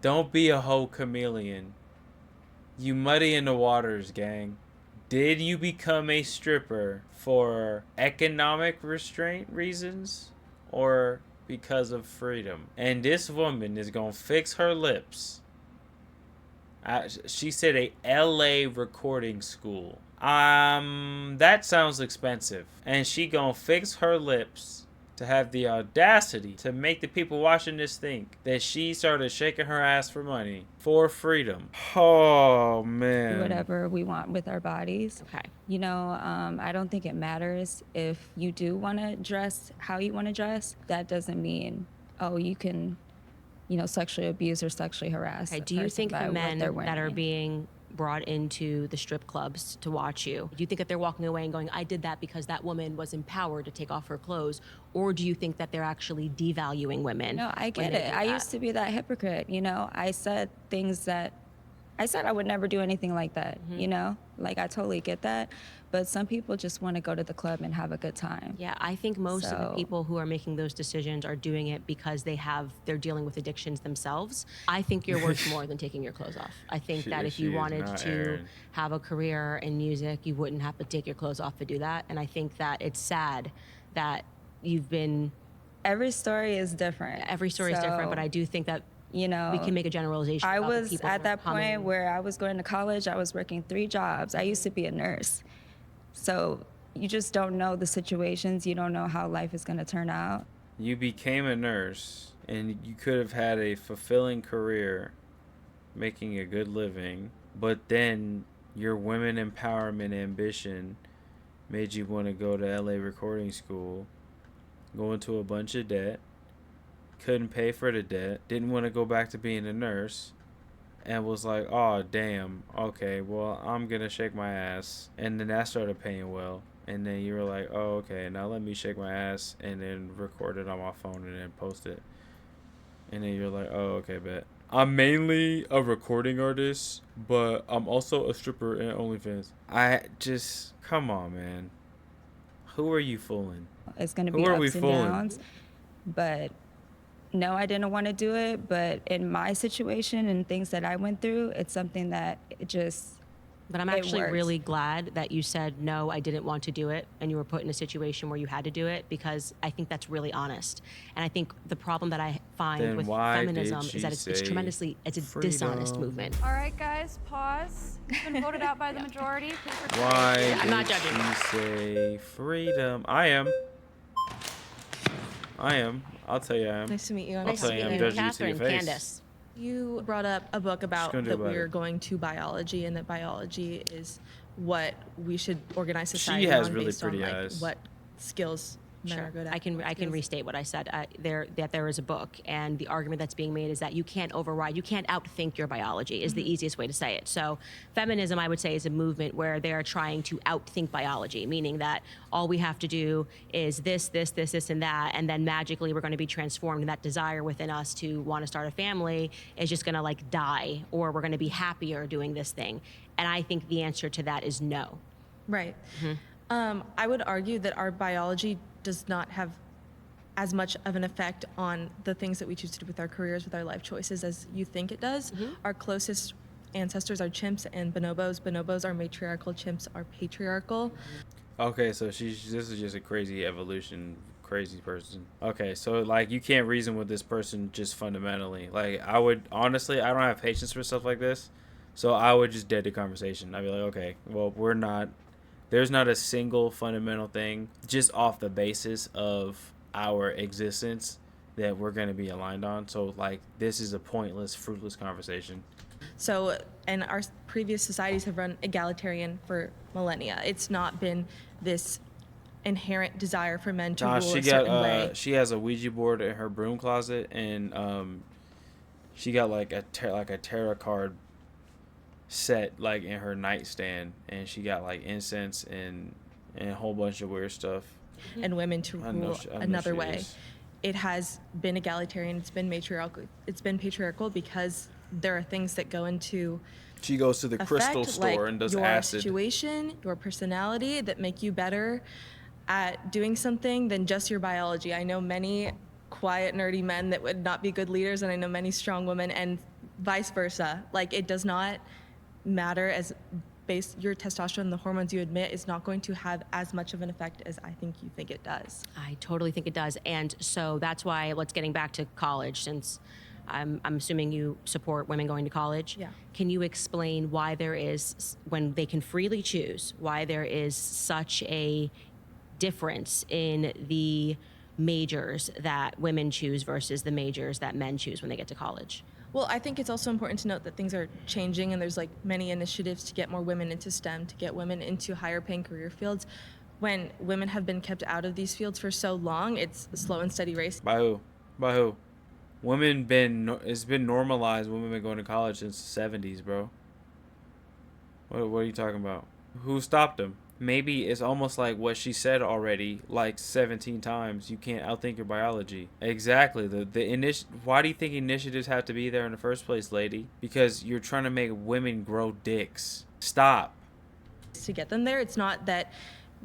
Don't be a hoe chameleon. You muddy in the waters, gang. Did you become a stripper for economic restraint reasons or because of freedom? And this woman is gonna fix her lips. She said a LA recording school. That sounds expensive. And she gonna fix her lips to have the audacity to make the people watching this think that she started shaking her ass for money for freedom. Oh, man. Whatever we want with our bodies. Okay. You know, I don't think it matters if you do want to dress how you want to dress. That doesn't mean, oh, you can, you know, sexually abuse or sexually harass. Okay, do you think the men that are being brought into the strip clubs to watch you, do you think that they're walking away and going, I did that because that woman was empowered to take off her clothes? Or do you think that they're actually devaluing women? No, I get it. I used to be that hypocrite, you know. I said things that I said I would never do anything like that, you know? Like, I totally get that. But some people just want to go to the club and have a good time. Yeah, I think most of the people who are making those decisions are doing it because they're dealing with addictions themselves. I think you're worth more than taking your clothes off. I think that if you wanted to have a career in music, you wouldn't have to take your clothes off to do that. And I think that it's sad that you've been... Every story is different. Every story is different, but I do think that, you know, we can make a generalization. I was at that point where I was going to college. I was working 3 jobs. I used to be a nurse. So you just don't know the situations. You don't know how life is going to turn out. You became a nurse, and you could have had a fulfilling career making a good living, but then your women empowerment ambition made you want to go to LA recording school, go into a bunch of debt, couldn't pay for the debt, didn't want to go back to being a nurse, and was like, oh, damn, okay, well, I'm going to shake my ass. And then that started paying well. And then you were like, oh, okay, now let me shake my ass and then record it on my phone and then post it. And then you're like, oh, okay, bet. I'm mainly a recording artist, but I'm also a stripper and OnlyFans. Come on, man. Who are you fooling? It's going to be ups and downs. But... no, I didn't want to do it, but in my situation and things that I went through, it's something that But I'm it actually works. really glad that you said, no, I didn't want to do it, and you were put in a situation where you had to do it, because I think that's really honest. And I think the problem that I find Then with why did feminism she is that it's say it's a dishonest freedom? movement. All right, guys, pause. It's been voted out by the majority. Please return. Why I'm not did judging. she say freedom? I am. I'll tell you I am. Nice to meet you. I'm I'll tell you I'm meet you. judging you to your Catherine, face. Candace. You brought up a book about gonna do that about we're it. going to biology and that biology is what we should organize She society has on really based on pretty like eyes. what skills men are good at. I can restate what I said. There is a book, and the argument that's being made is that you can't outthink your biology is the easiest way to say it. So feminism, I would say, is a movement where they are trying to outthink biology, meaning that all we have to do is this, and that, and then magically we're going to be transformed, and that desire within us to want to start a family is just going to like die, or we're going to be happier doing this thing. And I think the answer to that is no. Right. I would argue that our biology does not have as much of an effect on the things that we choose to do with our careers, with our life choices, as you think it does. Our closest ancestors are chimps and bonobos. Bonobos are matriarchal, chimps are patriarchal. Okay, so this is just a crazy evolution, crazy person. Okay, so like you can't reason with this person just fundamentally. Like I would honestly, I don't have patience for stuff like this, so I would just dead the conversation. I'd be like, okay, well there's not a single fundamental thing just off the basis of our existence that we're going to be aligned on. So like this is a pointless, fruitless conversation. So, and our previous societies have run egalitarian for millennia. It's not been this inherent desire for men to Nah, rule she a certain way. she has a Ouija board in her broom closet, and she got like a tarot card set like in her nightstand, and she got like incense and a whole bunch of weird stuff. And women to I know rule she another way. is. It has been egalitarian. It's been matriarchal. It's been patriarchal because there are things that go into She goes to the crystal effect, store like and does your acid. situation, your personality, that make you better at doing something than just your biology. I know many quiet, nerdy men that would not be good leaders, and I know many strong women, and vice versa. Like, it does not matter as your testosterone, the hormones you emit, is not going to have as much of an effect as I think you think it does. I totally think it does. And so that's why, let's getting back to college, since I'm assuming you support women going to college. Yeah. Can you explain why there is, when they can freely choose, why there is such a difference in the majors that women choose versus the majors that men choose when they get to college? Well, I think it's also important to note that things are changing, and there's like many initiatives to get more women into STEM, to get women into higher paying career fields. When women have been kept out of these fields for so long, it's a slow and steady race. By who? It's been normalized. Women been going to college since the 70s, bro. What are you talking about? Who stopped them? Maybe it's almost like what she said already, like 17 times. You can't outthink your biology. Exactly. Why do you think initiatives have to be there in the first place, lady? Because you're trying to make women grow dicks. Stop. To get them there, it's not that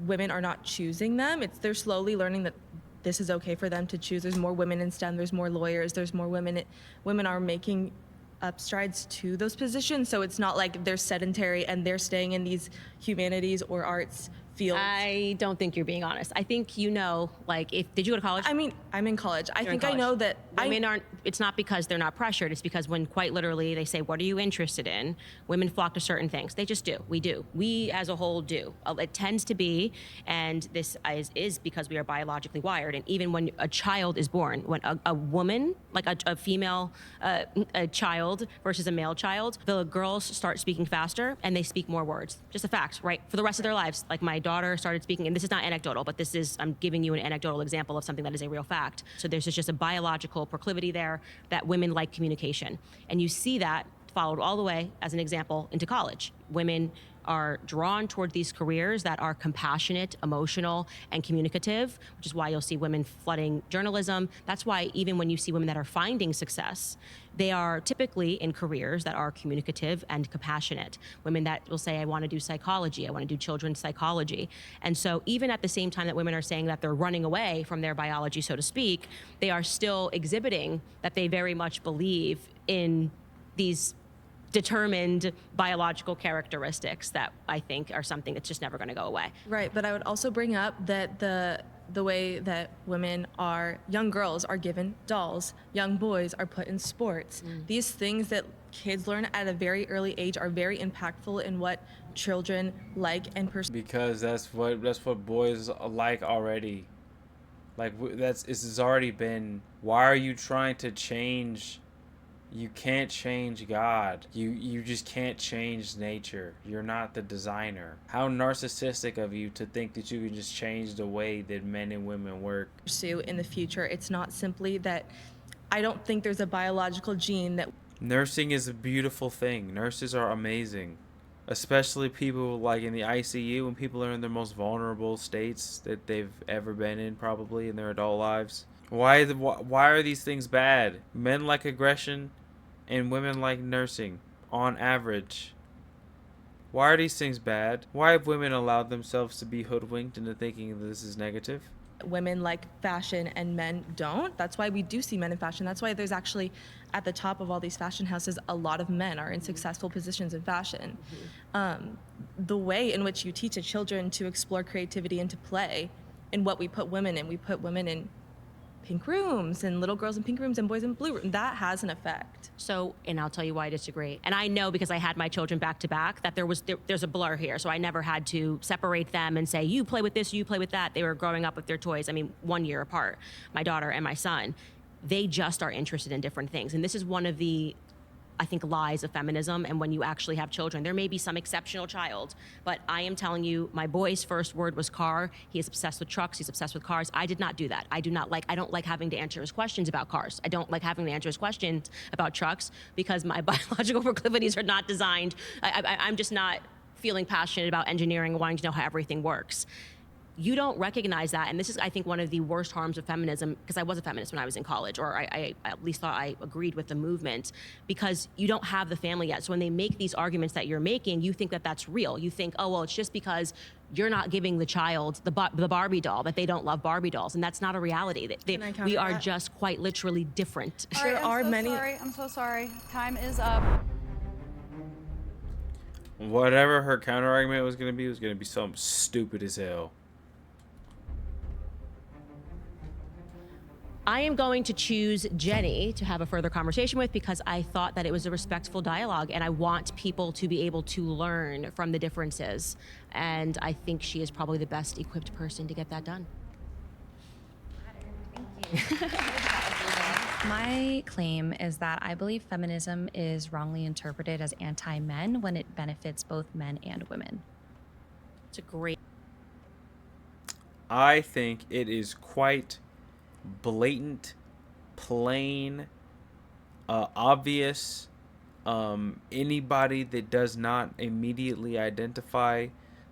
women are not choosing them. They're slowly learning that this is okay for them to choose. There's more women in STEM. There's more lawyers. There's more women. Women are making up strides to those positions. So it's not like they're sedentary and they're staying in these humanities or arts fields. I don't think you're being honest. I think did you go to college? I mean, I'm in college. I think I know that women aren't, it's not because they're not pressured. It's because when quite literally they say, what are you interested in? Women flock to certain things. They just do. We do. We as a whole do. It tends to be, and this is because we are biologically wired. And even when a child is born, when a woman, like a female a child versus a male child, the girls start speaking faster and they speak more words. Just a fact, right? For the rest of their lives. Like my daughter started speaking, and this is not anecdotal, but I'm giving you an anecdotal example of something that is a real fact. So there's just a biological proclivity there that women like communication. And you see that followed all the way, as an example, into college. Women are drawn toward these careers that are compassionate, emotional, and communicative, which is why you'll see women flooding journalism. That's why even when you see women that are finding success, they are typically in careers that are communicative and compassionate. Women that will say, I want to do psychology, I want to do children's psychology. And so even at the same time that women are saying that they're running away from their biology, so to speak, they are still exhibiting that they very much believe in these determined biological characteristics that I think are something that's just never going to go away. Right, but I would also bring up that the way that young girls are given dolls, young boys are put in sports. These things that kids learn at a very early age are very impactful in what children like and pursue. Because that's what boys like already. Like it's already been. Why are you trying to change? You can't change God. You just can't change nature. You're not the designer. How narcissistic of you to think that you can just change the way that men and women work. Pursue in the future. It's not simply that I don't think there's a biological gene that. Nursing is a beautiful thing. Nurses are amazing. Especially people like in the ICU, when people are in their most vulnerable states that they've ever been in, probably in their adult lives. Why are these things bad? Men like aggression and women like nursing, on average. Why are these things bad? Why have women allowed themselves to be hoodwinked into thinking that this is negative? Women like fashion and men don't. That's why we do see men in fashion. That's why there's actually, at the top of all these fashion houses, a lot of men are in successful positions in fashion. The way in which you teach a children to explore creativity and to play, and what we put women in pink rooms and little girls in pink rooms and boys in blue rooms. That has an effect. So, and I'll tell you why I disagree. And I know, because I had my children back to back, that there's a blur here. So I never had to separate them and say, you play with this, you play with that. They were growing up with their toys. I mean, 1 year apart, my daughter and my son. They just are interested in different things. And this is one of the, I think, lies of feminism. And when you actually have children, there may be some exceptional child, but I am telling you, my boy's first word was car. He is obsessed with trucks. He's obsessed with cars. I did not do that. I don't like having to answer his questions about cars. I don't like having to answer his questions about trucks because my biological proclivities are not designed. I'm just not feeling passionate about engineering and wanting to know how everything works. You don't recognize that, and this is, I think, one of the worst harms of feminism, because I was a feminist when I was in college, or I at least thought I agreed with the movement, because you don't have the family yet. So when they make these arguments that you're making, you think that that's real. You think, oh, well, it's just because you're not giving the child the Barbie doll that they don't love Barbie dolls, and that's not a reality. We are just quite literally different. All right, I'm so sorry. Time is up. Whatever her counter argument was going to be something stupid as hell. I am going to choose Jenny to have a further conversation with, because I thought that it was a respectful dialogue, and I want people to be able to learn from the differences. And I think she is probably the best equipped person to get that done. Thank you. My claim is that I believe feminism is wrongly interpreted as anti-men when it benefits both men and women. It's a great. I think it is quite blatant, plain, obvious. Anybody that does not immediately identify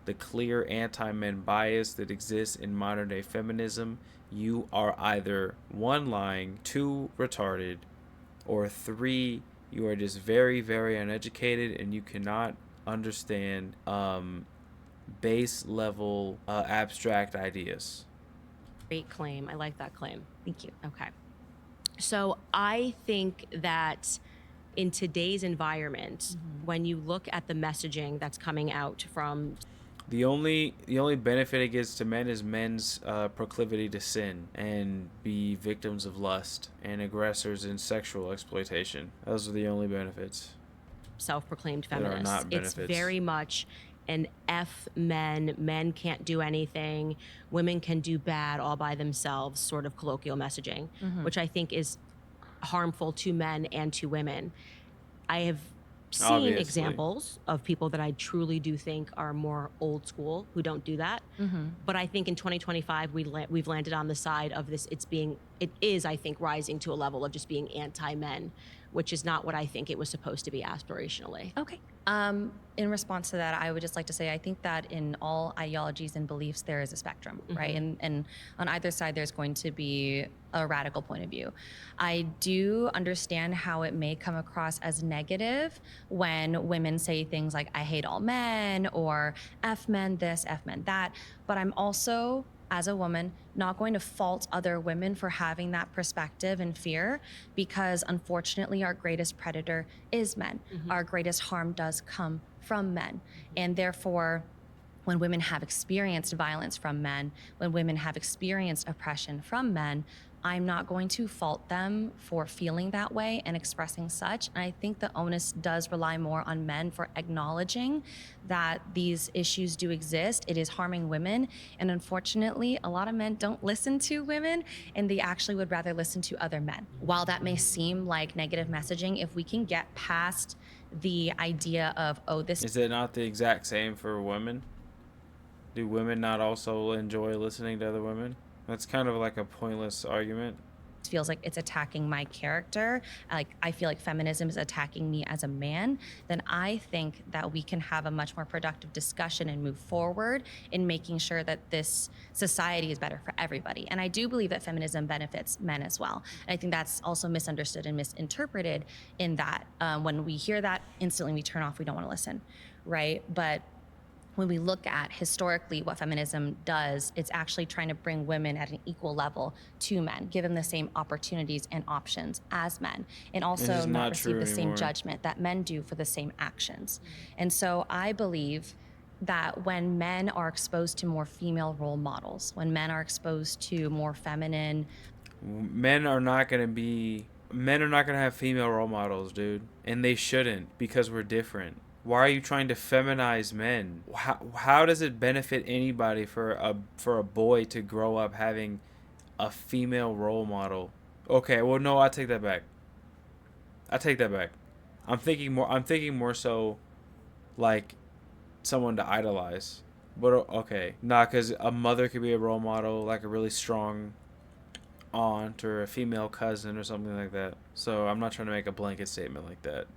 the clear anti-men bias that exists in modern day feminism, you are either 1, lying, 2, retarded, or 3, you are just very, very uneducated and you cannot understand base level abstract ideas. Great claim. I like that claim. Thank you. Okay. So I think that in today's environment, when you look at the messaging that's coming out from... The only benefit it gives to men is men's proclivity to sin and be victims of lust and aggressors in sexual exploitation. Those are the only benefits. Self-proclaimed There are feminists. not benefits. It's very much an F men. Men can't do anything. Women can do bad all by themselves sort of colloquial messaging, which I think is harmful to men and to women. I have seen Obviously. examples of people that I truly do think are more old school who don't do that. But I think in 2025, we've landed on the side of this. It is, I think, rising to a level of just being anti-men, which is not what I think it was supposed to be aspirationally. Okay. In response to that, I would just like to say I think that in all ideologies and beliefs, there is a spectrum, right? And on either side, there's going to be a radical point of view. I do understand how it may come across as negative when women say things like, I hate all men, or F men this, F men that. But I'm also as a woman, not going to fault other women for having that perspective and fear, because unfortunately our greatest predator is men. Our greatest harm does come from men. And therefore, when women have experienced violence from men, when women have experienced oppression from men, I'm not going to fault them for feeling that way and expressing such. And I think the onus does rely more on men for acknowledging that these issues do exist. It is harming women. And unfortunately, a lot of men don't listen to women, and they actually would rather listen to other men. While that may seem like negative messaging, if we can get past the idea of, oh, this Is it not the exact same for women? Do women not also enjoy listening to other women? That's kind of like a pointless argument. feels like it's attacking my character, like I feel like feminism is attacking me as a man, then I think that we can have a much more productive discussion and move forward in making sure that this society is better for everybody. And I do believe that feminism benefits men as well. And I think that's also misunderstood and misinterpreted in that when we hear that, instantly we turn off, we don't want to listen, right? But when we look at historically what feminism does, it's actually trying to bring women at an equal level to men, give them the same opportunities and options as men, and also not receive the same judgment that men do for the same actions. And so I believe that when men are exposed to more female role models, when men are exposed to more feminine, men are not going to have female role models, dude. And they shouldn't, because we're different. Why are you trying to feminize men? How does it benefit anybody for a boy to grow up having a female role model? Okay, well, no, I take that back. I'm thinking more so like someone to idolize. But okay, because a mother could be a role model, like a really strong aunt or a female cousin or something like that. So I'm not trying to make a blanket statement like that.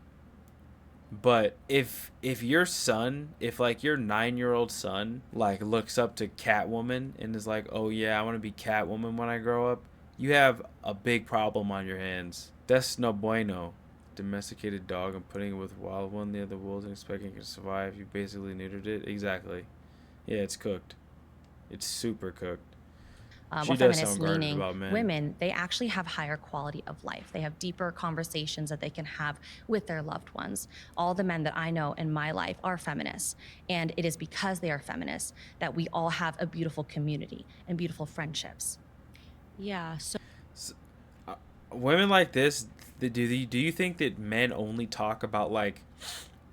But if your son, if like your 9-year-old son like looks up to Catwoman and is like, oh yeah, I want to be Catwoman when I grow up, you have a big problem on your hands. That's no bueno. Domesticated dog and putting it with wild one the other wolves and expecting it to survive. You basically neutered it. Exactly. Yeah, it's cooked. It's super cooked. what feminists, meaning women, they actually have higher quality of life. They have deeper conversations that they can have with their loved ones. All the men that I know in my life are feminists, and it is because they are feminists that we all have a beautiful community and beautiful friendships. Yeah. So women like this, do you think that men only talk about like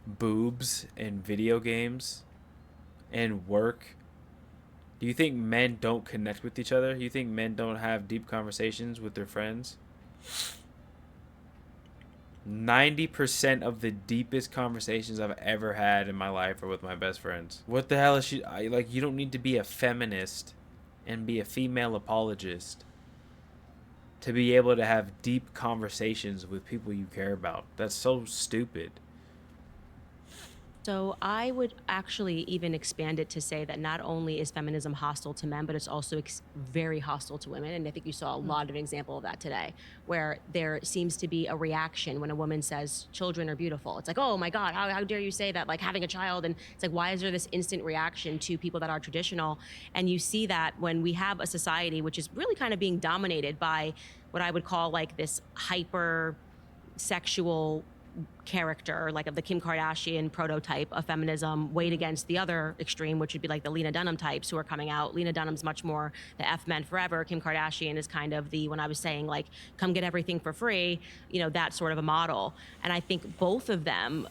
boobs and video games and work? Do you think men don't connect with each other? You think men don't have deep conversations with their friends? 90% of the deepest conversations I've ever had in my life are with my best friends. What the hell is she like? You don't need to be a feminist and be a female apologist to be able to have deep conversations with people you care about. That's so stupid. So I would actually even expand it to say that not only is feminism hostile to men, but it's also very hostile to women. And I think you saw a lot of an example of that today, where there seems to be a reaction when a woman says children are beautiful. It's like, oh my God, how dare you say that, like having a child? And it's like, why is there this instant reaction to people that are traditional? And you see that when we have a society which is really kind of being dominated by what I would call like this hyper sexual character, like of the Kim Kardashian prototype of feminism, weighed against the other extreme, which would be like the Lena Dunham types who are coming out. Lena Dunham's much more the F men forever. Kim Kardashian is kind of the, when I was saying like, come get everything for free, you know, that sort of a model. And I think both of them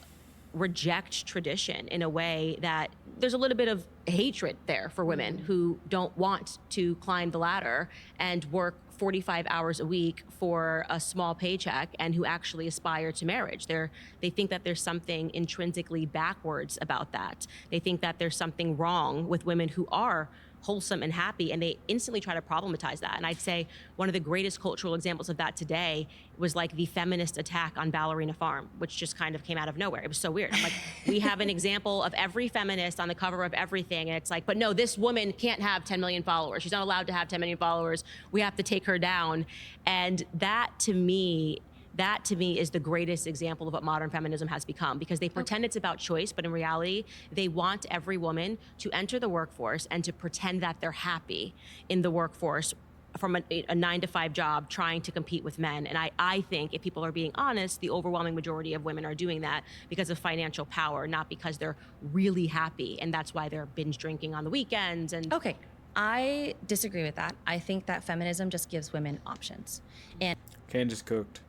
reject tradition in a way that there's a little bit of hatred there for women who don't want to climb the ladder and work 45 hours a week for a small paycheck and who actually aspire to marriage. They think that there's something intrinsically backwards about that. They think that there's something wrong with women who are wholesome and happy, and they instantly try to problematize that. And I'd say one of the greatest cultural examples of that today was like the feminist attack on Ballerina Farm, which just kind of came out of nowhere. It was so weird. I'm like, we have an example of every feminist on the cover of everything, and it's like, but no, this woman can't have 10 million followers. She's not allowed to have 10 million followers. We have to take her down. And that, to me, That to me is the greatest example of what modern feminism has become, because they pretend it's about choice, but in reality, they want every woman to enter the workforce and to pretend that they're happy in the workforce from a 9-to-5 job trying to compete with men. And I think if people are being honest, the overwhelming majority of women are doing that because of financial power, not because they're really happy. And that's why they're binge drinking on the weekends. And Okay, I disagree with that. I think that feminism just gives women options. And Candace cooked.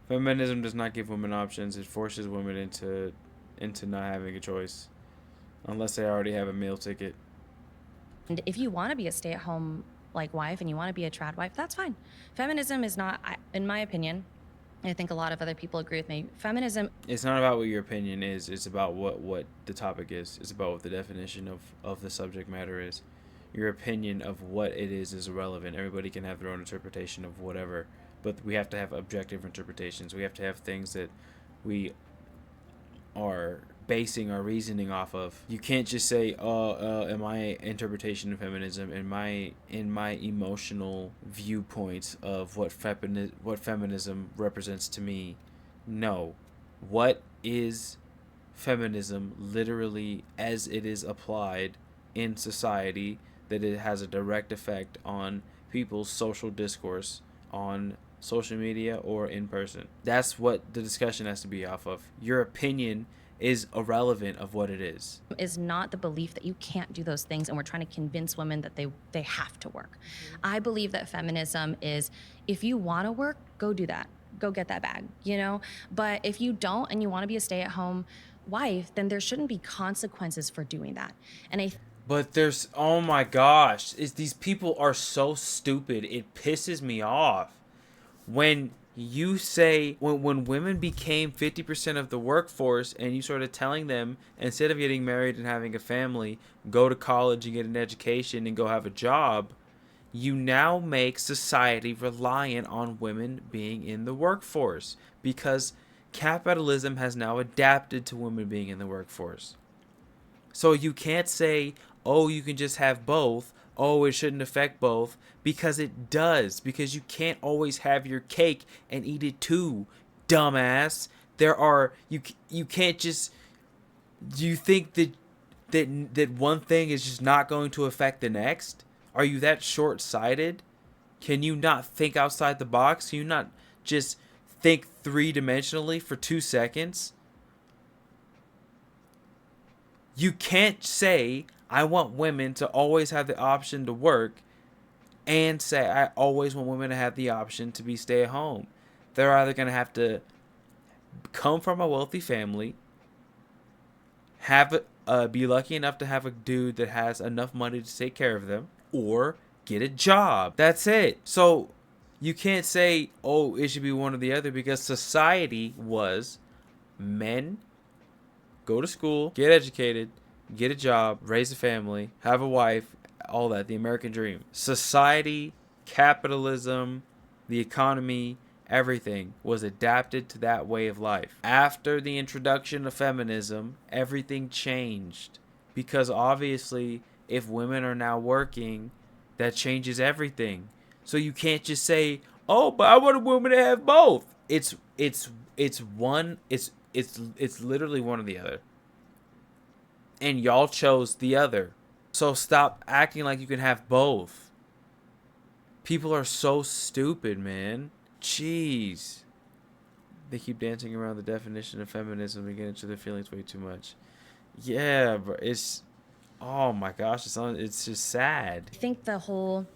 Feminism does not give women options. It forces women into not having a choice, unless they already have a meal ticket. And if you want to be a stay-at-home like wife and you want to be a trad wife, that's fine. Feminism is not, in my opinion, and I think a lot of other people agree with me, feminism. It's not about what your opinion is. It's about what the topic is. It's about what the definition of the subject matter is. Your opinion of what it is irrelevant. Everybody can have their own interpretation of whatever, but we have to have objective interpretations. We have to have things that we are basing our reasoning off of. You can't just say, in my interpretation of feminism, in my emotional viewpoints of what feminism represents to me. No. What is feminism literally as it is applied in society, that it has a direct effect on people's social discourse on social media or in person? That's what the discussion has to be off of. Your opinion is irrelevant of what it is Not the belief that you can't do those things and we're trying to convince women that they have to work. I believe that feminism is, if you want to work, go do that. Go get that bag, you know? But if you don't and you want to be a stay-at-home wife, then there shouldn't be consequences for doing that. And but there's, oh my gosh, these people are so stupid. It pisses me off when you say, when women became 50% of the workforce and you started telling them, instead of getting married and having a family, go to college and get an education and go have a job, you now make society reliant on women being in the workforce, because capitalism has now adapted to women being in the workforce. So you can't say, oh, you can just have both. Oh, it shouldn't affect both, because it does. Because you can't always have your cake and eat it too, dumbass. You can't just. Do you think that one thing is just not going to affect the next? Are you that short-sighted? Can you not think outside the box? Can you not just think three-dimensionally for 2 seconds? You can't say, I want women to always have the option to work, and say, I always want women to have the option to be stay-at-home. They're either going to have to come from a wealthy family, be lucky enough to have a dude that has enough money to take care of them, or get a job. That's it. So you can't say, oh, it should be one or the other, because society was men go to school, get educated, get a job, raise a family, have a wife, all that, the American dream. Society, capitalism, the economy, everything was adapted to that way of life. After the introduction of feminism, everything changed, because obviously if women are now working, that changes everything. So you can't just say, oh, but I want a woman to have both. It's literally one or the other. And y'all chose the other. So stop acting like you can have both. People are so stupid, man. Jeez. They keep dancing around the definition of feminism and get into their feelings way too much. Yeah, but it's, oh my gosh, it's just sad. I think the whole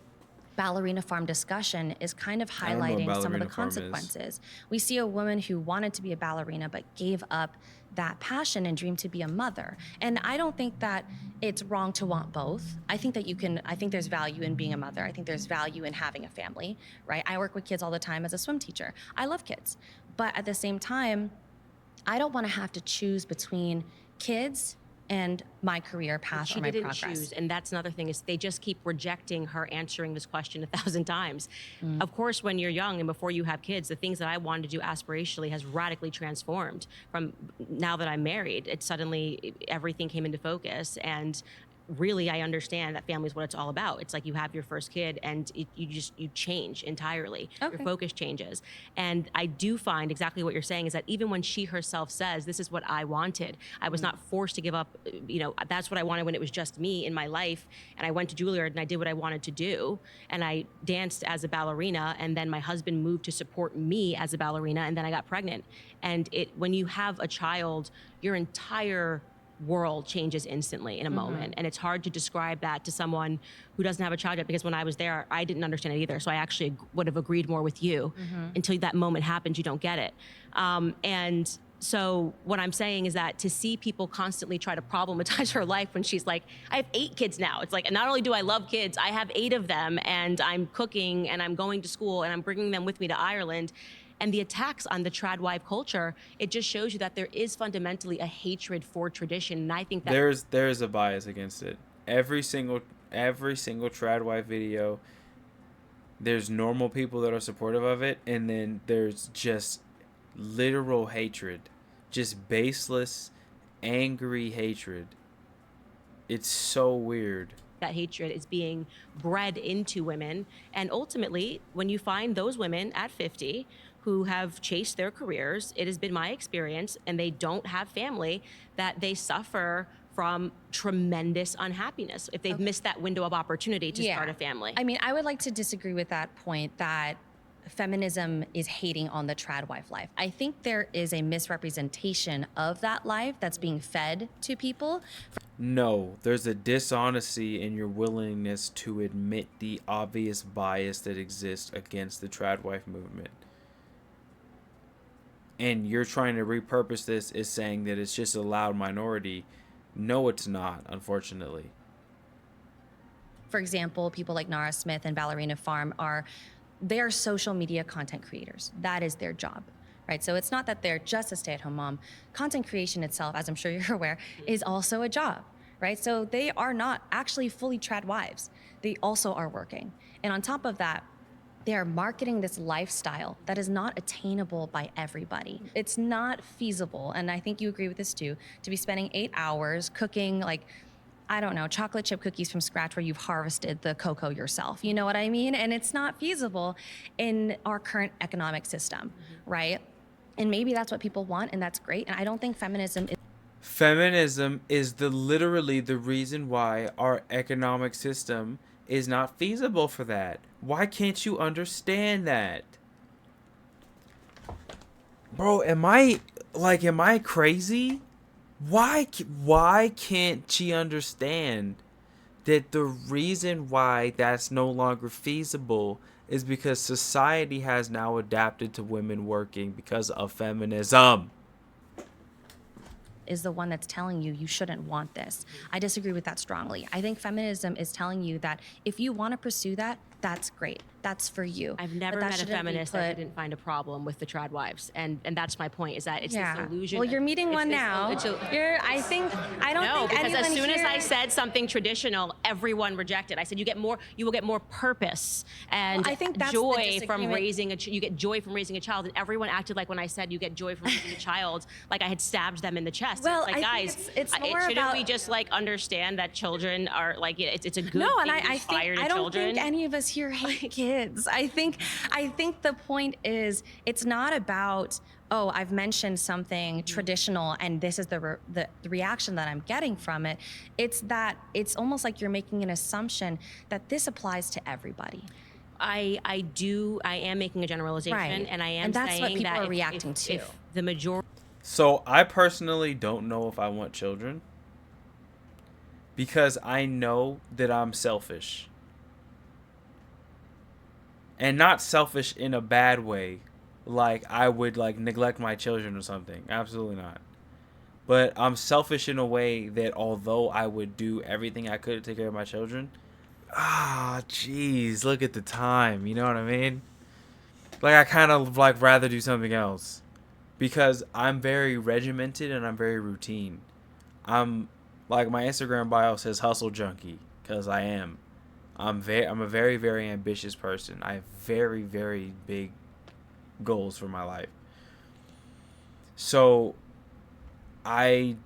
ballerina farm discussion is kind of highlighting some of the consequences. We see a woman who wanted to be a ballerina but gave up that passion and dream to be a mother. And I don't think that it's wrong to want both. I think that I think there's value in being a mother. I think there's value in having a family, right? I work with kids all the time as a swim teacher. I love kids. But at the same time, I don't want to have to choose between kids and my career path or my progress. She didn't choose, and that's another thing, is they just keep rejecting her answering this question 1,000 times. Of course, when you're young and before you have kids, the things that I wanted to do aspirationally has radically transformed from now that I'm married. It suddenly, everything came into focus, and really I understand that family is what it's all about. It's like you have your first kid and you change entirely. Okay. Your focus changes. And I do find exactly what you're saying is that even when she herself says, this is what I wanted, I was not forced to give up, that's what I wanted when it was just me in my life. And I went to Juilliard and I did what I wanted to do. And I danced as a ballerina. And then my husband moved to support me as a ballerina. And then I got pregnant. And when you have a child, your entire world changes instantly in a moment. And it's hard to describe that to someone who doesn't have a child yet, because when I was there, I didn't understand it either. So I actually would have agreed more with you. Until that moment happens, you don't get it. And so what I'm saying is that to see people constantly try to problematize her life when she's like, I have 8 kids now. It's like, and not only do I love kids, I have 8 of them, and I'm cooking and I'm going to school and I'm bringing them with me to Ireland. And the attacks on the trad wife culture, it just shows you that there is fundamentally a hatred for tradition. And I think that there's a bias against it. Every single trad wife video, there's normal people that are supportive of it, and then there's just literal hatred, just baseless, angry hatred. It's so weird. that hatred is being bred into women. And ultimately, when you find those women at 50 who have chased their careers, it has been my experience, and they don't have family, that they suffer from tremendous unhappiness if they've missed that window of opportunity to start a family. I mean, I would like to disagree with that point that feminism is hating on the trad wife life. I think there is a misrepresentation of that life that's being fed to people. No, there's a dishonesty in your willingness to admit the obvious bias that exists against the trad wife movement. And you're trying to repurpose this as saying that it's just a loud minority. No, it's not, unfortunately. For example, people like Nara Smith and Ballerina Farm they are social media content creators. That is their job, right? So it's not that they're just a stay-at-home mom. Content creation itself, as I'm sure you're aware, is also a job, right? So they are not actually fully trad wives. They also are working. And on top of that, they are marketing this lifestyle that is not attainable by everybody. It's not feasible, and I think you agree with this too, to be spending 8 hours cooking I don't know, chocolate chip cookies from scratch where you've harvested the cocoa yourself. You know what I mean? And it's not feasible in our current economic system, right? And maybe that's what people want, and that's great. And I don't think feminism is literally the reason why our economic system is not feasible for that. Why can't you understand that? Bro, am I crazy? Why can't she understand that the reason why that's no longer feasible is because society has now adapted to women working because of feminism? is the one that's telling you you shouldn't want this. I disagree with that strongly. I think feminism is telling you that if you want to pursue that, that's great. That's for you. I've never met a feminist that didn't find a problem with the trad wives, and that's my point. Is that it's this illusion. Well, you're meeting one now. I don't think because as soon as here... I said something traditional, everyone rejected. I said you will get more purpose and I think that's joy from raising you get joy from raising a child, and everyone acted like when I said you get joy from raising a child, like I had stabbed them in the chest. Well, it's like, guys, shouldn't we just understand that children are it's a good thing to inspire the children? I don't think any of us here hate kids. I think the point is it's not about, oh, I've mentioned something traditional and this is the reaction that I'm getting from it. It's that it's almost like you're making an assumption that this applies to everybody. I am making a generalization, right. And I am and that's saying what people that are reacting to. If the majority. So I personally don't know if I want children because I know that I'm selfish. And not selfish in a bad way, like I would neglect my children or something. Absolutely not. But I'm selfish in a way that although I would do everything I could to take care of my children, jeez, look at the time. You know what I mean? I kind of rather do something else because I'm very regimented and I'm very routine. I'm my Instagram bio says hustle junkie because I am. I'm a very, very ambitious person. I have very, very big goals for my life. So I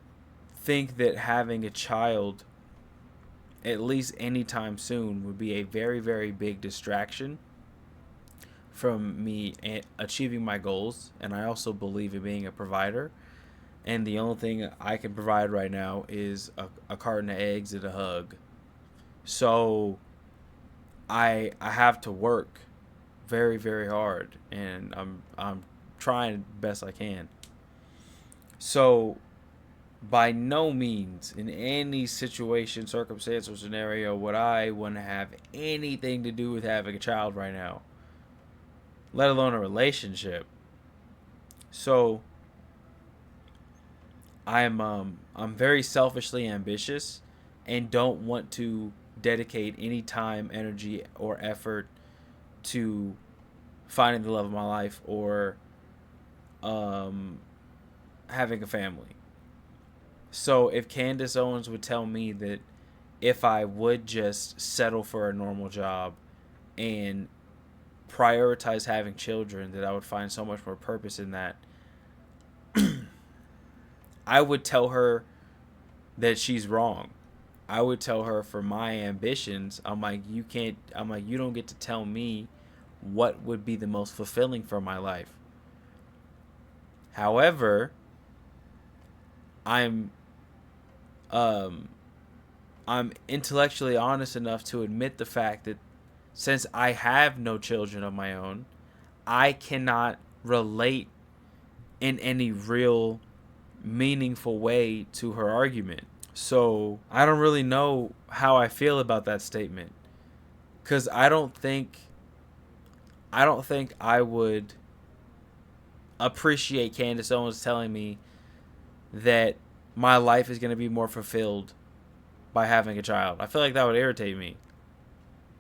think that having a child at least anytime soon, would be a very, very big distraction from me achieving my goals. And I also believe in being a provider. And the only thing I can provide right now is a carton of eggs and a hug. So I have to work very, very hard, and I'm trying best I can. So by no means in any situation, circumstance, or scenario would I want to have anything to do with having a child right now, let alone a relationship. So I'm very selfishly ambitious and don't want to dedicate any time, energy, or effort to finding the love of my life or having a family. So if Candace Owens would tell me that if I would just settle for a normal job and prioritize having children, that I would find so much more purpose in that, I would tell her that she's wrong. I would tell her, for my ambitions, I'm like, you don't get to tell me what would be the most fulfilling for my life. However, I'm intellectually honest enough to admit the fact that since I have no children of my own, I cannot relate in any real meaningful way to her argument. So I don't really know how I feel about that statement, because I don't think I would appreciate Candace Owens telling me that my life is going to be more fulfilled by having a child. I feel like that would irritate me.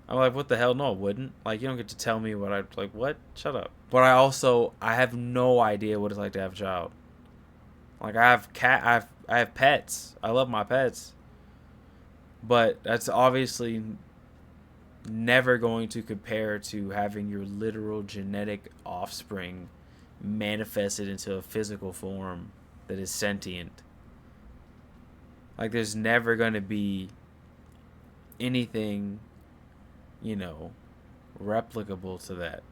I'm like, what the hell? No, it wouldn't. Like, you don't get to tell me what I'd like. What? Shut up. But I have no idea what it's like to have a child. Like, I have pets. I love my pets. But that's obviously never going to compare to having your literal genetic offspring manifested into a physical form that is sentient. Like, there's never going to be anything, replicable to that.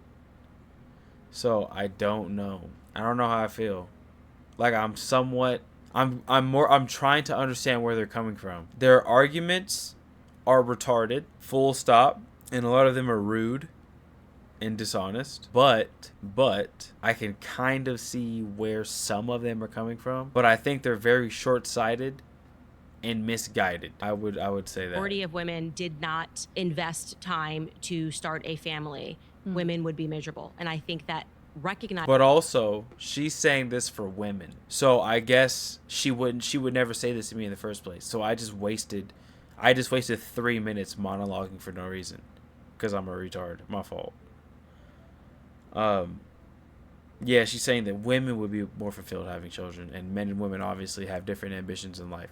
So I don't know. I don't know how I feel. Like, I'm trying to understand where they're coming from. Their arguments are retarded, full stop, and a lot of them are rude and dishonest. But I can kind of see where some of them are coming from. But I think they're very short-sighted and misguided. I would say that. Majority of women did not invest time to start a family. Women would be miserable. And I think that But also, she's saying this for women. So I guess she would never say this to me in the first place. So I just wasted 3 minutes monologuing for no reason, because I'm a retard. My fault. Yeah, she's saying that women would be more fulfilled having children, and men and women obviously have different ambitions in life.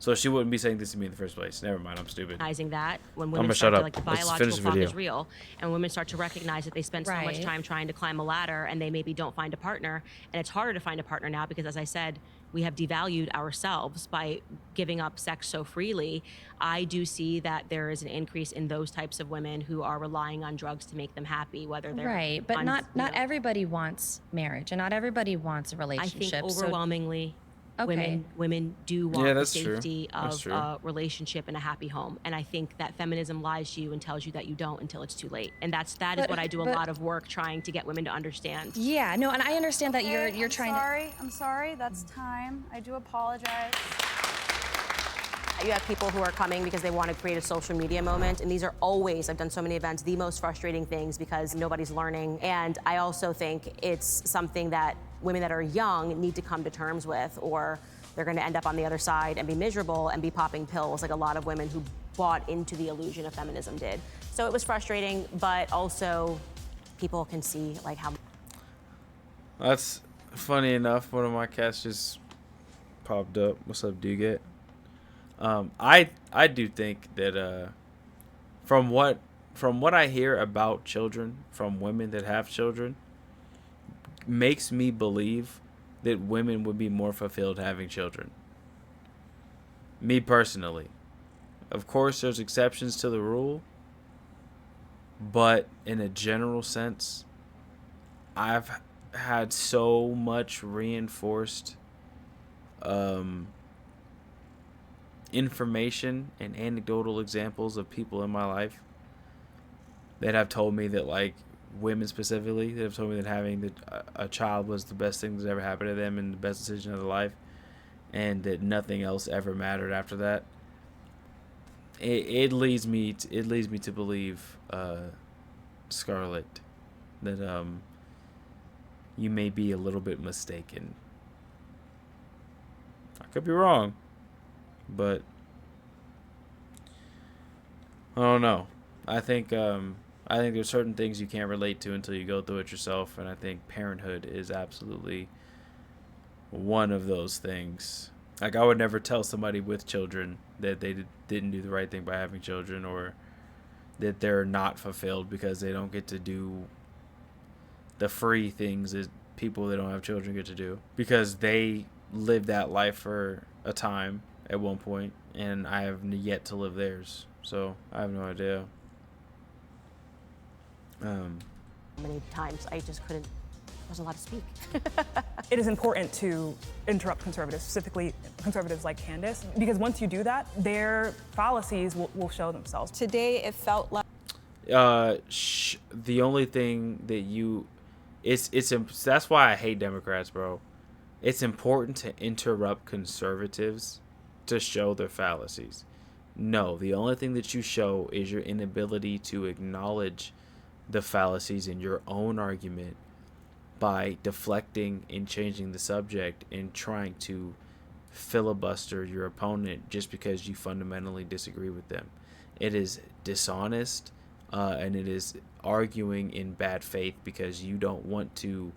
So she wouldn't be saying this to me in the first place. Never mind, I'm stupid. Recognizing that when I'm women gonna start shut to, up. the Let's biological finish the clock video. is real, and women start to recognize that they spend so much time trying to climb a ladder and they maybe don't find a partner. And it's harder to find a partner now because, as I said, we have devalued ourselves by giving up sex so freely. I do see that there is an increase in those types of women who are relying on drugs to make them happy, whether they're right, but not everybody wants marriage, and not everybody wants a I relationship. think overwhelmingly, Okay. women do want Yeah, the that's true. safety That's of true. a relationship and a happy home. And I think that feminism lies to you and tells you that you don't until it's too late. And that is But- what I do a but- lot of work trying to get women to understand. Yeah, no, and I understand that Okay, you're trying to. I'm sorry. That's time. I do apologize. You have people who are coming because they want to create a social media moment. And these are always, I've done so many events, the most frustrating things because nobody's learning. And I also think it's something that women that are young need to come to terms with, or they're going to end up on the other side and be miserable and be popping pills like a lot of women who bought into the illusion of feminism did. So it was frustrating, but also people can see like how. That's funny enough. One of my cats just popped up. What's up, Duget? I do think that from what I hear about children from women that have children, makes me believe that women would be more fulfilled having children. Me personally. Of course, there's exceptions to the rule, but in a general sense, I've had so much reinforced information and anecdotal examples of people in my life that have told me that, like, women specifically, that have told me that having a child was the best thing that's ever happened to them and the best decision of their life, and that nothing else ever mattered after that. It leads me to believe, Scarlett, that you may be a little bit mistaken. I could be wrong, but I don't know. I think there's certain things you can't relate to until you go through it yourself, and I think parenthood is absolutely one of those things. Like, I would never tell somebody with children that they didn't do the right thing by having children, or that they're not fulfilled because they don't get to do the free things that people that don't have children get to do, because they lived that life for a time at one point, and I have yet to live theirs. So I have no idea. Many times I just wasn't allowed to speak. It is important to interrupt conservatives, specifically conservatives like Candace, because once you do that, their fallacies will show themselves. Today, it felt like The only thing that that's why I hate Democrats, bro. It's important to interrupt conservatives to show their fallacies. No, the only thing that you show is your inability to acknowledge the fallacies in your own argument by deflecting and changing the subject and trying to filibuster your opponent just because you fundamentally disagree with them. It is dishonest, and it is arguing in bad faith because you don't want to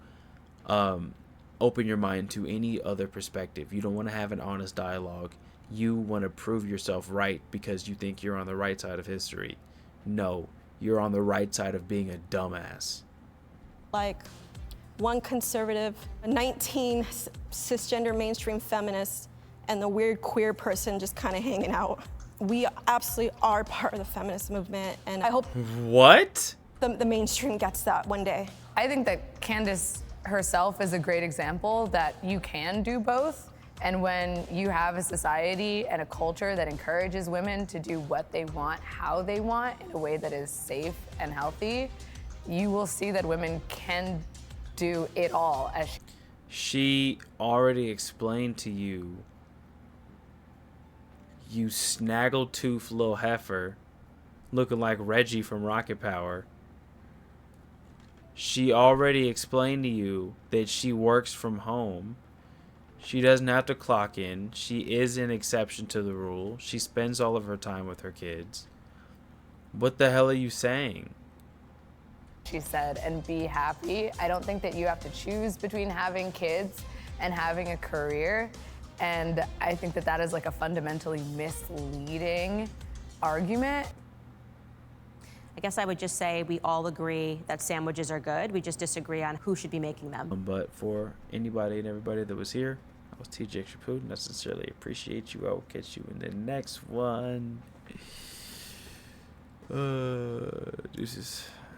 open your mind to any other perspective. You don't want to have an honest dialogue. You want to prove yourself right because you think you're on the right side of history. No, you're on the right side of being a dumbass. like one conservative, 19 cisgender mainstream feminists, and the weird queer person just kind of hanging out. We absolutely are part of the feminist movement, and I hope What? the mainstream gets that one day. I think that Candace herself is a great example that you can do both. And when you have a society and a culture that encourages women to do what they want, how they want, in a way that is safe and healthy, you will see that women can do it all. She already explained to you, you snaggle-toothed little heifer looking like Reggie from Rocket Power. She already explained to you that she works from home. She doesn't have to clock in. She is an exception to the rule. She spends all of her time with her kids. What the hell are you saying? She said, and be happy. I don't think that you have to choose between having kids and having a career. And I think that that is like a fundamentally misleading argument. I guess I would just say we all agree that sandwiches are good. We just disagree on who should be making them. But for anybody and everybody that was here, I was TJ Chaput, and I sincerely appreciate you. I will catch you in the next one. Deuces.